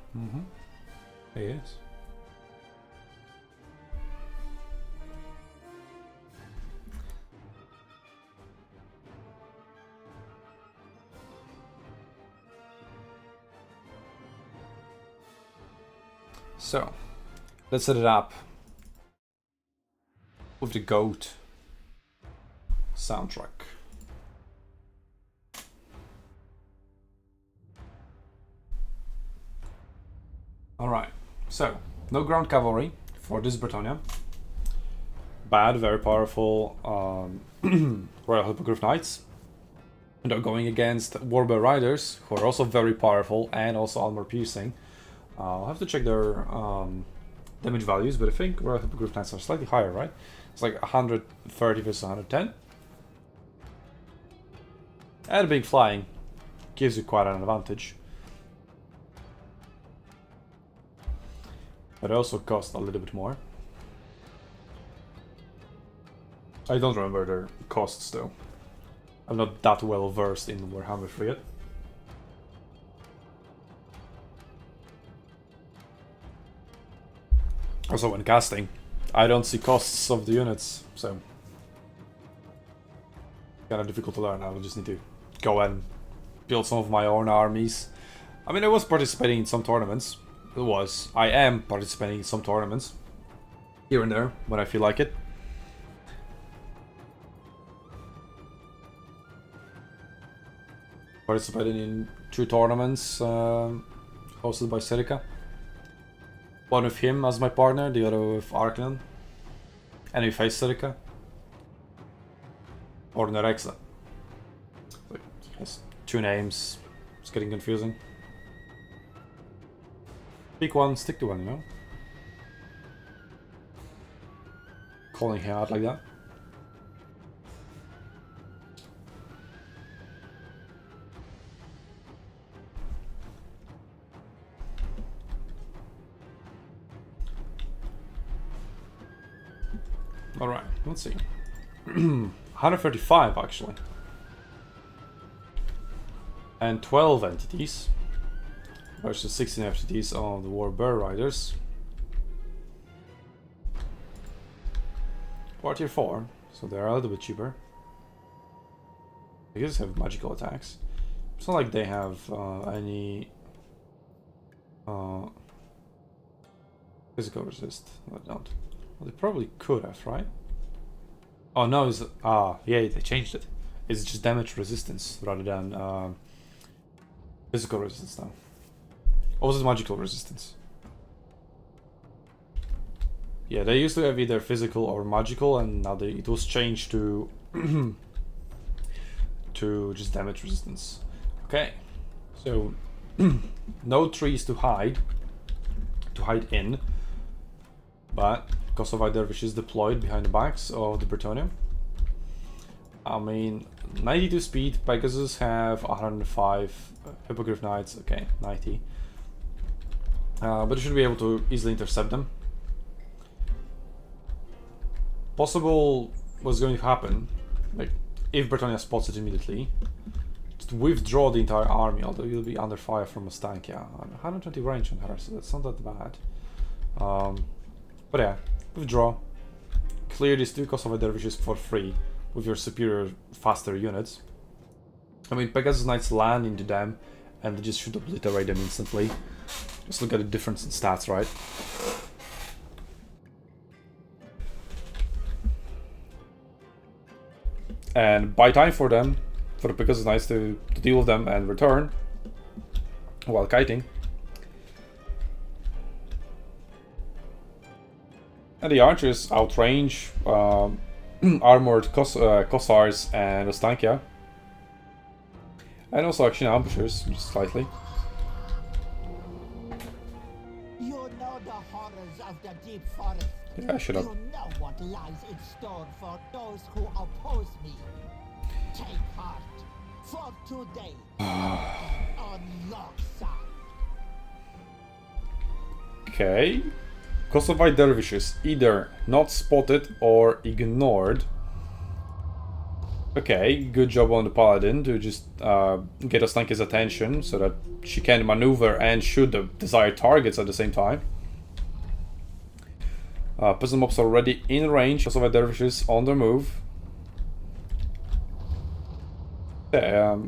He is. So, let's set it up with the GOAT soundtrack. Alright, so no ground cavalry for this Britannia. Bad, very powerful Royal Hippogriff Knights. And they're going against Warbear Riders, who are also very powerful and also armor piercing. I'll have to check their damage values, but I think Royal Hippogriff Knights are slightly higher, right? It's like 130 versus 110. And being flying gives you quite an advantage. But it also costs a little bit more. I don't remember their costs though. I'm not that well versed in Warhammer 3 yet. Also when casting, I don't see costs of the units, so kind of difficult to learn. I will just need to go and build some of my own armies. I mean, I was participating in some tournaments. I am participating in some tournaments here and there when I feel like it. Participated in 2 tournaments hosted by Serica. One with him as my partner, the other with Arknan. And we faced Serica. Or Nerexa. Like, it has 2 names. It's getting confusing. Pick one, stick to one, you know? Calling him out like that. Alright, let's see. 135 actually. And 12 entities. Versus 16 entities on the Warbear Riders. Tier 4, so they're a little bit cheaper. I guess have magical attacks. It's not like they have any physical resist. No, they don't. Well, they probably could have, right? Oh no, it's yeah, they changed it. It's just damage resistance rather than physical resistance now. Or was it magical resistance? Yeah, they used to have either physical or magical, and now it was changed to to just damage resistance. Okay, so no trees to hide in, but Kosovo Dervish is deployed behind the backs of the Bretonnium. I mean, 92 speed, Pegasus have 105, Hippogriff Knights, okay, 90. But you should be able to easily intercept them. Possible what's going to happen, like, if Britannia spots it immediately, just withdraw the entire army, although you'll be under fire from a stank, yeah. 120 range on her, so that's not that bad. But yeah, withdraw. Clear these two Kosovo Dervishes for free with your superior, faster units. I mean, Pegasus Knights land into them and they just should obliterate them instantly. Just look at the difference in stats, right? And buy time for them, for the Pegasus Knights to deal with them and return while kiting. And the archers outrange armored Kossars and Ostankia. And also action ambushers, just slightly. You know the horrors of the deep forest. Yeah, I should have. You know what lies in store for those who oppose me. Take heart, for today on your side. Okay. Kosovite dervishes either not spotted or ignored. Okay, good job on the paladin to just get Ostankia's attention so that she can maneuver and shoot the desired targets at the same time. Peasant mobs already in range. Kosovite dervishes on the move. Yeah,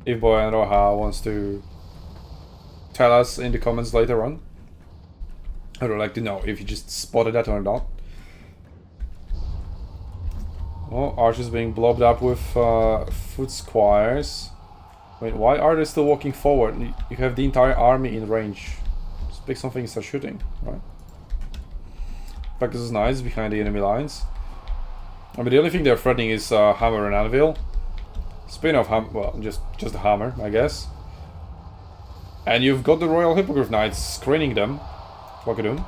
if Boy and Roha wants to tell us in the comments later on. I would like to know if you just spotted that or not. Oh, archers being blobbed up with foot squires. Wait, why are they still walking forward? You have the entire army in range. Just pick something and start shooting, right? Pegasus Knights behind the enemy lines. I mean, the only thing they're threatening is hammer and anvil. Spin-off well, just the hammer, I guess. And you've got the Royal Hippogriff Knights screening them. Wakadoon.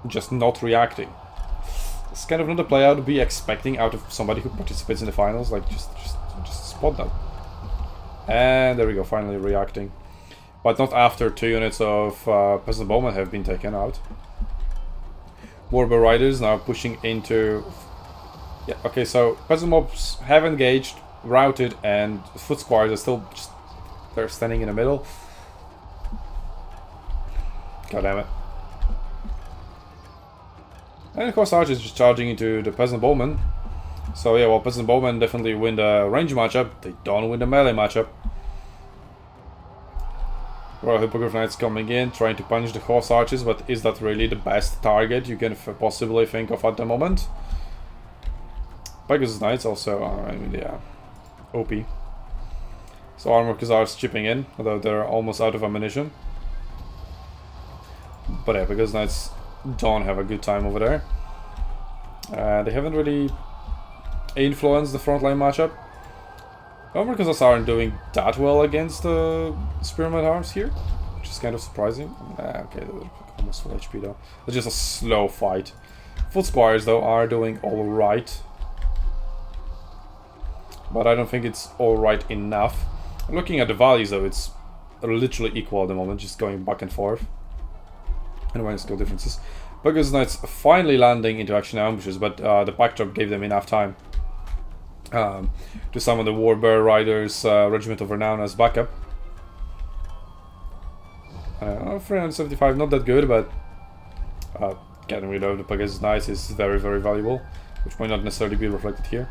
Just not reacting. It's kind of not a play I would be expecting out of somebody who participates in the finals. Like, just spot them. And there we go, finally reacting. But not after 2 units of Peasant Bowmen have been taken out. Warbear Riders now pushing into... Yeah, okay, so Peasant mobs have engaged, routed, and foot squires are still just... They're standing in the middle. God damn it. And of course archers just charging into the Peasant Bowmen. So yeah, well, Peasant Bowmen definitely win the range matchup. They don't win the melee matchup. Royal Hippogriff Knights coming in, trying to punish the horse archers, but is that really the best target you can possibly think of at the moment? Pegasus Knights also, I mean, yeah, OP. So Armor Khazars chipping in, although they're almost out of ammunition. But yeah, Pegasus Knights don't have a good time over there. They haven't really influenced the frontline matchup. Armor Khazars aren't doing that well against the Spearman arms here, which is kind of surprising. Okay, they're almost full HP though. It's just a slow fight. Foot Squires though are doing alright. But I don't think it's alright enough. Looking at the values though, it's literally equal at the moment, just going back and forth. Anyway, skill differences. Pegasus Knights finally landing into action ambushes, but the backdrop gave them enough time to summon the Warbear Riders Regiment of Renown as backup. 375, not that good, but getting rid of the Pegasus Knights is very, very valuable, which might not necessarily be reflected here.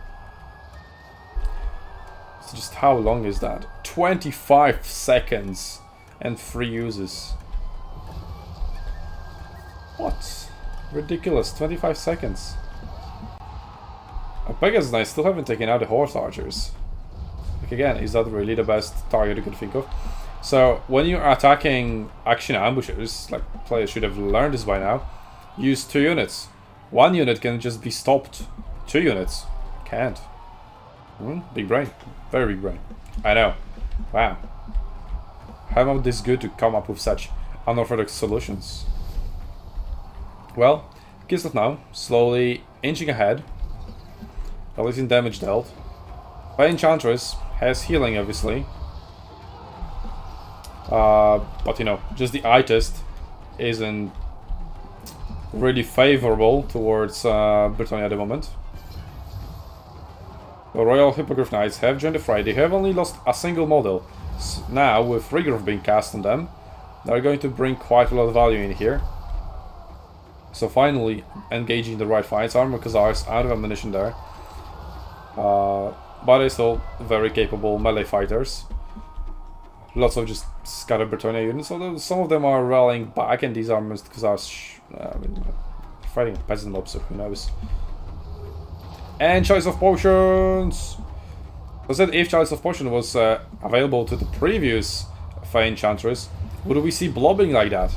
just how long is that? 25 seconds and 3 uses. What? Ridiculous, 25 seconds. Pegasus and I still haven't taken out the horse archers. Like again, is that really the best target you could think of? So when you're attacking action ambushes, like players should have learned this by now, use 2 units. 1 unit can just be stopped. 2 units can't. Big brain. Very big brain. I know. Wow. How am I this good to come up with such unorthodox solutions? Well, Kislev now, slowly inching ahead. At least in damage dealt. By Enchantress has healing, obviously. But you know, just the eye test isn't really favorable towards Britannia at the moment. The Royal Hippogriff Knights have joined the fray. They have only lost a single model. Now, with Rigorov being cast on them, they're going to bring quite a lot of value in here. So finally, engaging the right fights. Armor Khazars out of ammunition there. But they're still very capable melee fighters. Lots of just scattered Britannia units, although some of them are rallying back, and these armors Khazars, fighting peasant mobs, so who knows. And Choice of Potions! I said if Choice of Potion was available to the previous Fey Enchantress, would we see blobbing like that?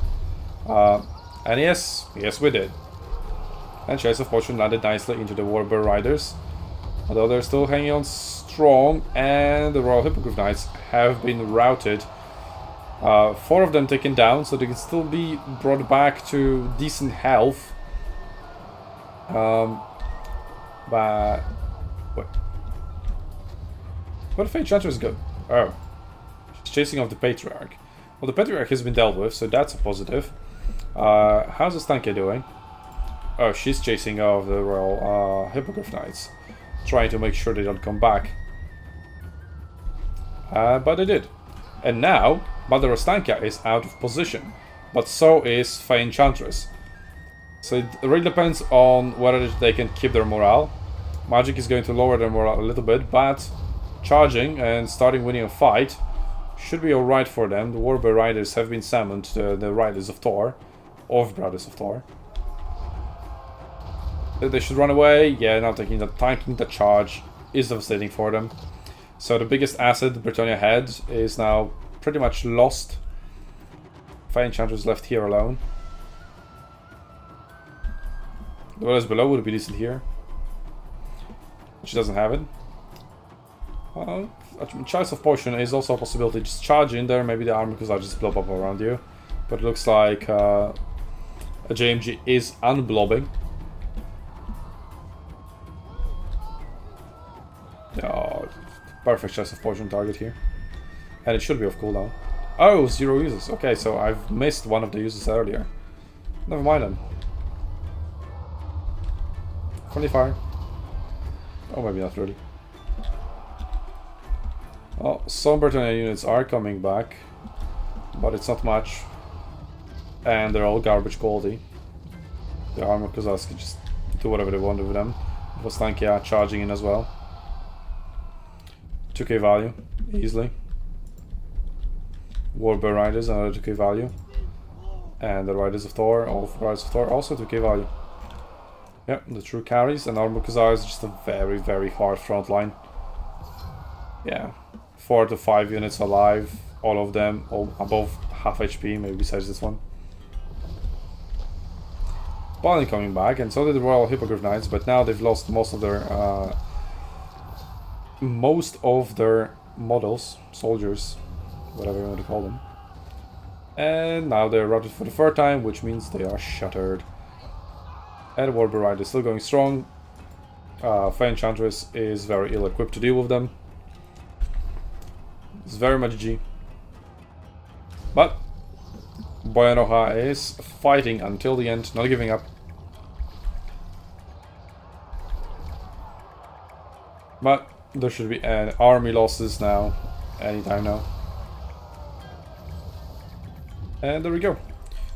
And yes we did. And Choice of Potion landed nicely into the Warbear Riders. Although they're still hanging on strong, and the Royal Hippogriff Knights have been routed. 4 of them taken down, so they can still be brought back to decent health. But what? Where did Fey Enchantress go? Oh, she's chasing off the Patriarch. Well, the Patriarch has been dealt with, so that's a positive. How's the Stankia doing? Oh, she's chasing off the Royal Hippogriff Knights, trying to make sure they don't come back. But they did. And now, Mother Stankia is out of position, but so is Fey Enchantress. So it really depends on whether they can keep their morale. Magic is going to lower their morale a little bit, but charging and starting winning a fight should be alright for them. The Warbear Riders have been summoned, the Riders of Thor, of Brothers of Thor. They should run away. Yeah, now tanking the charge is devastating for them. So the biggest asset Britannia had is now pretty much lost. Fey Enchantress left here alone. The others below would be decent here. She doesn't have it. Choice of Potion is also a possibility. Just charge in there, maybe the armor because I just blow up around you. But it looks like a JMG is unblobbing. Oh, perfect Choice of Potion target here. And it should be off cooldown. Oh, 0 uses. Okay, so I've missed one of the uses earlier. Never mind then. Friendly fire. Oh, maybe not really. Well, some Britannia units are coming back, but it's not much. And they're all garbage quality. The armor Khazars can just do whatever they want with them. Vostankia charging in as well. 2k value, easily. Warbear Riders, another 2k value. And the Riders of Thor, all Riders of Thor, also 2k value. Yep, the true carries, and Armor Khazar is just a very, very hard front line. Yeah, 4 to 5 units alive, all of them, all above half HP, maybe besides this one. Balin coming back, and so did the Royal Hippogriff Knights, but now they've lost most of their models, soldiers, whatever you want to call them. And now they're routed for the 3rd time, which means they are shattered. And Warbear Rider is still going strong. Fey Enchantress is very ill equipped to deal with them. It's very much G. But Boyanoha is fighting until the end, not giving up. But there should be an army losses now, anytime now. And there we go.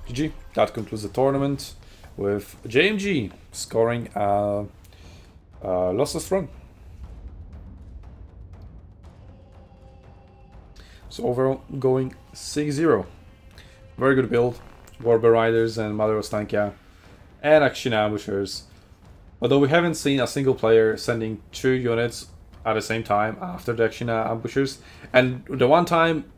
GG. That concludes the tournament with JMG scoring a lossless run. So overall, going 6-0. Very good build. Warbear Riders and Mother Ostankia. And Action Ambushers. Although we haven't seen a single player sending 2 units at the same time after the Action Ambushers. And the one time